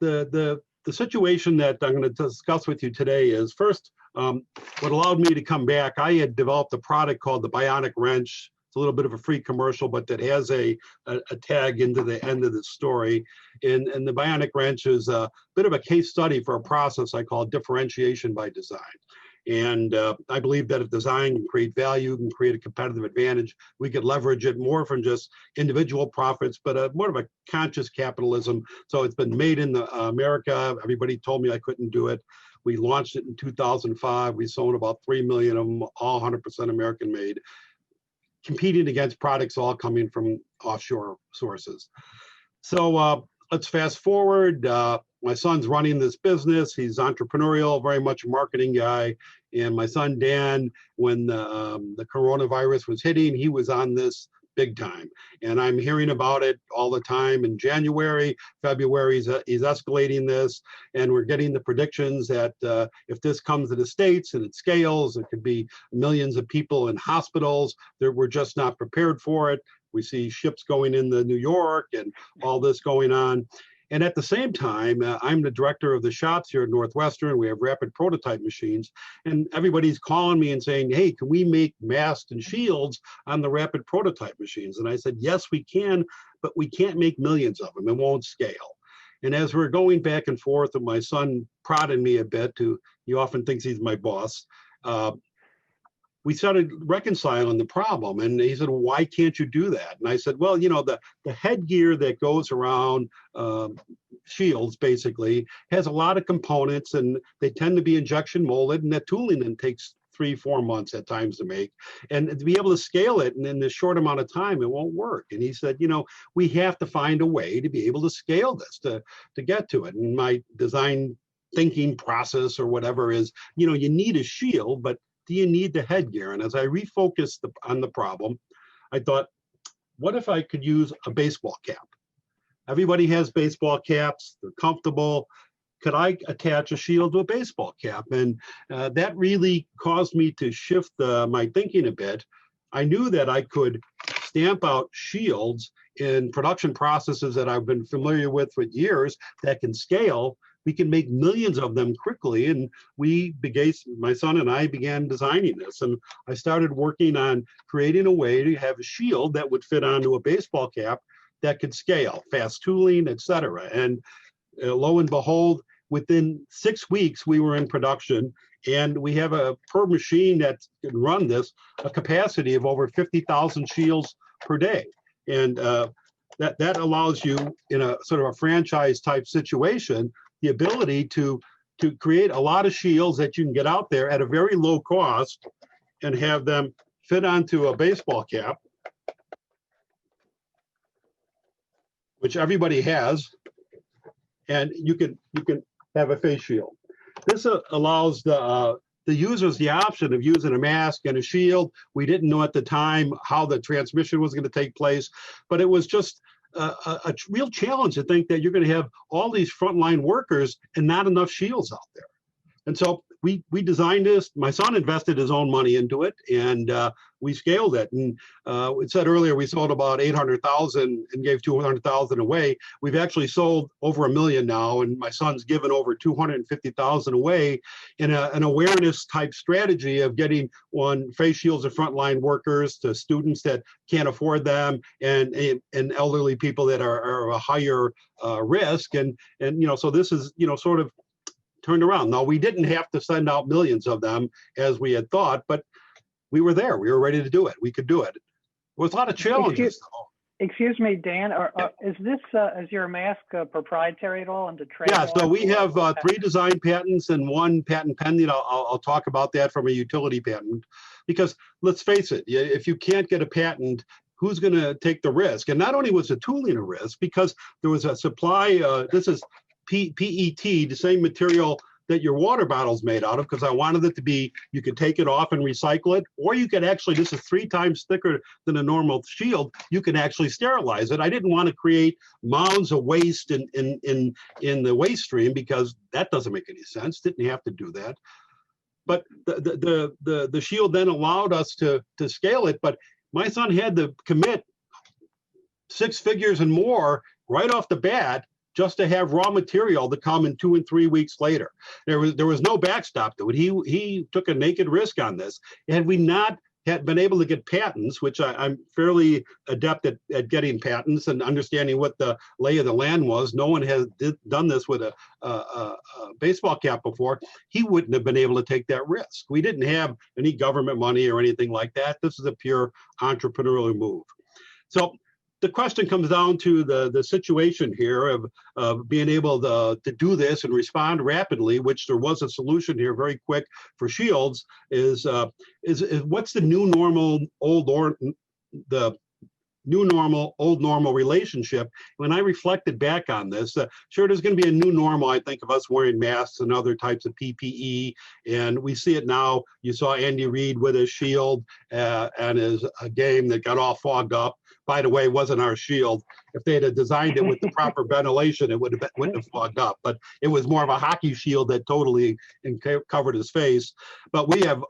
the situation that I'm going to discuss with you today is first, what allowed me to come back. I had developed a product called the Bionic Wrench. It's a little bit of a free commercial, but that has a tag into the end of the story. And the Bionic Wrench is a bit of a case study for a process I call differentiation by design. And I believe that if design can create value, can create a competitive advantage, we could leverage it more from just individual profits, but more of a conscious capitalism. So it's been made in America. Everybody told me I couldn't do it. We launched it in 2005. We sold about 3 million of them, all 100% American made, competing against products all coming from offshore sources. So let's fast forward. My son's running this business. He's entrepreneurial, very much a marketing guy. And my son, Dan, when the coronavirus was hitting, he was on this big time. And I'm hearing about it all the time. In January, February, he's escalating this. And we're getting the predictions that if this comes to the States and it scales, it could be millions of people in hospitals. We're just not prepared for it. We see ships going into New York and all this going on. And at the same time, I'm the director of the shops here at Northwestern. We have rapid prototype machines, and everybody's calling me and saying, hey, can we make masks and shields on the rapid prototype machines? And I said, yes, we can, but we can't make millions of them. It won't scale. And as we're going back and forth, and my son prodded me a bit, he often thinks he's my boss, we started reconciling the problem. And he said, well, why can't you do that? And I said, well, you know, the headgear that goes around shields basically has a lot of components, and they tend to be injection molded, and that tooling then takes 3-4 months at times to make. And to be able to scale it and in this short amount of time, it won't work. And he said, you know, we have to find a way to be able to scale this, to get to it. And my design thinking process or whatever is, you know, you need a shield, but do you need the headgear? And as I refocused on the problem, I thought, what if I could use a baseball cap? Everybody has baseball caps, they're comfortable. Could I attach a shield to a baseball cap? And that really caused me to shift my thinking a bit. I knew that I could stamp out shields in production processes that I've been familiar with for years that can scale. We can make millions of them quickly. And my son and I began designing this. And I started working on creating a way to have a shield that would fit onto a baseball cap that could scale, fast tooling, et cetera. And lo and behold, within 6 weeks, we were in production. And we have per machine that can run this, a capacity of over 50,000 shields per day. And that allows you, in a sort of a franchise type situation, the ability to create a lot of shields that you can get out there at a very low cost and have them fit onto a baseball cap, which everybody has, and you can have a face shield. This allows the users the option of using a mask and a shield. We didn't know at the time how the transmission was going to take place, but it was just a real challenge to think that you're going to have all these frontline workers and not enough shields out there. And so we designed this. My son invested his own money into it, and we scaled it. And it said earlier we sold about 800,000 and gave 200,000 away. We've actually sold over 1 million now, and my son's given over 250,000 away in an awareness type strategy of getting face shields to frontline workers, to students that can't afford them, and elderly people that are a higher risk. And so this is sort of turned around. Now, we didn't have to send out millions of them as we had thought, but we were there. We were ready to do it. We could do it. There was a lot of challenges. Excuse me, Dan, is your mask proprietary at all into trade? Yeah, so we have 3 design patents and 1 patent pending. I'll talk about that from a utility patent, because let's face it, if you can't get a patent, who's going to take the risk? And not only was the tooling a risk, because there was a supply, this is PET, the same material that your water bottle's made out of, because I wanted it to be, you could take it off and recycle it, or you could actually, this is 3 times thicker than a normal shield, you can actually sterilize it. I didn't want to create mounds of waste in the waste stream, because that doesn't make any sense. Didn't have to do that. But the shield then allowed us to scale it. But my son had to commit 6 figures and more right off the bat, just to have raw material to come in 2 and 3 weeks later. There was no backstop to it. He took a naked risk on this. Had we not had been able to get patents, which I'm fairly adept at getting patents and understanding what the lay of the land was. No one has done this with a baseball cap before. He wouldn't have been able to take that risk. We didn't have any government money or anything like that. This is a pure entrepreneurial move. So the question comes down to the situation here of being able to do this and respond rapidly, which there was a solution here very quick for shields, is what's the new normal, old normal relationship. When I reflected back on this, sure, there's going to be a new normal, I think, of us wearing masks and other types of PPE, and we see it now. You saw Andy Reid with his shield and his game that got all fogged up. By the way, wasn't our shield. If they had designed it with the proper ventilation, it wouldn't have fogged up. But it was more of a hockey shield that totally covered his face. But we have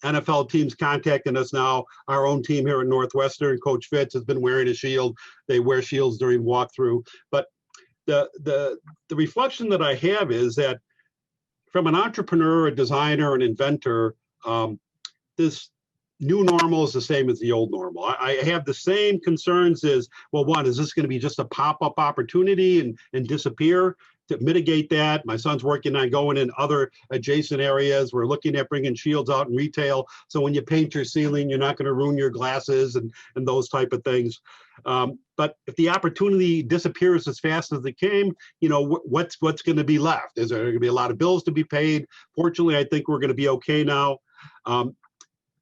NFL teams contacting us now. Our own team here at Northwestern, Coach Fitz, has been wearing a shield. They wear shields during walkthrough. But the reflection that I have is that from an entrepreneur, a designer, an inventor, this new normal is the same as the old normal. I have the same concerns as, well, one, is this going to be just a pop-up opportunity and disappear? To mitigate that, my son's working on going in other adjacent areas. We're looking at bringing shields out in retail. So when you paint your ceiling, you're not going to ruin your glasses and those type of things. But if the opportunity disappears as fast as it came, what's going to be left? Is there going to be a lot of bills to be paid? Fortunately, I think we're going to be okay now.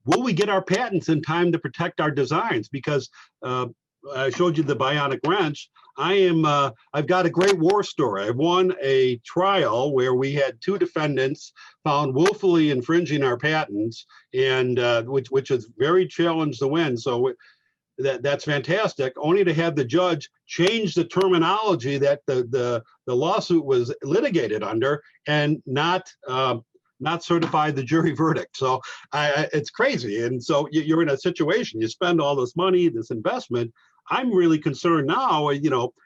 Will we get our patents in time to protect our designs? Because I showed you the bionic wrench. I've got a great war story. I won a trial where we had 2 defendants found willfully infringing our patents, and which is very challenged to win. So that's fantastic. Only to have the judge change the terminology that the lawsuit was litigated under, and not certify the jury verdict. So it's crazy. And so you're in a situation, you spend all this money, this investment. I'm really concerned now,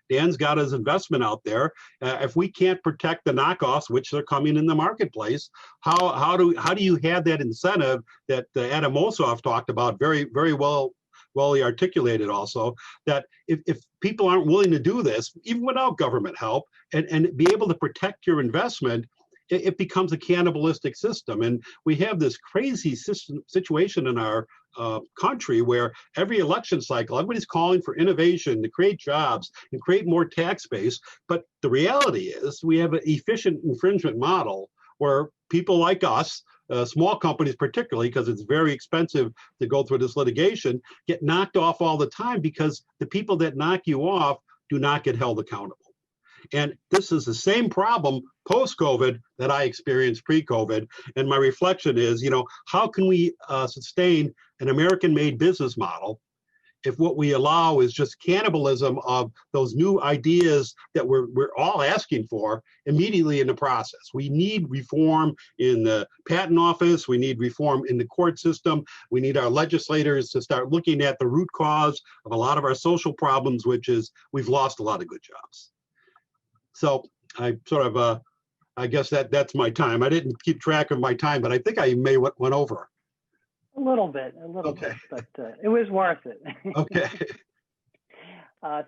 Dan's got his investment out there. If we can't protect the knockoffs, which they're coming in the marketplace, how do you have that incentive that Adam Ossoff talked about very, very well he articulated also, that if people aren't willing to do this, even without government help, and be able to protect your investment, it becomes a cannibalistic system. And we have this crazy situation in our country where every election cycle, everybody's calling for innovation to create jobs and create more tax base. But the reality is we have an efficient infringement model where people like us, small companies particularly, because it's very expensive to go through this litigation, get knocked off all the time because the people that knock you off do not get held accountable. And this is the same problem post-COVID that I experienced pre-COVID. And my reflection is, how can we sustain an American-made business model if what we allow is just cannibalism of those new ideas that we're all asking for immediately in the process. We need reform in the patent office. We need reform in the court system. We need our legislators to start looking at the root cause of a lot of our social problems, which is we've lost a lot of good jobs. So I sort of, I guess that's my time. I didn't keep track of my time, but I think I may went over. A little bit, Okay. but it was worth it. Okay.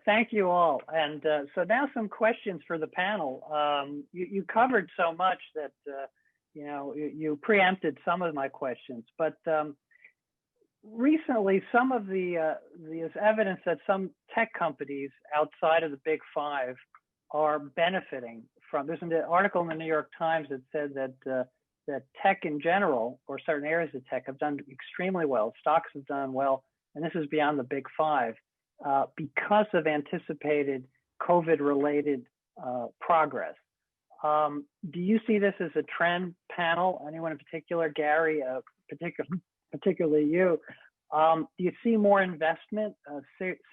Thank you all. And so now some questions for the panel. You covered so much that, you know, you preempted some of my questions, but recently some of there's evidence that some tech companies outside of the big five are benefiting from, there's an article in the New York Times that said that that tech in general, or certain areas of tech, have done extremely well. Stocks have done well, and this is beyond the big five, because of anticipated COVID-related progress. Do you see this as a trend, panel? Anyone in particular? Gary, particularly you. Do you see more investment,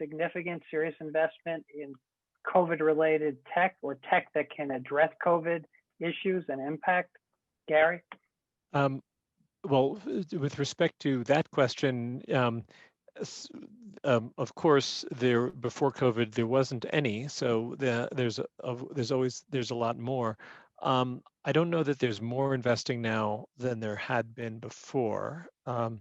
significant, serious investment in COVID-related tech, or tech that can address COVID issues and impact? Gary? Well, with respect to that question, of course, before COVID there wasn't any, so there's a lot more. I don't know that there's more investing now than there had been before, but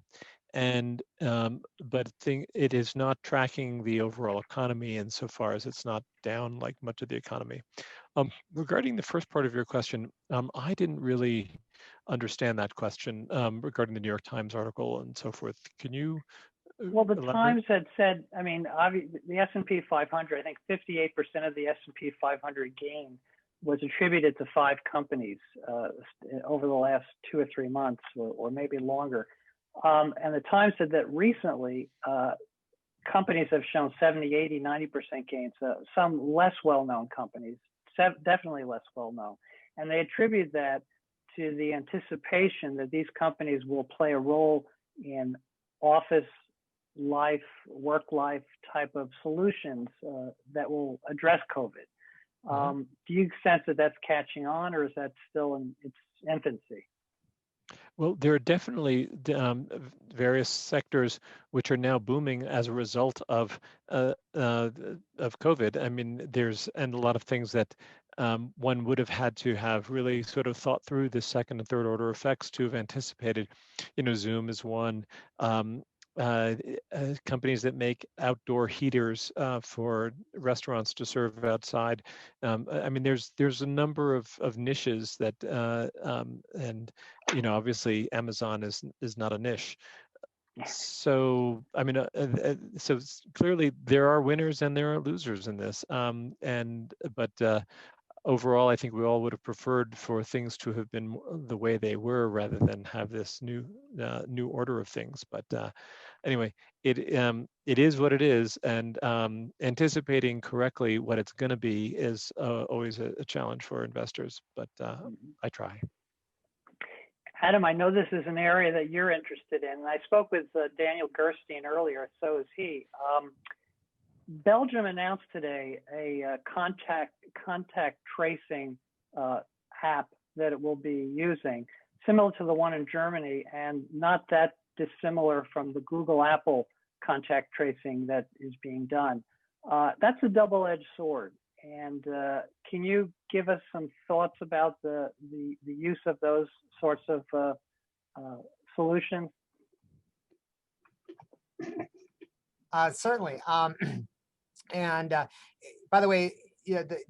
it is not tracking the overall economy insofar as it's not down like much of the economy. Regarding the first part of your question, I didn't really understand that question regarding the New York Times article and so forth. Can you Well, the elaborate? Times had said, I mean, the S&P 500, I think 58% of the S&P 500 gain was attributed to 5 companies over the last 2 or 3 months, or maybe longer. And the Times said that recently, companies have shown 70, 80, 90% gains, some less well-known companies, definitely less well-known. And they attribute that to the anticipation that these companies will play a role in office life, work life type of solutions that will address COVID. Do you sense that that's catching on, or is that still in its infancy? Well, there are definitely various sectors which are now booming as a result of COVID. I mean, and a lot of things that one would have had to have really sort of thought through the second and third order effects to have anticipated. You know, Zoom is one. Companies that make outdoor heaters for restaurants to serve outside. I mean, there's a number of niches that, and you know, obviously Amazon is not a niche. So I mean, so clearly there are winners and there are losers in this. But overall, I think we all would have preferred for things to have been the way they were rather than have this new order of things. But anyway, it is what it is, and anticipating correctly what it's going to be is always a challenge for investors. But I try. Adam, I know this is an area that you're interested in. I spoke with Daniel Gerstein earlier, so is he. Belgium announced today a contact tracing app that it will be using, similar to the one in Germany, and not that dissimilar from the Google Apple contact tracing that is being done. That's a double-edged sword. And can you give us some thoughts about the use of those sorts of solutions? Certainly. And by the way,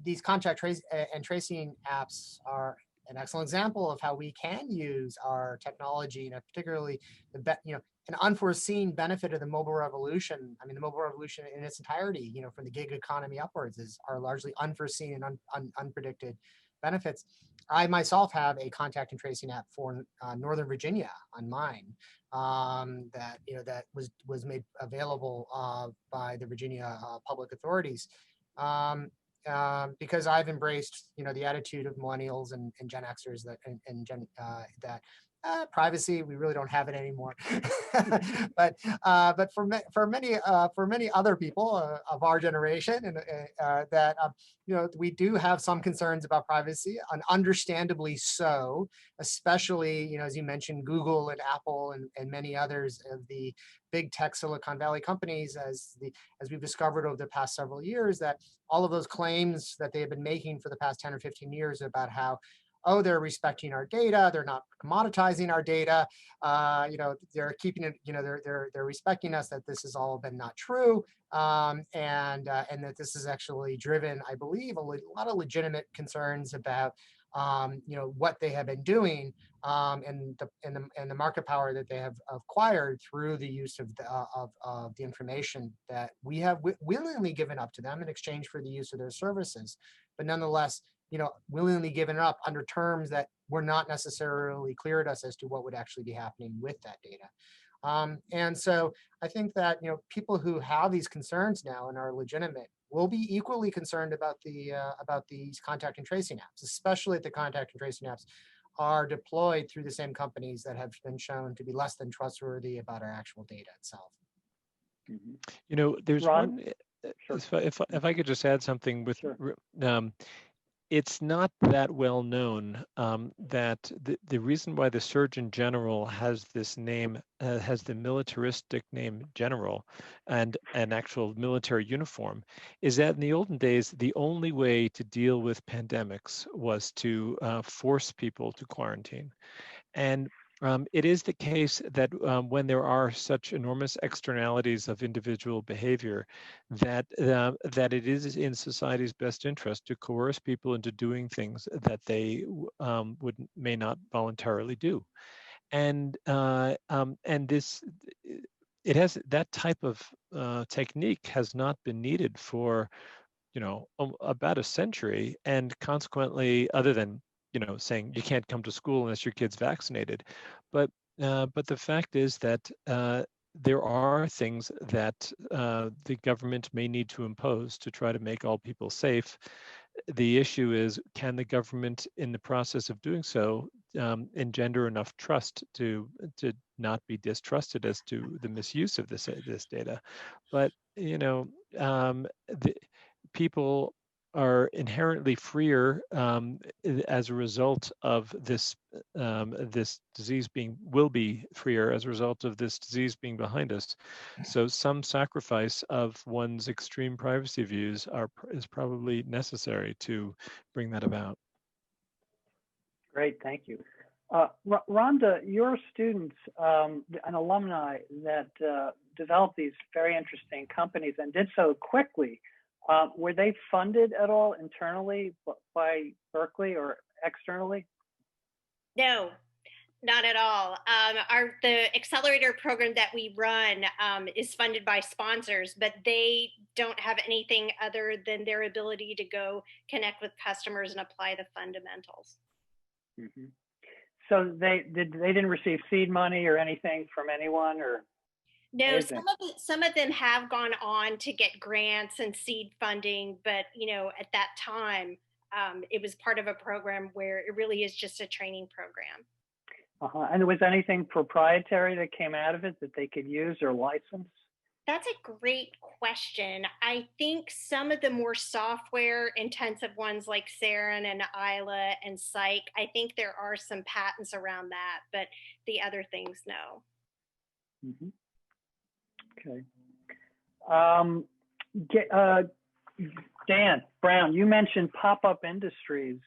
these contact tracing apps are an excellent example of how we can use our technology, particularly an unforeseen benefit of the mobile revolution. I mean, the mobile revolution in its entirety, from the gig economy upwards, are largely unforeseen and unpredicted benefits. I myself have a contact and tracing app for Northern Virginia on mine that was made available by the Virginia public authorities because I've embraced the attitude of millennials and Gen Xers that privacy, we really don't have it anymore. but for many other people of our generation, and that we do have some concerns about privacy, and understandably so, especially as you mentioned, Google and Apple and many others of the big tech Silicon Valley companies, as we've discovered over the past several years, that all of those claims that they have been making for the past 10 or 15 years about how, oh, they're respecting our data, they're not commoditizing our data, they're keeping it, they're respecting us, that this has all been not true, and that this is actually driven, I believe, a lot of legitimate concerns about what they have been doing, and the market power that they have acquired through the use of the information that we have willingly given up to them in exchange for the use of their services, but nonetheless, willingly given up under terms that were not necessarily clear to us as to what would actually be happening with that data. And so I think that people who have these concerns now and are legitimate will be equally concerned about these contact and tracing apps, especially if the contact and tracing apps are deployed through the same companies that have been shown to be less than trustworthy about our actual data itself. There's Ron? one. Sure. If I could just add something with. Sure. It's not that well known that the reason why the Surgeon General has this name, has the militaristic name General, and an actual military uniform, is that in the olden days, the only way to deal with pandemics was to force people to quarantine. And it is the case that when there are such enormous externalities of individual behavior, that it is in society's best interest to coerce people into doing things that they may not voluntarily do, and this, it has, that type of technique has not been needed for about a century, and consequently, other than saying you can't come to school unless your kid's vaccinated. But the fact is that there are things that the government may need to impose to try to make all people safe. The issue is, can the government, in the process of doing so, engender enough trust to not be distrusted as to the misuse of this data? But people are inherently freer as a result of this disease will be freer as a result of this disease being behind us. So some sacrifice of one's extreme privacy views is probably necessary to bring that about. Great, thank you. Rhonda, your students, an alumni that developed these very interesting companies and did so quickly, were they funded at all internally by Berkeley or externally? No, not at all. The accelerator program that we run is funded by sponsors, but they don't have anything other than their ability to go connect with customers and apply the fundamentals. Mm-hmm. So they didn't receive seed money or anything from anyone, or? No, some of them have gone on to get grants and seed funding, but at that time, it was part of a program where it really is just a training program. And was anything proprietary that came out of it that they could use or license? That's a great question. I think some of the more software intensive ones like Sarin and Isla and Psych, I think there are some patents around that, but the other things, no. Mm-hmm. Okay. Dan Brown, you mentioned pop-up industries.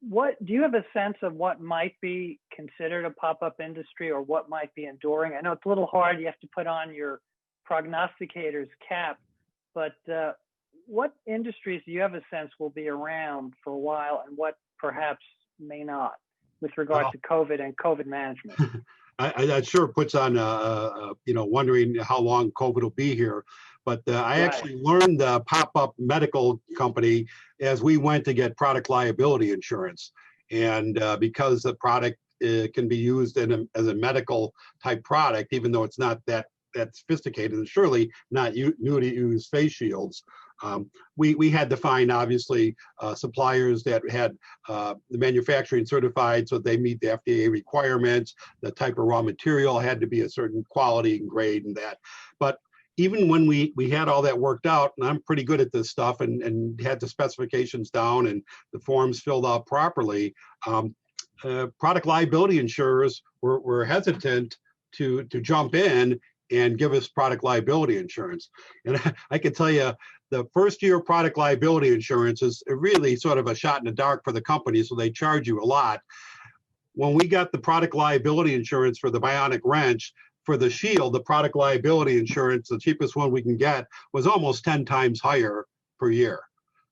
What do you have a sense of what might be considered a pop-up industry or what might be enduring? I know it's a little hard. You have to put on your prognosticator's cap, but what industries do you have a sense will be around for a while and what perhaps may not with regard to COVID and COVID management? That sure puts on, wondering how long COVID will be here. But I actually learned the pop-up medical company as we went to get product liability insurance. And because the product can be used as a medical type product, even though it's not that sophisticated and surely not new to use face shields, We had to find, obviously, suppliers that had the manufacturing certified so they meet the FDA requirements. The type of raw material had to be a certain quality and grade and that. But even when we had all that worked out, and I'm pretty good at this stuff, and had the specifications down and the forms filled out properly, product liability insurers were hesitant to jump in and give us product liability insurance. And I can tell you, the first year of product liability insurance is really sort of a shot in the dark for the company, so they charge you a lot. When we got the product liability insurance for the bionic wrench, for the Shield, the product liability insurance, the cheapest one we can get, was almost 10 times higher per year,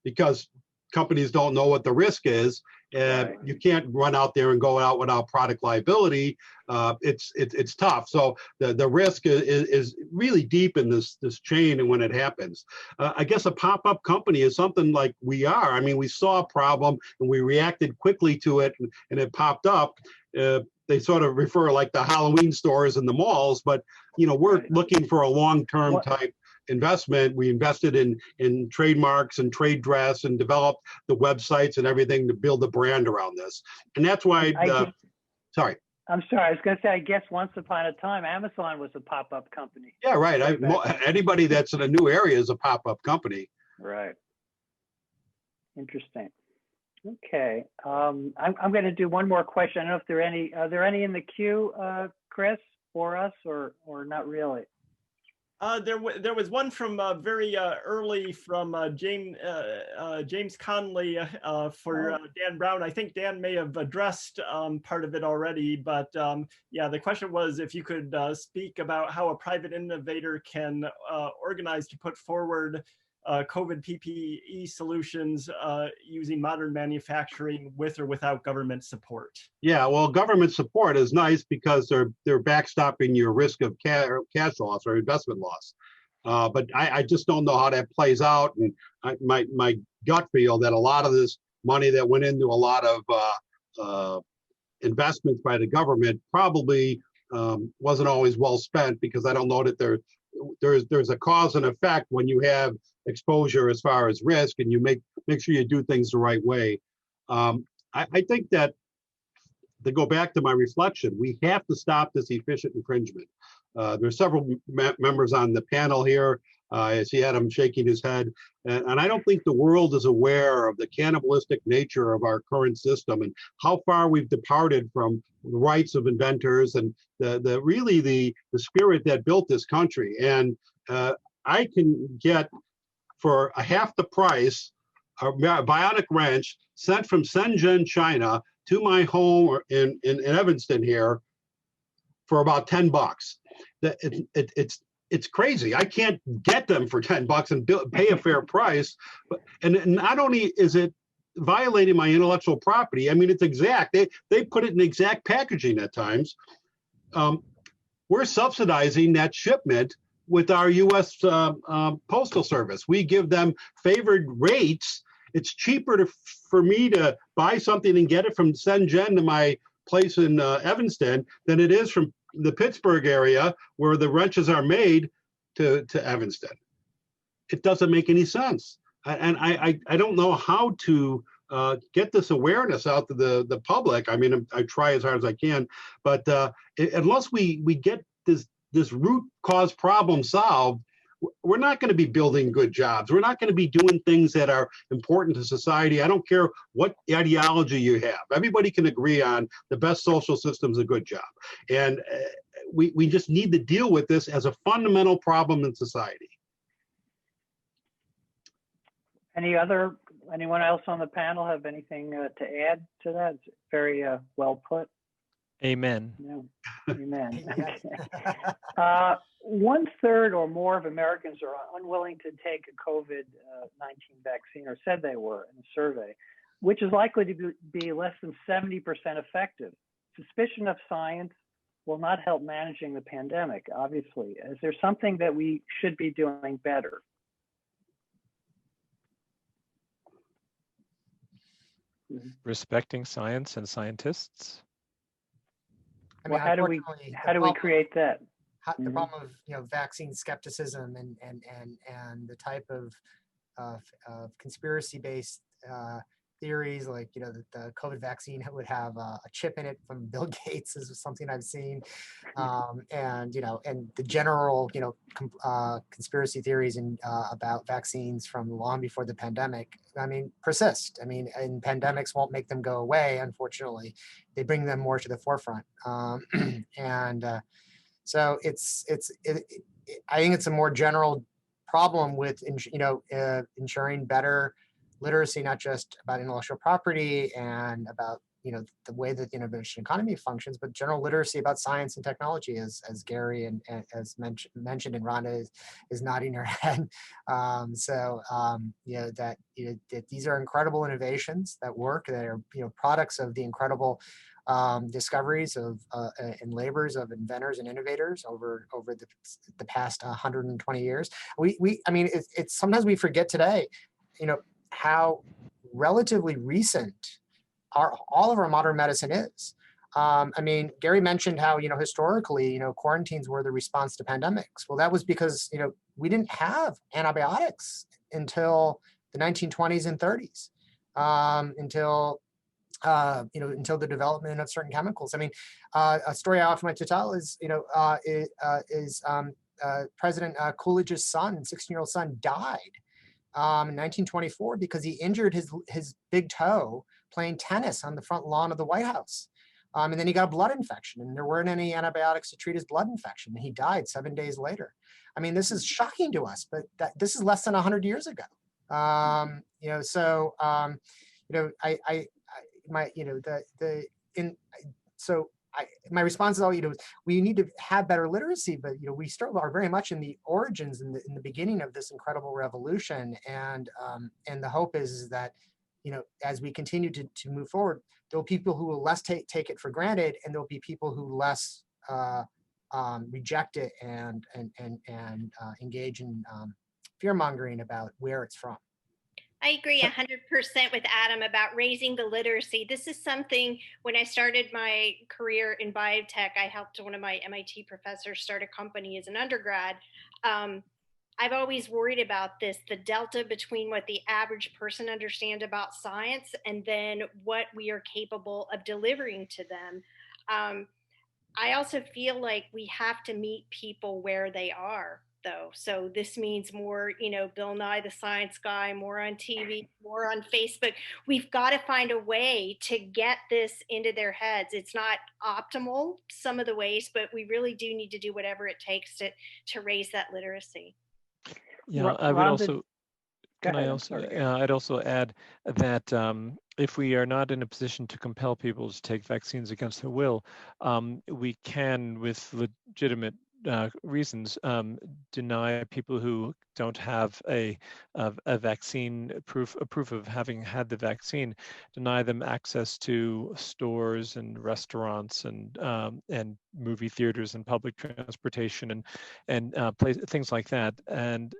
because companies don't know what the risk is. Right. You can't run out there and go out without product liability. It's tough. So the risk is really deep in this chain, and when it happens, I guess a pop-up company is something like we are. I mean, we saw a problem and we reacted quickly to it, and it popped up. They sort of refer like the Halloween stores and the malls, but we're Right. looking for a long-term type investment. We invested in trademarks and trade dress and developed the websites and everything to build a brand around this. And that's why, sorry. I'm sorry, I was going to say, I guess once upon a time, Amazon was a pop-up company. Yeah, right. Anybody that's in a new area is a pop-up company. Right. Interesting. Okay. I'm going to do one more question. I don't know if are there any in the queue, Chris, for us, or not really? There was one from very early from James Conley for Dan Brown. I think Dan may have addressed part of it already, but yeah, the question was if you could speak about how a private innovator can organize to put forward COVID PPE solutions using modern manufacturing with or without government support. Yeah, well, government support is nice because they're backstopping your risk of cash loss or investment loss. But I just don't know how that plays out. And my gut feel that a lot of this money that went into a lot of investments by the government probably wasn't always well spent, because I don't know that there's a cause and effect when you have exposure as far as risk, and you make sure you do things the right way. I think that, to go back to my reflection, we have to stop this efficient infringement. There's several members on the panel here. I see Adam shaking his head, and I don't think the world is aware of the cannibalistic nature of our current system and how far we've departed from the rights of inventors and the spirit that built this country. And I can get, for a half the price, a bionic wrench sent from Shenzhen, China, to my home in Evanston here for about $10. It's crazy. I can't get them for $10 and pay a fair price. And not only is it violating my intellectual property, I mean, it's exact. They put it in exact packaging at times. We're subsidizing that shipment with our U.S. Postal Service. We give them favored rates. It's cheaper for me to buy something and get it from Shenzhen to my place in Evanston than it is from the Pittsburgh area where the wrenches are made to Evanston. It doesn't make any sense. And I don't know how to get this awareness out to the public. I mean, I try as hard as I can, but unless we get this root cause problem solved, we're not going to be building good jobs. We're not going to be doing things that are important to society. I don't care what ideology you have. Everybody can agree on the best social system is a good job. And we just need to deal with this as a fundamental problem in society. Anyone else on the panel have anything to add to that? It's very well put. Amen. No. Amen. 1/3 or more of Americans are unwilling to take a COVID-19 vaccine, or said they were in a survey, which is likely to be less than 70% effective. Suspicion of science will not help managing the pandemic, obviously. Is there something that we should be doing better? Respecting science and scientists. I mean, Well, how do we create that? The problem of vaccine skepticism and the type of of conspiracy-based theories, like that the COVID vaccine would have a chip in it from Bill Gates is something I've seen, and and the general conspiracy theories about vaccines from long before the pandemic, persist. And pandemics won't make them go away. Unfortunately, they bring them more to the forefront, so I think it's a more general problem with ensuring better literacy, not just about intellectual property and about the way that the innovation economy functions, but general literacy about science and technology, as Gary and as mentioned, and Rhonda is nodding her head. That these are incredible innovations that work, that are products of the incredible discoveries of and labors of inventors and innovators over the past 120 years. It's sometimes we forget today, how relatively recent all of our modern medicine is. Gary mentioned how historically quarantines were the response to pandemics. Well, that was because we didn't have antibiotics until the 1920s and 30s, until the development of certain chemicals. A story I often like to tell is President Coolidge's son, 16-year-old son, died in 1924 because he injured his big toe playing tennis on the front lawn of the White House. And then he got a blood infection, and there weren't any antibiotics to treat his blood infection, and he died 7 days later. This is shocking to us, but this is less than 100 years ago. My response is all, we need to have better literacy, but we still are very much in the origins, in the beginning of this incredible revolution, and the hope is that as we continue to move forward, there'll be people who will less take it for granted, and there'll be people who less reject it and engage in fear mongering about where it's from. I agree 100% with Adam about raising the literacy. This is something, when I started my career in biotech, I helped one of my MIT professors start a company as an undergrad. I've always worried about this, the delta between what the average person understands about science and then what we are capable of delivering to them. I also feel like we have to meet people where they are, though. So this means more, Bill Nye, the science guy, more on TV, more on Facebook. We've got to find a way to get this into their heads. It's not optimal, some of the ways, but we really do need to do whatever it takes to raise that literacy. Yeah, I would also. I'd also add that if we are not in a position to compel people to take vaccines against their will, we can, with legitimate reasons, deny people who don't have a vaccine proof of having had the vaccine, deny them access to stores and restaurants and movie theaters and public transportation and things like that. And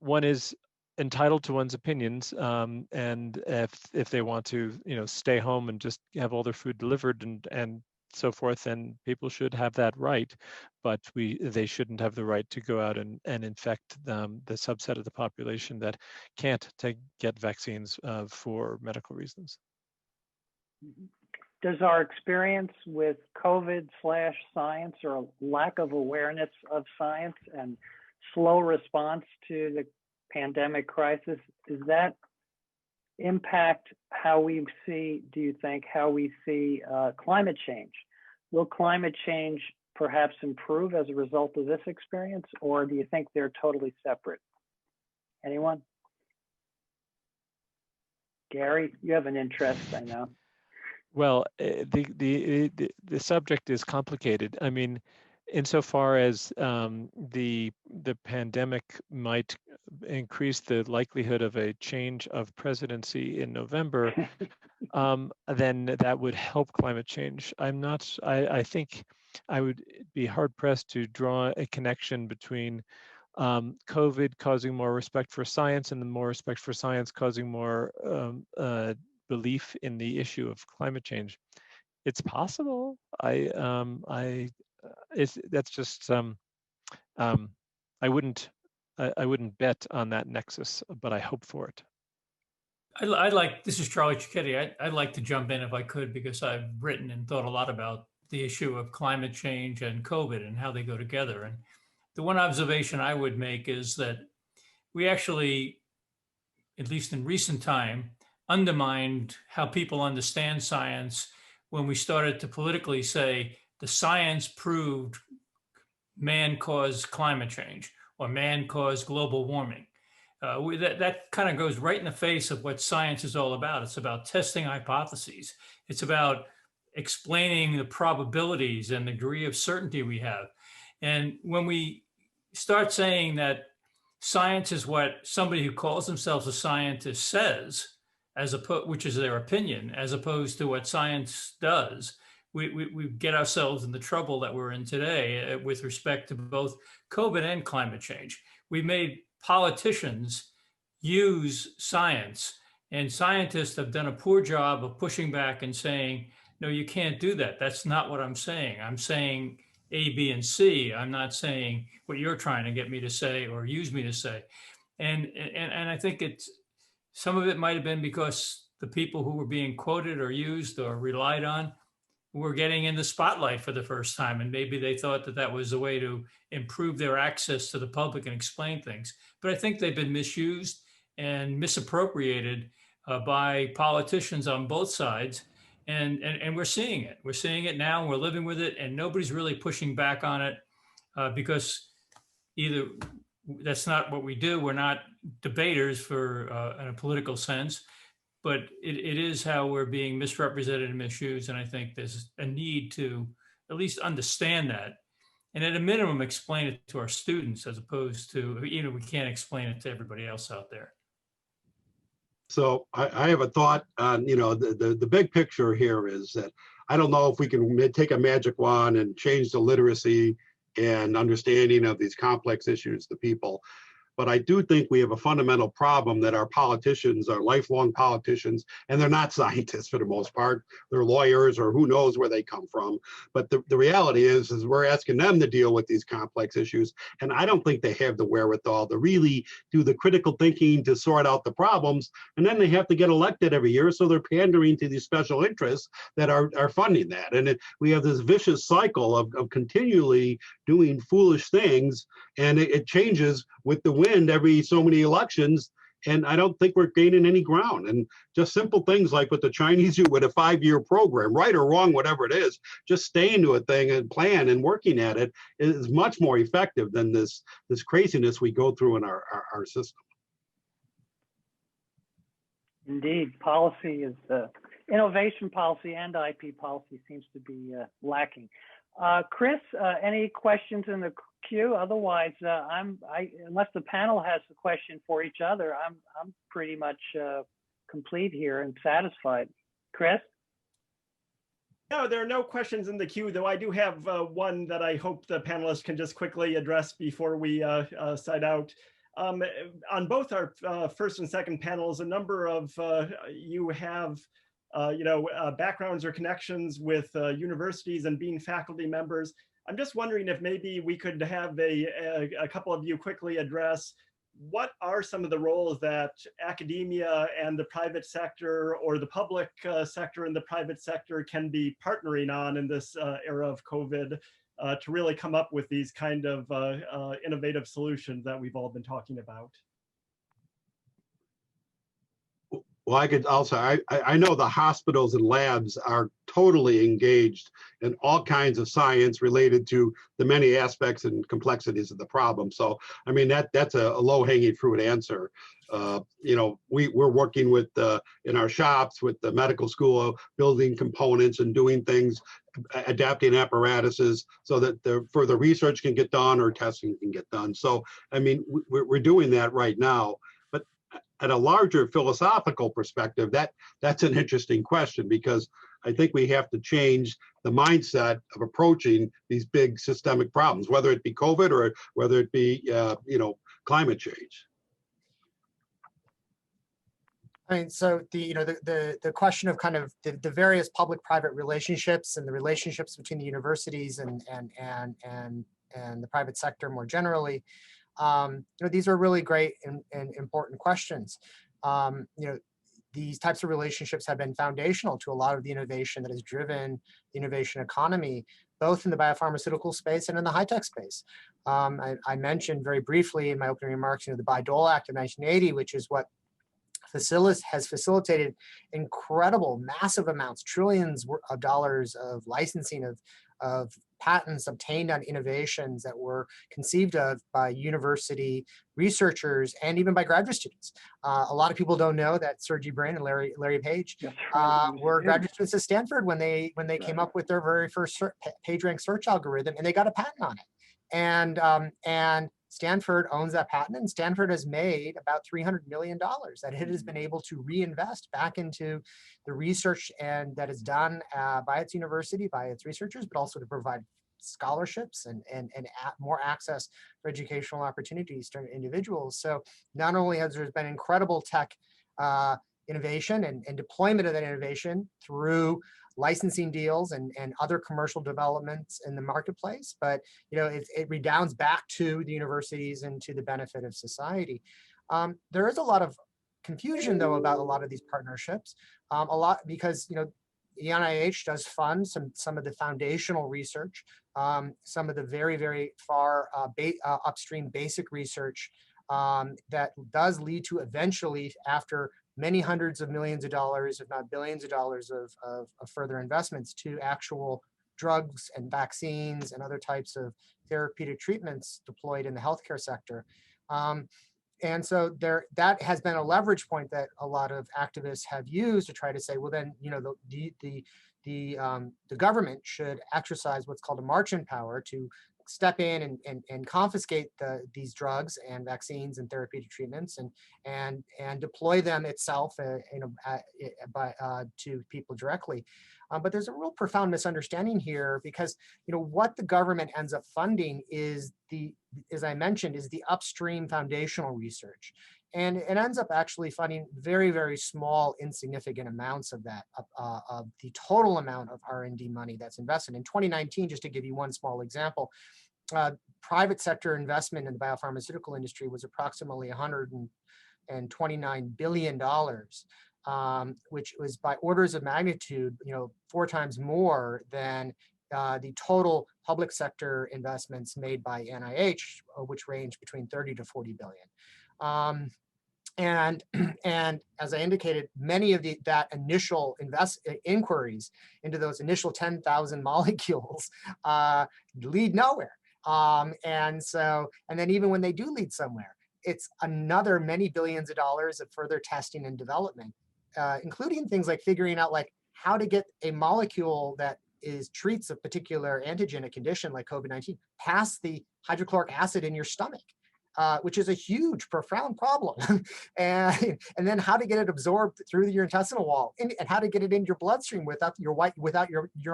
one is entitled to one's opinions, and if they want to stay home and just have all their food delivered and so forth, then people should have that right, but they shouldn't have the right to go out and infect the subset of the population that can't get vaccines for medical reasons. Does our experience with COVID/science, or a lack of awareness of science and slow response to the pandemic crisis, does that impact how we see, do you think, how we see climate change? Will climate change perhaps improve as a result of this experience, or do you think they're totally separate? Anyone? Gary, you have an interest, I know. Well, the subject is complicated. Insofar as the pandemic might increase the likelihood of a change of presidency in November, then that would help climate change. I think I would be hard pressed to draw a connection between COVID causing more respect for science and the more respect for science causing more belief in the issue of climate change. It's possible. That's just I wouldn't I wouldn't bet on that nexus, but I hope for it. I'd like, this is Charlie Cicchetti. I'd like to jump in if I could, because I've written and thought a lot about the issue of climate change and COVID and how they go together. And the one observation I would make is that we actually, at least in recent time, undermined how people understand science when we started to politically say the science proved man caused climate change or man caused global warming. That kind of goes right in the face of what science is all about. It's about testing hypotheses. It's about explaining the probabilities and the degree of certainty we have. And when we start saying that science is what somebody who calls themselves a scientist says, which is their opinion, as opposed to what science does, we get ourselves in the trouble that we're in today with respect to both COVID and climate change. We made politicians use science, and scientists have done a poor job of pushing back and saying, no, you can't do that. That's not what I'm saying. I'm saying A, B, and C. I'm not saying what you're trying to get me to say or use me to say. And I think some of it might have been because the people who were being quoted or used or relied on were getting in the spotlight for the first time. And maybe they thought that that was a way to improve their access to the public and explain things. But I think they've been misused and misappropriated by politicians on both sides. And we're seeing it. We're seeing it now. We're living with it. And nobody's really pushing back on it because either that's not what we do. We're not debaters in a political sense. But it is how we're being misrepresented and misused. And I think there's a need to at least understand that. And at a minimum, explain it to our students as opposed to, we can't explain it to everybody else out there. So I have a thought on, the big picture here is that I don't know if we can take a magic wand and change the literacy and understanding of these complex issues to people. But I do think we have a fundamental problem that our politicians are lifelong politicians, and they're not scientists for the most part. They're lawyers or who knows where they come from. But the reality is we're asking them to deal with these complex issues. And I don't think they have the wherewithal to really do the critical thinking to sort out the problems. And then they have to get elected every year. So they're pandering to these special interests that are funding that. And we have this vicious cycle of continually doing foolish things. And it changes with the wind every so many elections, and I don't think we're gaining any ground. And just simple things like what the Chinese do with a 5-year program, right or wrong, whatever it is, just staying to a thing and plan and working at it is much more effective than this craziness we go through in our system. Indeed, policy is innovation policy and IP policy seems to be lacking. Chris, any questions in the queue? Otherwise, unless the panel has a question for each other, I'm pretty much complete here and satisfied. Chris? No, there are no questions in the queue, though I do have one that I hope the panelists can just quickly address before we sign out. On both our first and second panels, a number of you have backgrounds or connections with universities and being faculty members. I'm just wondering if maybe we could have a couple of you quickly address what are some of the roles that academia and the private sector or the public sector and the private sector can be partnering on in this era of COVID to really come up with these kind of innovative solutions that we've all been talking about. Well, I could also, I know the hospitals and labs are totally engaged in all kinds of science related to the many aspects and complexities of the problem. So, I mean, that's a low-hanging fruit answer. We're working with, in our shops with the medical school, building components and doing things, adapting apparatuses so that further research can get done or testing can get done. So, I mean, we're doing that right now. At a larger philosophical perspective, that's an interesting question, because I think we have to change the mindset of approaching these big systemic problems, whether it be COVID or whether it be climate change. I mean, so the question of kind of the various public-private relationships and the relationships between the universities and the private sector more generally. These are really great and important questions. These types of relationships have been foundational to a lot of the innovation that has driven the innovation economy, both in the biopharmaceutical space and in the high-tech space. I mentioned very briefly in my opening remarks, the Bayh-Dole Act of 1980, which is what has facilitated incredible, massive amounts, trillions of dollars of licensing of patents obtained on innovations that were conceived of by university researchers and even by graduate students. A lot of people don't know that Sergey Brin and Larry Page were graduate students at Stanford when they came up with their very first PageRank search algorithm, and they got a patent on it. And Stanford owns that patent, and Stanford has made about $300 million that it has been able to reinvest back into the research and that is done by its university, by its researchers, but also to provide scholarships and more access for educational opportunities to individuals. So not only has there been incredible tech innovation and deployment of that innovation through licensing deals and other commercial developments in the marketplace, but it redounds back to the universities and to the benefit of society. There is a lot of confusion though about a lot of these partnerships, because the NIH does fund some of the foundational research, some of the very, very far upstream basic research that does lead to eventually, after many hundreds of millions of dollars, if not billions of dollars of further investments, to actual drugs and vaccines and other types of therapeutic treatments deployed in the healthcare sector. And so that has been a leverage point that a lot of activists have used to try to say, well, then the government should exercise what's called a marching power to step in and confiscate these drugs and vaccines and therapeutic treatments and deploy them itself to people directly. But there's a real profound misunderstanding here, because what the government ends up funding is as I mentioned, is the upstream foundational research. And it ends up actually funding very, very small, insignificant amounts of that, of the total amount of R&D money that's invested. In 2019, just to give you one small example, private sector investment in the biopharmaceutical industry was approximately $129 billion, which was by orders of magnitude, 4 times more than the total public sector investments made by NIH, which range between 30 to 40 billion. And as I indicated, many of that initial inquiries into those initial 10,000 molecules lead nowhere. And then even when they do lead somewhere, it's another many billions of dollars of further testing and development, including things like figuring out how to get a molecule that treats a particular antigen, a condition like COVID-19, past the hydrochloric acid in your stomach, which is a huge, profound problem. and then how to get it absorbed through your intestinal wall, and how to get it into your bloodstream without your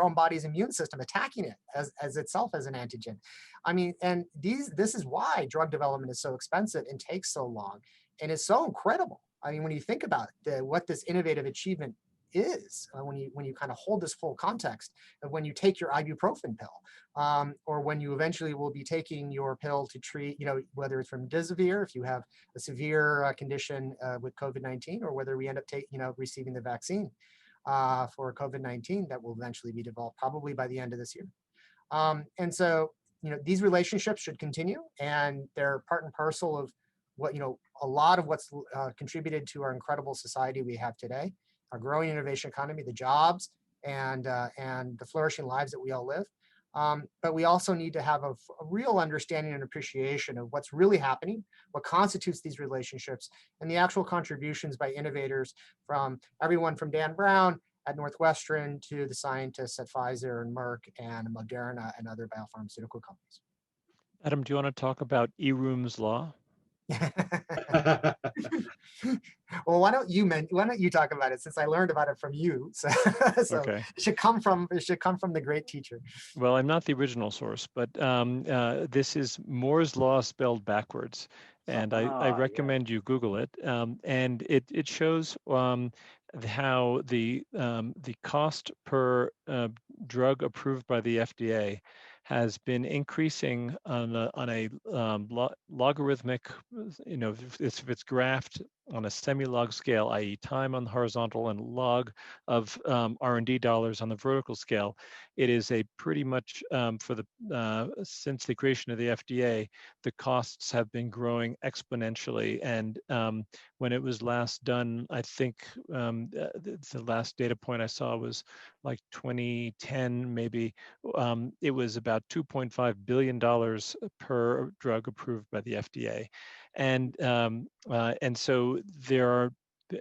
own body's immune system attacking it as itself as an antigen. I mean, and this is why drug development is so expensive and takes so long, and is so incredible. I mean, when you think about what this innovative achievement is, when you kind of hold this full context of when you take your ibuprofen pill, or when you eventually will be taking your pill to treat, whether it's from remdesivir if you have a severe condition with COVID-19, or whether we end up receiving the vaccine for COVID-19 that will eventually be developed probably by the end of this year. And so these relationships should continue, and they're part and parcel of what a lot of what's contributed to our incredible society we have today, our growing innovation economy, the jobs, and the flourishing lives that we all live. But we also need to have a real understanding and appreciation of what's really happening, what constitutes these relationships, and the actual contributions by innovators, from everyone from Dan Brown at Northwestern to the scientists at Pfizer and Merck and Moderna and other biopharmaceutical companies. Adam, do you want to talk about Eroom's law? Well, why don't you talk about it, since I learned about it from you? So Okay. It should come from the great teacher. Well, I'm not the original source, but this is Moore's law spelled backwards, and I recommend you Google it. And it shows how the cost per drug approved by the FDA has been increasing on a logarithmic, if it's graphed on a semi-log scale, i.e. time on the horizontal and log of R&D dollars on the vertical scale, it is a pretty much since the creation of the FDA, the costs have been growing exponentially. And when it was last done, I think the last data point I saw was like 2010, maybe. It was about $2.5 billion per drug approved by the FDA. And so there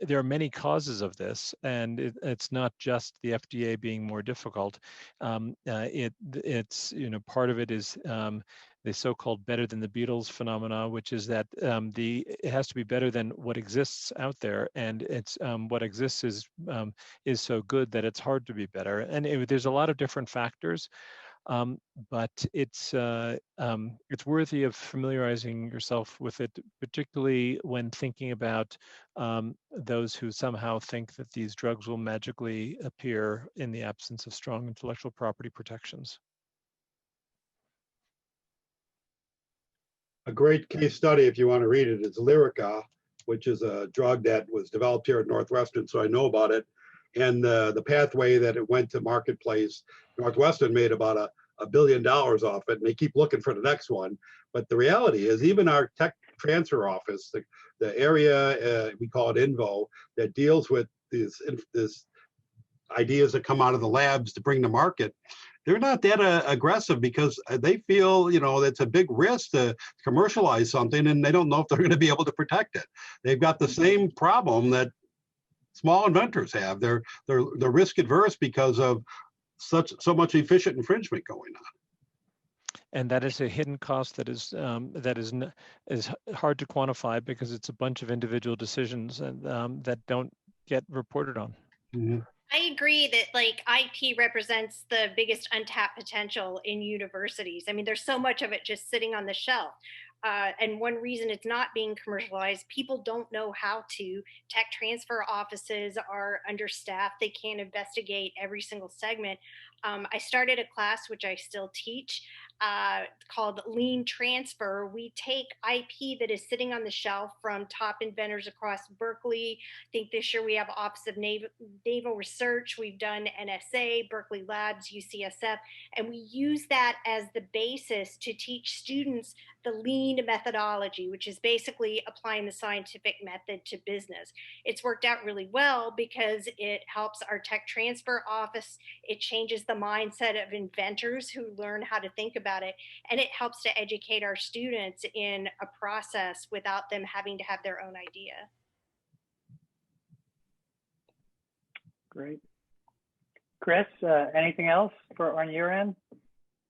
are many causes of this, and it's not just the FDA being more difficult. It's part of it is the so-called better than the Beatles phenomena, which is that it has to be better than what exists out there, and it's what exists is so good that it's hard to be better. And there's a lot of different factors. But it's worthy of familiarizing yourself with it, particularly when thinking about those who somehow think that these drugs will magically appear in the absence of strong intellectual property protections. A great case study, if you want to read it, is Lyrica, which is a drug that was developed here at Northwestern, so I know about it. And the pathway that it went to marketplace, Northwestern made about $1 billion off it, and they keep looking for the next one. But the reality is, even our tech transfer office, the area, we call it INVO, that deals with these ideas that come out of the labs to bring to market, they're not that aggressive because they feel, it's a big risk to commercialize something, and they don't know if they're going to be able to protect it. They've got the same problem that small inventors have. They're risk adverse because of so much efficient infringement going on. And that is a hidden cost that is hard to quantify because it's a bunch of individual decisions and that don't get reported on. Mm-hmm. I agree that IP represents the biggest untapped potential in universities. I mean, there's so much of it just sitting on the shelf. And one reason it's not being commercialized, people don't know how to. Tech transfer offices are understaffed. They can't investigate every single segment. I started a class, which I still teach, called Lean Transfer. We take IP that is sitting on the shelf from top inventors across Berkeley. I think this year we have Office of Naval Research. We've done NSA, Berkeley Labs, UCSF, and we use that as the basis to teach students the lean methodology, which is basically applying the scientific method to business. It's worked out really well because it helps our tech transfer office. It changes the mindset of inventors who learn how to think about it, and it helps to educate our students in a process without them having to have their own idea. Great. Chris, anything else on your end?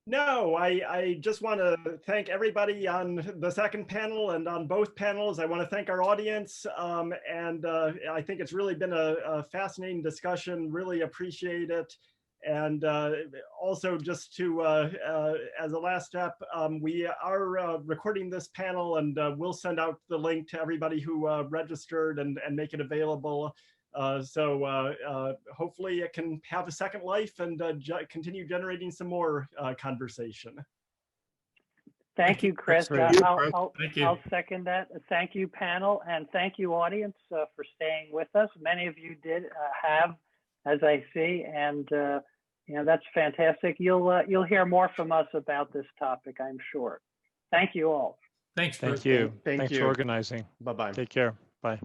No, I just want to thank everybody on the second panel and on both panels. I want to thank our audience, and I think it's really been a fascinating discussion. Really appreciate it. And also just to, as a last step, we are recording this panel, and we'll send out the link to everybody who registered and make it available. So hopefully it can have a second life and continue generating some more conversation. Thank you, Chris. I'll second that. Thank you, panel, and thank you, audience, for staying with us. Many of you did have, as I see, and that's fantastic. You'll hear more from us about this topic, I'm sure. Thank you all. Thanks. Thank you. Thank Thanks you for organizing. Bye-bye. Take care. Bye.